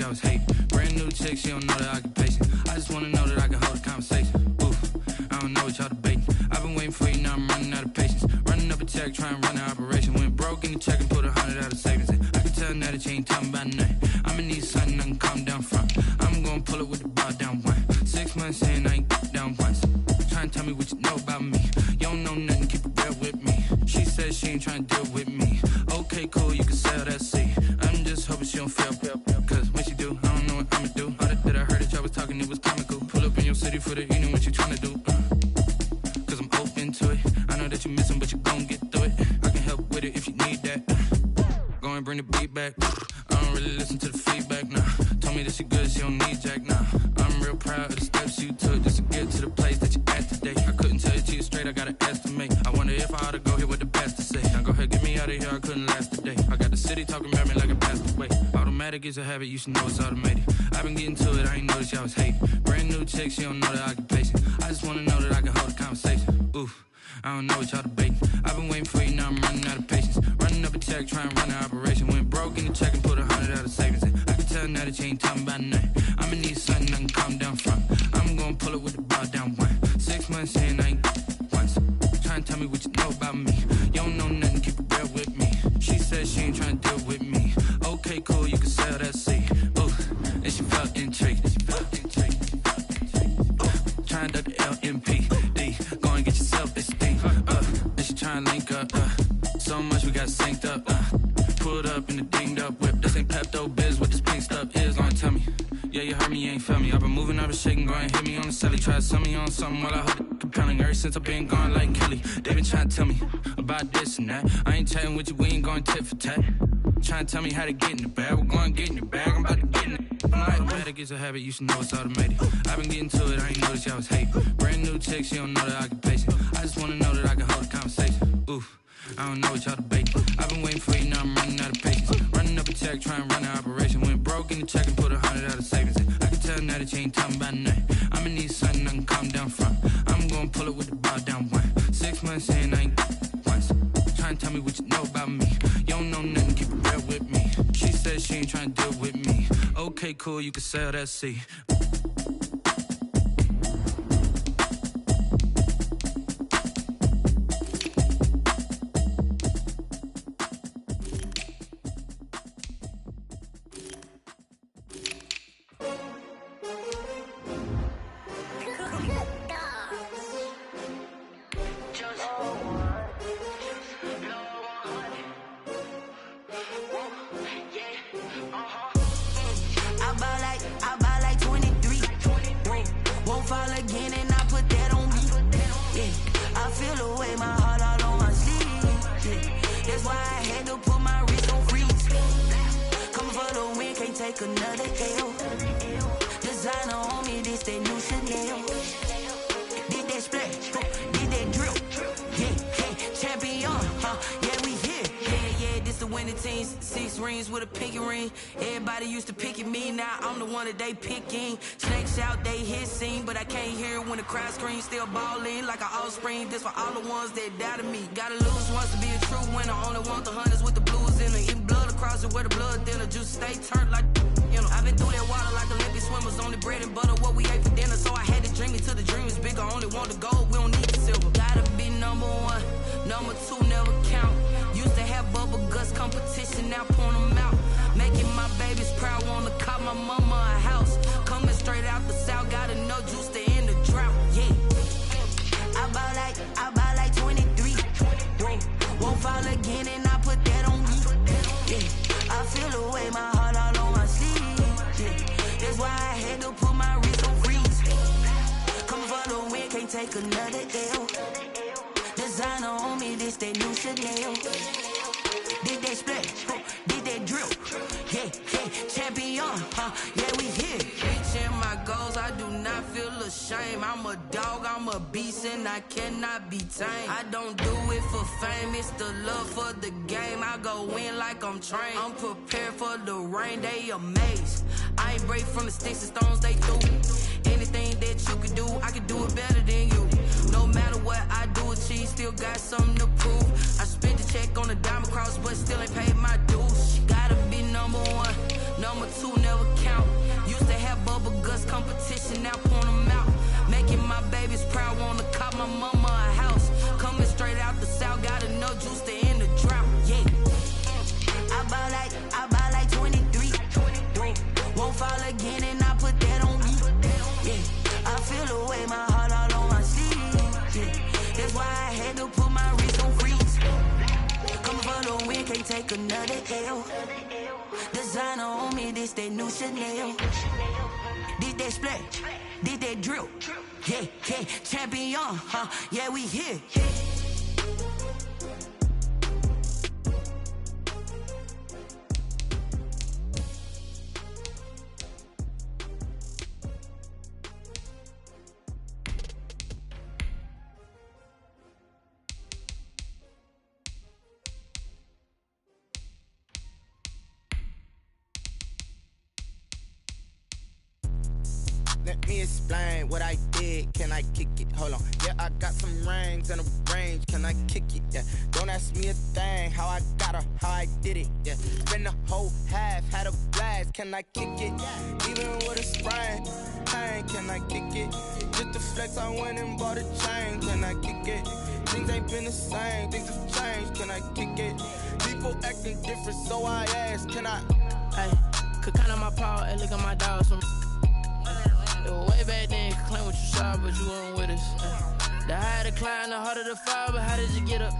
I was hating. Brand new chick, she don't know the occupation. I just wanna know that I can hold a conversation. Oof, I don't know what y'all debating. I've been waiting for you, now I'm running out of patience. Running up a check, trying to run an operation. Went broke in the check and put 100 out of savings in. I can tell now that you ain't talking about nothing. I'ma need something I can calm down from. I'm gonna pull it with the bar down one. 6 months in, I ain't down once. Trying to tell me what you know about me. You don't know nothing, keep it real with me. She says she ain't trying to deal with me. Okay, cool, you can sell that seat. I'm just hoping she don't fail. Cause when she do, I don't know what I'ma do. All that I heard that y'all was talking, it was comical. Pull up in your city for the evening, what you tryna do? Cause I'm open to it. I know that you missing, but you gon' get through it. I can help with it if you need that. Go and bring the beat back. I don't really listen to the feedback, nah. Told me that she good, she don't need jack, nah. I'm real proud of the steps you took just to get to the place that you at today. I couldn't tell you to you straight, I gotta estimate. I wonder if I ought to go here with the best to say. Now go ahead, get me out of here, I couldn't last today. I got the city talking about me like I passed away. Automatic is a habit, you should know it's automated. I've been getting to it, I ain't noticed y'all was hating. Brand new chick, she don't know the occupation. I just wanna know that I can hold a conversation. Oof, I don't know what y'all debating. I've been waiting for you, now I'm running out of patience. Running up a check, trying to run an operation. Went broke in the check and put 100 out of savings in. I can tell now that you ain't talking about nothing. I'ma need something I can calm down from. I'm gonna pull it with the bar down one. 6 months in, I ain't once. Trying to tell me what you know about me. You don't know nothing, keep it real with me. She says she ain't trying to deal with me. Okay, cool, you can sell that seat. Ooh, and she felt intrigued. Trying to duck the LMPD. Go and get yourself this thing. And she trying to link up. So much we got synced up. Pulled up in the dinged up whip. This ain't Pepto-Biz, what this pink stuff is. Long tell me. Yeah, you heard me, you ain't felt me. I've been moving, I've been shaking, go and hit me on the celly. Try to sell me on something while I hold it compelling. Ever since I've been gone like Kelly, they been trying to tell me about this and that. I ain't chatting with you, we ain't going tit for tat. Trying to tell me how to get in the bag. We're going to get in the bag, I'm about to get in it. Automatic is a habit, you should know it's automated. I've been getting to it, I ain't noticed y'all was hating. Brand new chick, she don't know the occupation. I just wanna know that I can hold a conversation. Oof, I don't know what y'all debating. I've been waiting for you, now I'm running out of patience. Running up a check, trying to run an operation. Went broke in the check and put 100 out of savings in. I can tell now that you ain't talking about nothing. I'ma need something I can calm down from. I'm gonna pull it with the bar down one. 6 months in, I ain't once. Trying to tell me what you know about me. You don't know nothing, keep it real with me. She says she ain't trying to deal with me. Okay, cool, you can sell that seat. Yeah. I had to put my wrist on freeze. Coming for the win, can't take another L. Designer on me, this that new Chanel. Did that splash, did that drill. Yeah, champion, yeah, we here. Yeah, this the winning teams. 6 rings with a pinky ring. Everybody used to pick at me, now I'm the one that they picking. Snakes out, they hit scene, but I can't hear it when the crowd screams. Still ballin' like an offspring. This for all the ones that doubted me. Gotta lose once to be a true winner. Only want the hunters with the blues in it. Eating blood across it where the blood dinner. Juice stay turned like, you know. I've been through that water like Olympic swimmers. Only bread and butter, what we ate for dinner. So I had to dream it till the dream is bigger. Only want the gold, we don't need the silver. Gotta be number 1, number 2 never count. Used to have bubble guts competition, now point them out. Making my babies proud, wanna call my mama a house. Coming straight out the south, gotta know juice to end the drought. Yeah, I bought like 23. Whoa, won't fall again and I put that on me. Yeah, I feel the way, my heart all on my sleeve. Yeah, that's why I had to put my wrist on freeze. Coming for the win, can't take another L. Designer on me, this that new Chanel. Did that splash, did that drill. Yeah, champion, yeah, we here. Reaching my goals, I do not feel ashamed. I'm a dog, I'm a beast, and I cannot be tamed. I don't do it for fame, it's the love for the game. I go in like I'm trained. I'm prepared for the rain, they amazed. I ain't break from the sticks and stones they threw. Anything that you can do, I can do it better than you. No matter what I do, achieve, still got something to prove. I spent the check on the diamond cross, but still ain't paid my dues. Gotta be number 1, number 2 never count. Used to have bubble guts competition, now point them out. Making my babies proud, wanna call my mama a house. Coming straight out the south, gotta know juice to end the drought. Yeah, I bought like 23. Won't fall again and I put that on me. Yeah, I feel the way, my heart all on my sleeve. Yeah, that's why I had to put my wrist on freeze. Coming for the win, can't take another L. Designer on me, this that new Chanel. Did that splash, did that drill. Yeah, champion, yeah, we here. Let me explain what I did. Can I kick it? Hold on. Yeah, I got some rings and a range. Can I kick it? Yeah. Don't ask me a thing. How I got her, how I did it. Yeah. Spend the whole half, had a blast. Can I kick it? Even with a sprain. Pain, can I kick it? Just to flex, I went and bought a chain. Can I kick it? Things ain't been the same. Things have changed. Can I kick it? People acting different, so I asked. Can I? Hey, could count on my paw and look at my dogs from. It was way back then, could claim what you saw, but you weren't with us. The higher the climb, the harder the fall, but how did you get up?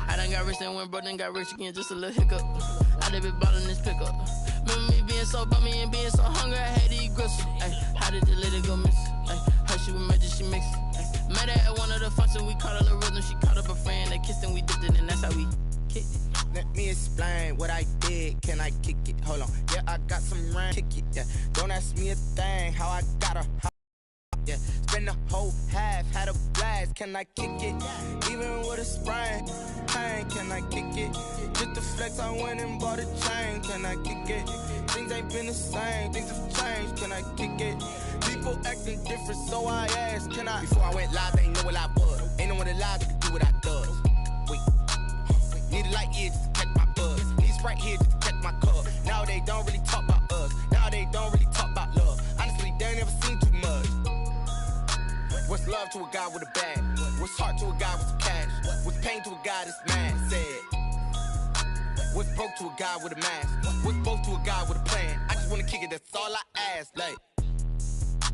I done got rich and went broke, then got rich again, just a little hiccup. I done been ballin' this pickup. Remember me being so bummy and being so hungry, I had to eat gristle. Ay, how did you let it go miss? Ay, her she was magic, she mixed. Met her at one of the functions, we caught her the rhythm, she caught up a friend, they kissed and we dipped it, and that's how we kicked it. Let me explain what I did. Can I kick it? Hold on. Yeah, I got some rain. Kick it. Yeah. Don't ask me a thing. How I got her. Yeah. Spend the whole half. Had a blast. Can I kick it? Even with a sprain. Pain. Can I kick it? Just to flex, I went and bought a chain. Can I kick it? Things ain't been the same. Things have changed. Can I kick it? People acting different, so I asked. Can I? Before I went live, they ain't know what I was. Ain't no one alive that could do what I does. Wait. Need a light here just to catch my buzz. Need Sprite here just to catch my cup. Now they don't really talk about us. Now they don't really talk about love. Honestly, they ain't never seen too much. What's love to a guy with a bag? What's heart to a guy with some cash? What's pain to a guy that's mad? Said. What's broke to a guy with a mask? What's both to a guy with a plan? I just wanna kick it, that's all I ask. Like,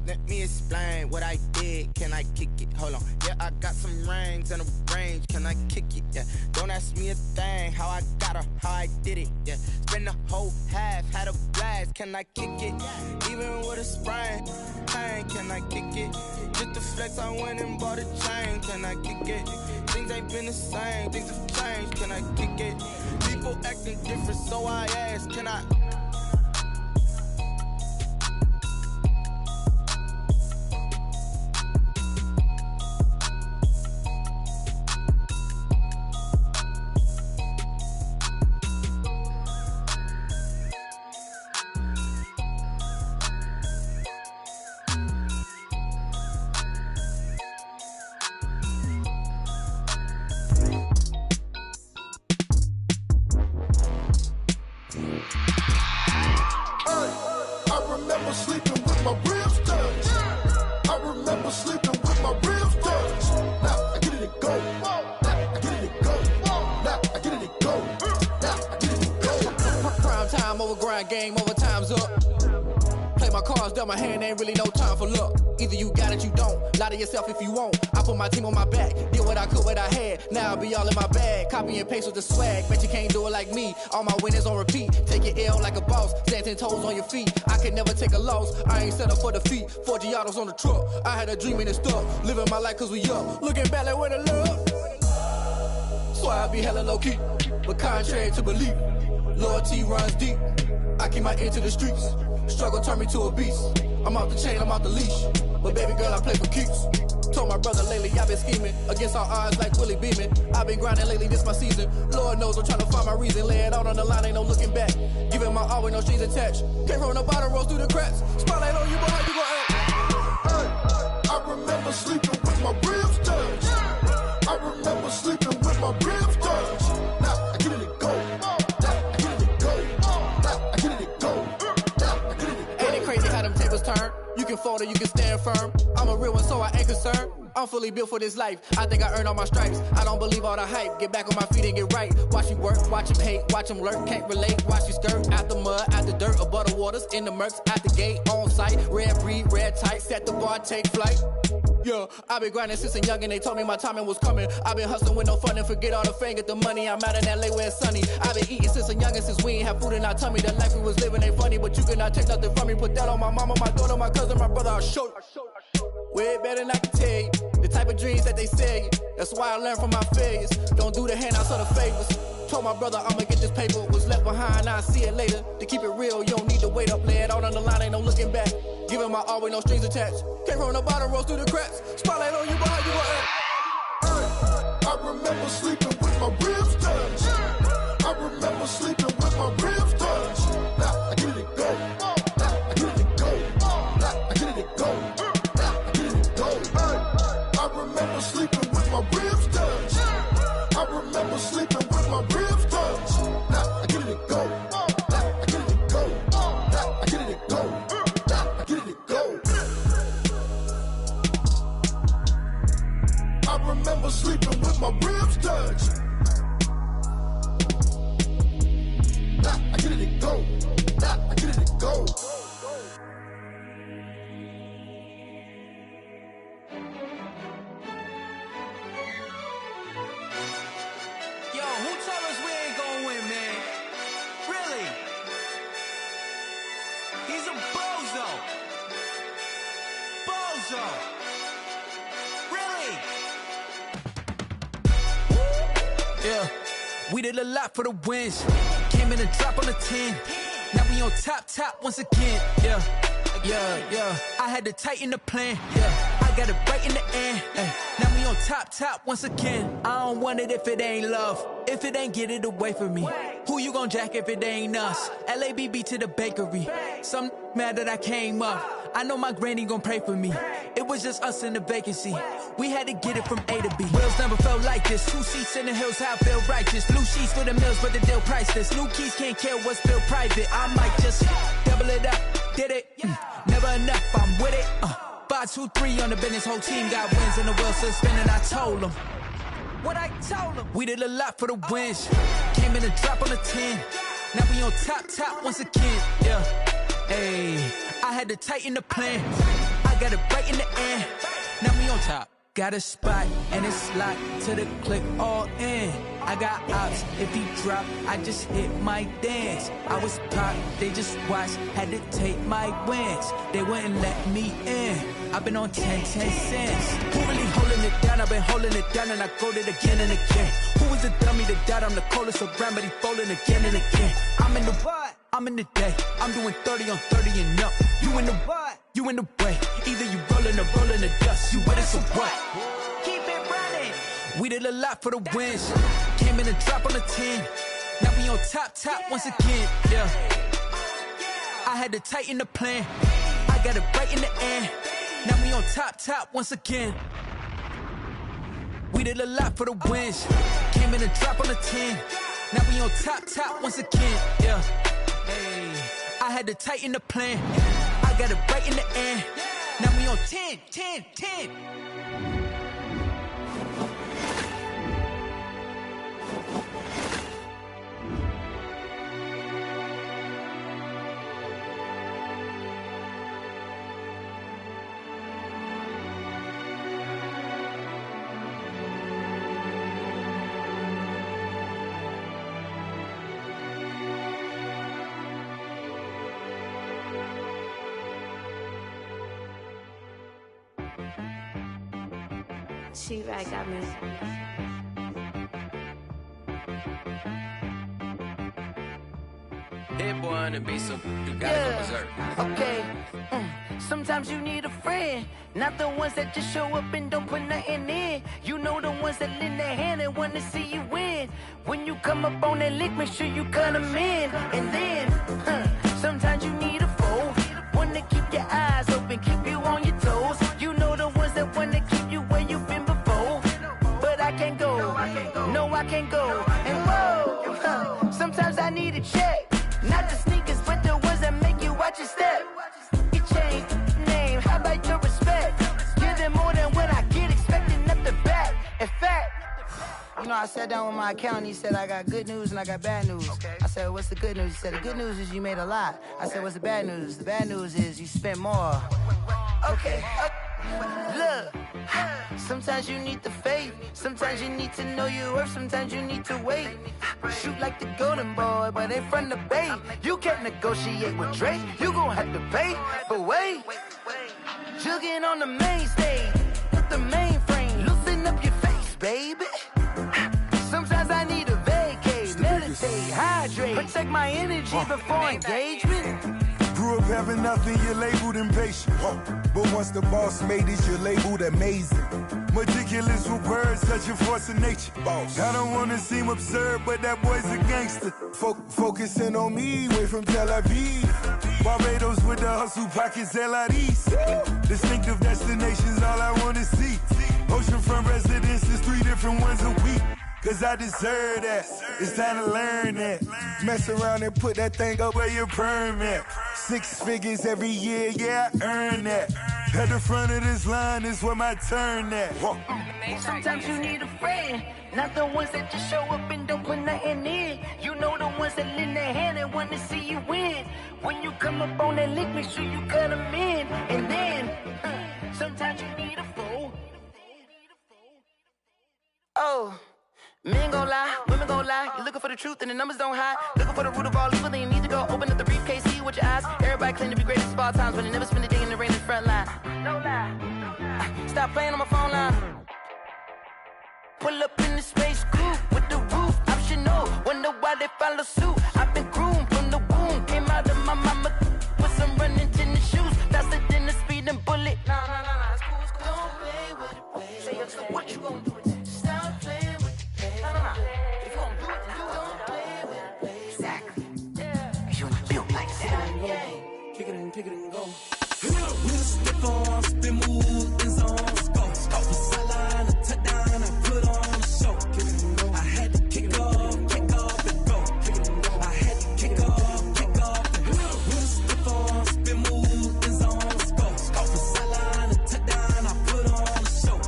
let me explain what I did. Can I kick it? Hold on. Yeah, I got some rings and a range. Can I kick it? Yeah. Don't ask me a thing. How I got her, how I did it. Yeah. Spend the whole half, had a blast. Can I kick it? Even with a sprain. Pain, can I kick it? Just to flex, I went and bought a chain. Can I kick it? Things ain't been the same. Things have changed. Can I kick it? different, so I ask, can I? I remember sleeping with my ribs touched. I remember sleeping with my ribs touched. Now I get it and go. Now I get it and go. Now I get it and go. Now I get it and go. Prime time over grind, game over, time's up. Play my cards, dealt my hand, ain't really no time for luck. Either you got it, you don't. Lie to yourself if you won't. I put my team on my back, did what I could, what I had. Now I'll be all in my bag. Copy and paste with the swag. Bet you can't do it like me. All my winners on repeat. Take your L like a boss. Stand 10 toes on your feet. I can never take a loss. I ain't set up for defeat. 4 Giottos on the truck. I had a dream and it stuck. Living my life cause we up. Looking back like where the love. So I be hella low key. But contrary to belief, loyalty runs deep. I keep my ear to the streets. Struggle turned me to a beast. I'm off the chain, I'm off the leash. But baby girl, I play for keeps. Told my brother lately, I've been scheming against all odds like Willie Beeman. I've been grinding lately, this my season. Lord knows I'm trying to find my reason. Lay it out on the line, ain't no looking back. Giving my all with no strings attached. Can't roll no bottle, rolls through the cracks. Spotlight on you, but how you gon' act? I remember sleeping with my ribs touched. I remember sleeping with my ribs touched. Now I get it and go. Now I get it and go. Now I get it and go. Now I get it and go. Ain't it crazy how them tables turn? You can fold or you can stand firm. I'm a real one, so I ain't concerned. I'm fully built for this life. I think I earned all my stripes. I don't believe all the hype. Get back on my feet and get right. Watch you work, watch him hate, watch him lurk. Can't relate, watch you skirt. Out the mud, out the dirt, above the waters, in the murks, out the gate, on site. Red breed, red tight, set the bar, take flight. Yeah, I been grinding since a young and they told me my timing was coming. I been hustling with no fun and forget all the fame, get the money. I'm out in LA where it's sunny. I been eating since a young and since we ain't have food in our tummy. The life we was living ain't funny, but you cannot take nothing from me. Put that on my mama, my daughter, my cousin, my brother, I'll show you. Way better than I can tell you. The type of dreams that they sell you. That's why I learned from my failures. Don't do the handouts or the favors. Told my brother I'ma get this paper. Was left behind, I'll see it later. To keep it real, you don't need to wait up. Lay it out on the line, ain't no looking back. Giving my all with no strings attached. Can't roll no bottle, rolls through the cracks. Spotlight on you, but how you gon' act? I remember sleeping with my ribs touched. I remember sleeping with my ribs touched. Now I get it and go. Now I get it and go. Now I get it and go. Now I get it and go. I remember sleeping with my ribs touched. I remember sleeping with my ribs touched. Now I get it and go. Now I get it and go. Now I get it and go. Now I get it and go. I remember sleeping with my ribs touched. Now I get it and go. Now I get it and go. Yo, who told us we ain't gonna win, man? Really? He's a bozo. Bozo. Really? Yeah, we did a lot for the wins. Came in a drop on the 10. Now we on top once again. Yeah. I had to tighten the plan. Yeah, I got it right in the end. Now we on top once again. I don't want it if it ain't love. If it ain't, get it away from me. Who you gon' jack if it ain't us? LABB to the bakery. Some mad that I came up. I know my granny gon' pray for me. It was just us in the vacancy. We had to get it from A to B. Wheels never felt like this. 2 seats in the hills, how I feel righteous. Blue sheets for the mills, but the deal priceless. New keys can't care what's still private. I might just double it up. Did it? Never enough, I'm with it. 5, 2, 3 on the business. Whole team got wins and the wheels still spinning. I told them what I told them. We did a lot for the wins. Came in a drop on the 10. Now we on top once again. Yeah. Hey, I had to tighten the plan. I got it right in the end. Now we on top. got a spot and it's locked to the click all in. I got ops, if he drop, I just hit my dance. I was pop, they just watched, had to take my wins. They wouldn't let me in. I've been on 10 cents. Who really holding it down? I've been holding it down and I go it again and again. Who was the dummy that died? I'm the coldest around, but he folding again and again. I'm in the what? I'm in the day. I'm doing 30 on 30 and up. You in the what? You in the way. Either you rolling or rolling the dust. You with us or what? Keep it running. We did a lot for the wins. Came in and drop on the 10. Now we on top once again. Yeah. I had to tighten the plan. I got it right in the end. Now we on top once again. We did a lot for the wins. Came in and drop on the 10. Now we on top once again. Yeah. Hey. I had to tighten the plan. I got it right in the end. Now we on 10. She-Rag got me. Hit boy on the beat, so you gotta go berserk. Okay. Sometimes you need a friend, not the ones that just show up and don't put nothing in. You know the ones that lend their hand and want to see you win. When you come up on that lick, make sure you cut them in. And then, sometimes you need a foe, one to keep your eyes open, keep you on your toes. You know the ones that want to keep you where you've been before. But I can't go, no I can't go. And whoa, sometimes I need a check, not the sneakers, but the ones that make you watch your step. You change name, how about your respect? Give them more than what I get, expecting up the back. In fact, you know, I sat down with my accountant, he said I got good news and I got bad news. I said, what's the good news? He said, the good news is you made a lot. I said, what's the bad news? The bad news is you spent more. Okay, look, sometimes you need the faith, sometimes you need to know your worth, sometimes you need to wait. Shoot like the golden boy, but ain't from the bay. You can't negotiate with Drake, you gon' have to pay. But wait, jugging on the main stage, with the mainframe, loosen up your face, baby. Sometimes I need a vacate, meditate, hydrate, protect my energy before engagement. Grew up having nothing, you're labeled impatient. But once the boss made it, you're labeled amazing. Meticulous with words, such a force of nature. I don't wanna seem absurd, but that boy's a gangster. Focusing on me, way from Tel Aviv. Barbados with the hustle pockets, LREs. Distinctive destinations, all I wanna see. Oceanfront residences, 3 different ones a week. Cause I deserve that, it's time to learn that. Mess around and put that thing up where your permit. 6 figures every year, yeah, I earn that. At the front of this line is where my turn at. Sometimes you need a friend, not the ones that just show up and don't put nothing in. You know the ones that lend their hand and want to see you win. When you come up on that lick, make sure you cut them in. And then, sometimes you need a fool. Oh. Men gon' lie, women gon' lie. You're looking for the truth and the numbers don't hide. Looking for the root of all evil, then you need to go open up the briefcase, see with your eyes. Everybody claim to be greatest of all times, but they never spend a day in the rain in the front line. No lie. Stop playing on my phone line. Pull up in the space coupe with the roof optional. Wonder why they follow suit. I've been groomed from the womb. Came out of my mama with some running tennis shoes. Faster than the speeding bullet. Nah, it's cool, it's cool. Don't play with it, play. Say what you gon' do with it? Stop playing. If you gon' do it, then you don't play with it. Exactly. Yeah. You ain't built like that. Yeah. Kick it and go. With a stick on, spin move, in zone, scope. From sideline to touchdown, I put on a show. I had to kick off and go. I had to kick off and go. With a stick on, spin move, in zone, scope. From sideline to touchdown, I put on a show.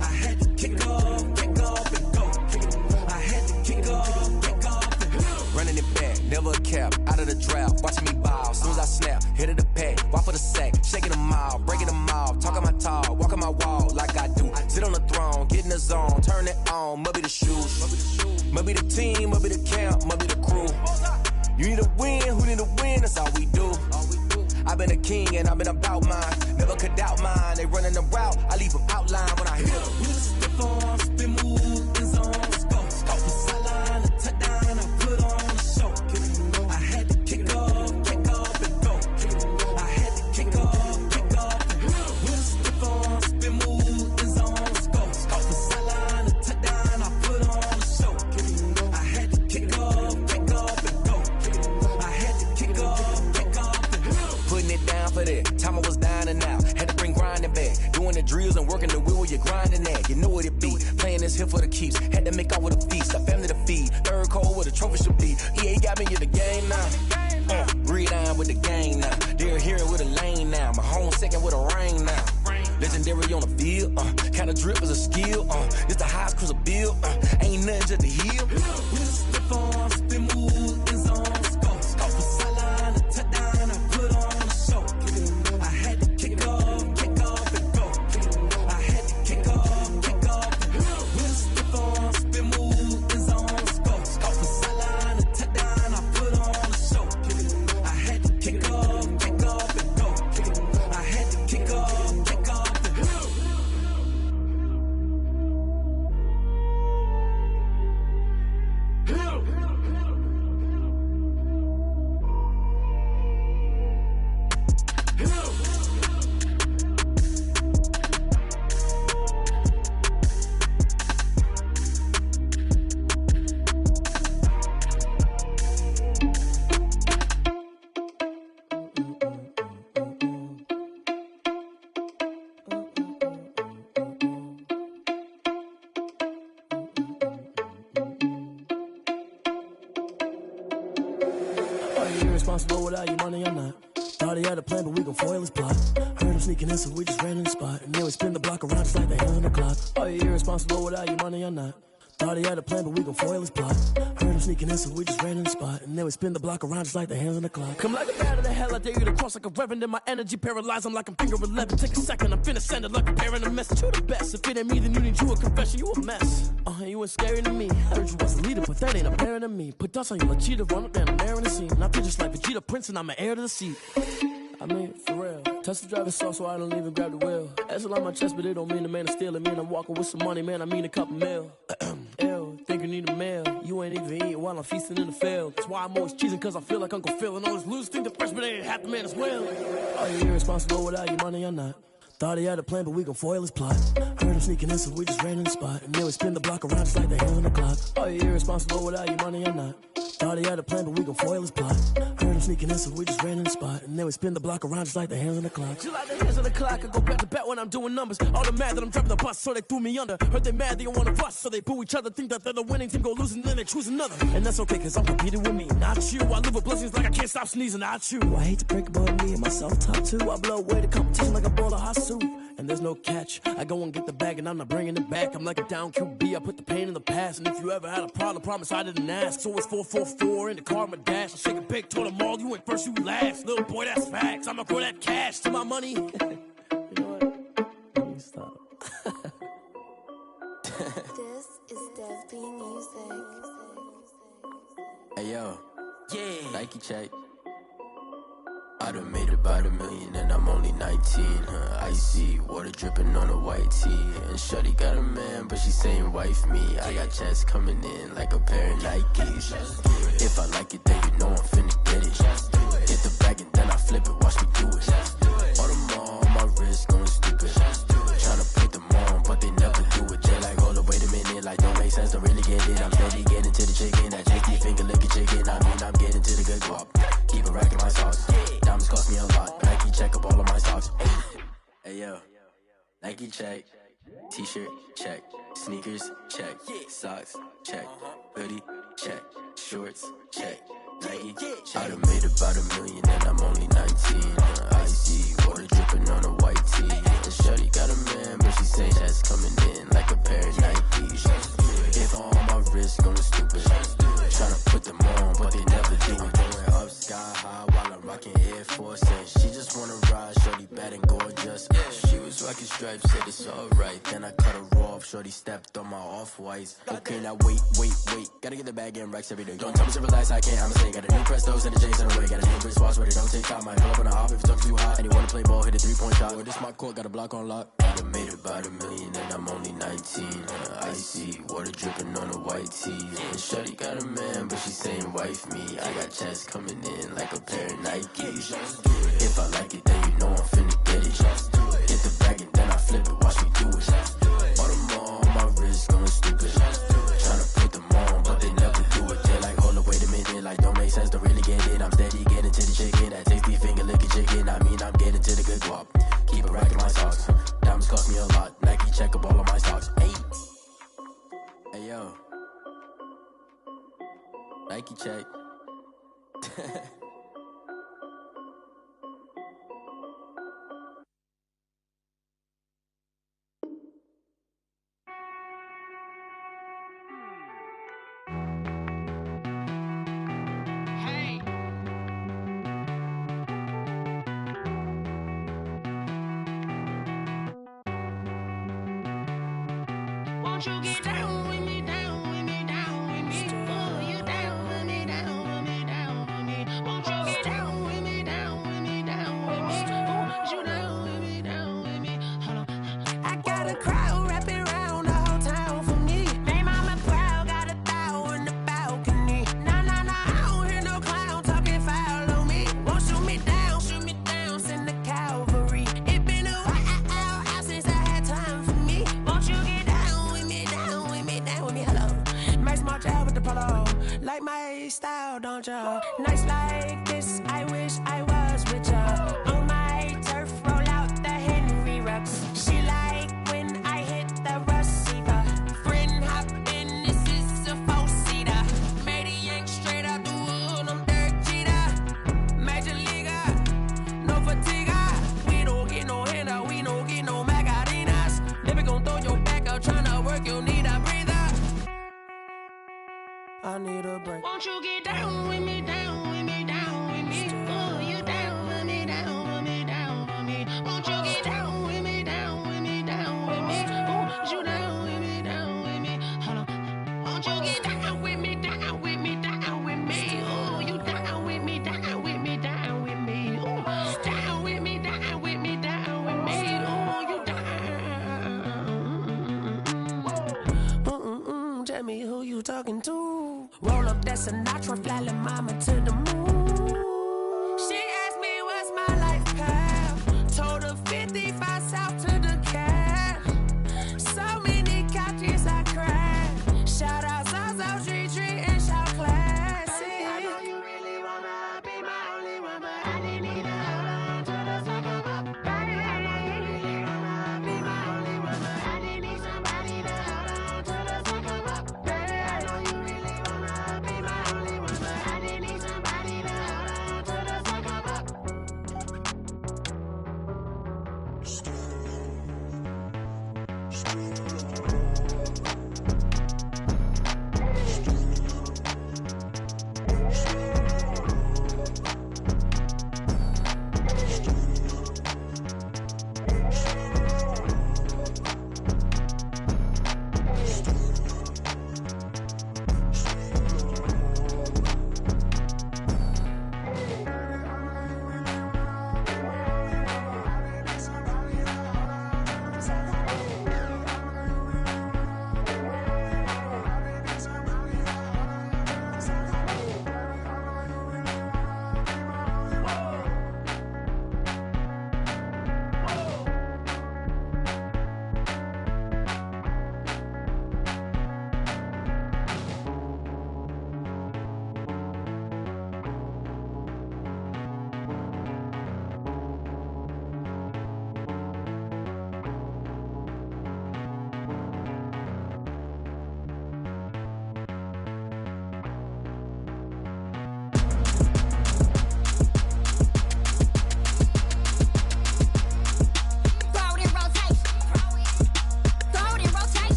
I had to kick off and go. Running it back, never a cap, out of the drought, watching me ball. Soon as I snap, hit of the pack, walk for the sack, shaking them all, breaking them all, talking my talk, walking my wall like I do. Sit on the throne, get in the zone, turn it on. Must be the shoes, must be the team, must be the camp, must be the crew. You need a win, who need a win? That's all we do. I've been a king and I've been about mine. Never could doubt mine. They running the route, I leave them outline when I hit them. Step on, spin move, in zone, scope. From sideline to touchdown, I put on a show. I had to kick off and go. I had to kick off and go. Step on, spin move, in zone, scope. From sideline to touchdown, I put on a show. I had to kick off and go. I had to kick off and go. Putting it down for that. Time I was down and out. Had to bring grinding back. Doing the drills and working the wheel where you're grinding at. You know what it be. Playing this here for the keeps. Had to make out with a feast. A family to feed. Third cold where the trophy should be. EA got me in the game now. Breed on with the gang now. They're here with a lane now. My home second with a ring now. Legendary on the field. Kind of drip is a skill. It's the highest cruiser bill. Ain't nothing just to heal. Step on, spin move, in zone, scope. From sideline to touchdown, I put on a show. I had to kick off and go. I had to kick off and go. Step on, spin move, in zone, scope. From sideline to touchdown, I put on a show. I had to kick off and go. I had to kick off and go. Irresponsible without your money or not. Thought he had a plan, but we gon' foil his plot. Heard him sneaking in, so we just ran in the spot. And then we spin the block around just like the hand on the clock. Are you irresponsible without your money or not? Thought he had a plan, but we gon' foil his plot. Heard him sneaking in, so we just ran in the spot. And then we spin the block around just like the hands on the clock. Come like a bat of the hell, I dare you to cross like a reverend. In my energy paralyzed, I'm like I'm finger 11. Take a second, I'm finna send it like a parent a message. You the best, if it ain't me, then you need you a confession. You a mess, you ain't scary to me. I heard you was a leader, but that ain't apparent to me. Put dust on you like cheetah, run up down the air in the scene. And I feel just like Vegeta Prince, and I'm an heir to the seat. I mean, for real. Touch the driver's sauce so I don't even grab the wheel. That's on my chest, but it don't mean the man is stealing. Man, I'm walking with some money, man, I mean a couple mil. Ew, think you need a meal. You ain't even eating while I'm feasting in the field. That's why I'm always cheesing, cause I feel like Uncle Phil. And all those losers think the freshman ain't half the man as well. Are you irresponsible without your money or not? Thought he had a plan, but we gon' foil his plot. Heard him sneaking in, so we just ran in the spot. And then we spin the block around just like the hand on the clock. Are you irresponsible without your money or not? Thought he had a plan, but we gon' foil his plot. Heard him sneaking in, so we just ran in the spot. And then we spin the block around just like the hands on the clock. Just like the hands on the clock, I go back to back when I'm doing numbers. All the mad that I'm driving the bus, so they threw me under. Heard they mad, they don't wanna bust, so they boo each other. Think that they're the winning team, go losing, then they choose another. And that's okay, cause I'm competing with me, not you. I live with blessings like I can't stop sneezing, not you. I hate to break about me and myself top two. I blow away the competition like a bowl of hot soup. And there's no catch. I go and get the bag and I'm not bringing it back. I'm like a down QB, I put the pain in the past. And if you ever had a problem, promise I didn't ask. So it's 444 in the car, my dash. I shake a big, told them all, you ain't first, you last. Little boy, that's facts. I'ma grow that cash to my money. You know what? Let me stop. This is Dev B Music. Hey yo, yeah, Nike check. I done made about $1 million and I'm only 19. Icy water dripping on a white tee. And shorty got a man, but she saying wife me. I got checks coming in like a pair of Nikes. If I like it, then you know I'm finna get it. Hit the bag and then I flip it, watch me do it. All them on my wrist going stupid. Tryna put them on, but they never do it. They're like, hold up, wait a minute, like don't make sense, don't really get it. I'm steady getting to the chicken, that chicky finger licking chicken. I mean, I'm getting to the good guap. Keep it racking my sauce. Diamonds cost me a lot. Nike check up all of my socks. Hey yo, Nike check. T-shirt check. Sneakers check. Socks check. Hoodie check. Shorts check. Nike. I done made about $1 million and I'm only 19. Icy water dripping on a white tee. And shorty got a man, but she saying that's coming in like a pair of Nikes. If on my wrist going stupid. Tryna put them on, but they never do it. Going up sky high while I'm rocking Air Force. And she just wanna ride, shorty bad and gorgeous. She was rocking Lucky Stripe said it's alright. Then I cut her off, shorty stepped on my off-whites. Okay, now wait. Gotta get the bag and racks every day. Don't tell me to relax, I can't, I'ma say. Got a new Prestos and the J's in the way. Got a new Chris Foss, but it don't take time. Might pull up on the hop if it's up too hot. And you wanna play ball, hit a 3-point shot. Or this my court, got a block on lock. I done made about $1 million and I'm only 19. Icy, water dripping on a white tee. And shorty got a man, but she saying wife me. I got checks coming in like a pair of Nikes. If I like it, then you know I'm finna get it. Get the bag and then I flip it, watch me do it. All them on my wrist going stupid. Tryna put them on, but they never do it. They're like, hold up, wait a minute, like don't make sense, don't really get it. I'm steady getting to the chicken, that tasty finger licking chicken. I mean, I'm getting to the good guap. Keep a rack in my socks. Diamonds cost me a lot. Nike check up all of my stocks. Hey yo, Nike check. Won't you get down with me, down with me, down with me? Oh, you down with me, down with me, down with me. Won't you get down with me, down with me, down with me? Oh, you down with me, down with me? Hold on. I got a crowd wrapping around the whole town for me. They mama proud, got a thou in the balcony. Nah, I don't hear no clown talking foul on me. Won't shoot me down, send the cavalry. It been a while since I had time for me. Won't you get down with me, down with me, down with me? Hello. Max March out with the polo. Like my style, don't ya? Nights like this, I wish I was with ya. On my turf, roll out the Henry Rux. She like when I hit the receiver. Friend hop in, this is a 4-seater. Made a yank straight out the wood, I'm Derek Jeter. Major leaguer, no fatigue. We don't get no handout, we don't get no Macarinas. Never gon' throw your back out, tryna work, you need a breather. I need a break. Won't you get down with me, down with me, down with me? Oh, you down with me, down with me, down with me. Won't you get down with me, down with me, down with me? Oh, you down with me, down with me? Hold on. Won't you get down with me, down with me, down with me? Oh, you down with me, down with me, down with me? Oh, down with me, down with me, down with me? Oh, you down. Tell me who you talking to. Roll up that Sinatra, fly la mama to the moon. She asked me what's my life path. Told her 55 south to the cab. So many couches I cried. Shout out Zazo, Tree, and shout classy. I know you really wanna be my only one, but I didn't need to hold on to the second up. Baby, I know you really wanna be my only one, but I didn't need somebody to hold on to the second up. Baby, I know you really wanna be my only one, but I didn't need somebody to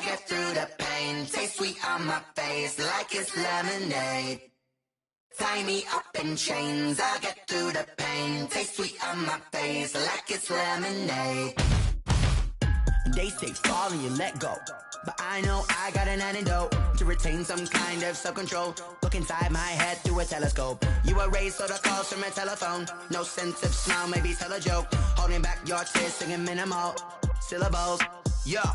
I get through the pain. Taste sweet on my face like it's lemonade. Tie me up in chains, I get through the pain. Taste sweet on my face like it's lemonade. They say fall and you let go, but I know I got an antidote to retain some kind of self-control. Look inside my head through a telescope. You erase all the calls from a telephone. No sense of smile, maybe tell a joke. Holding back your tears, singing minimal syllables. Yeah,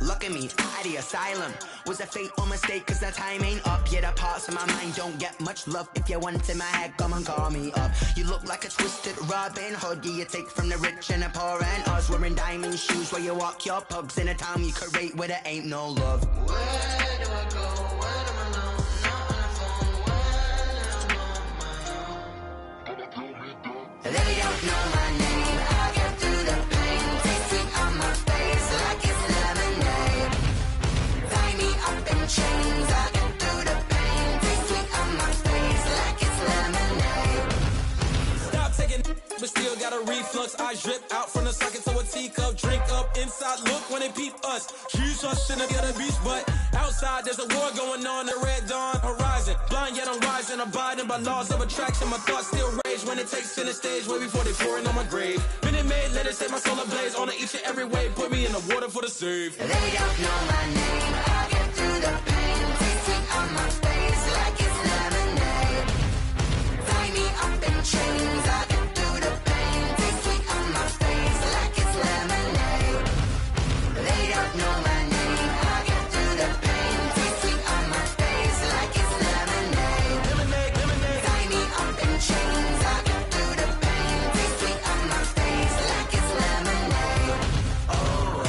look at me, at the asylum. Was a fate or mistake, cause the time ain't up. Yeah, the parts of my mind don't get much love. If you want in my head, come and call me up. You look like a twisted Robin Hood. Yeah, you take from the rich and the poor and us. Wearing diamond shoes where you walk your pugs. In a town you create where there ain't no love. Where do I go? When I'm alone? Not on the phone. When I'm on my own. They don't know my name. I get through the pain. Taste sweet on my face like it's lemonade. Tie me up in chains. I get through the pain. Taste sweet on my face like it's lemonade. Stop taking, but still got a reflux. I drip out from the socket to a teacup. Drink up inside, look when they peep us. Choose us in the other beach, but outside there's a war going on. The red dawn horizon. Blind yet I'm rising, abiding by laws of attraction. My thoughts still rage when it takes center stage. Way before they pouring on my grave. Minute Maid, let it set my soul ablaze. On each and every way, put me in the water for the save. They don't know my name. I get through the pain. Taste sweet on my face like it's lemonade. Tie me up in chains. I get through the pain. Taste sweet on my face like it's lemonade. They don't know my name. I get through the pain. Taste sweet on my face like it's lemonade. Tie me up in chains. I get through the pain. Taste sweet on my face like it's lemonade. Oh.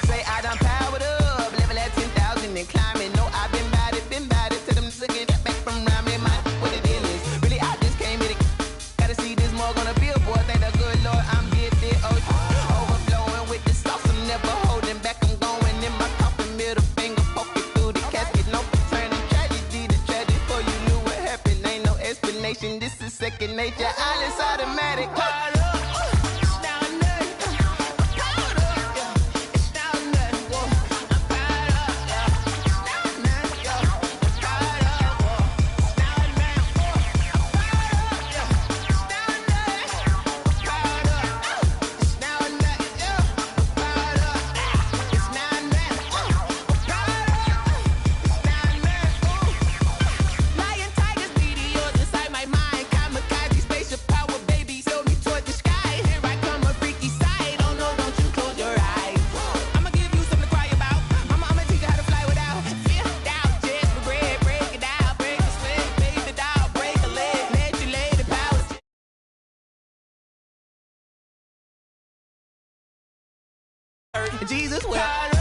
Say I done powered up, level at 10,000 and climbing. No, I've been bad it to them looking back from around me. My what the deal is. Really, I just came here to gotta see this more gonna billboard. Thank the good Lord, I'm gifted. Oh, overflowing with the sauce. I'm never holding back. I'm going in my coffin, middle finger poking through the casket. No turning tragedy to tragic. Before you knew what happened, ain't no explanation. This is second nature. All is automatic. Lion, tigers, meteors inside my mind. Kamikaze, spaceship power, baby, sail me toward the sky. Here I come, a freaky side. Oh no, don't you close your eyes. I'ma give you something to cry about. I'ma teach you how to fly without fear. Doubt, just regret. Break it out, break the sweat, fade the doubt, break a leg, let you lay the powers. Jesus, well.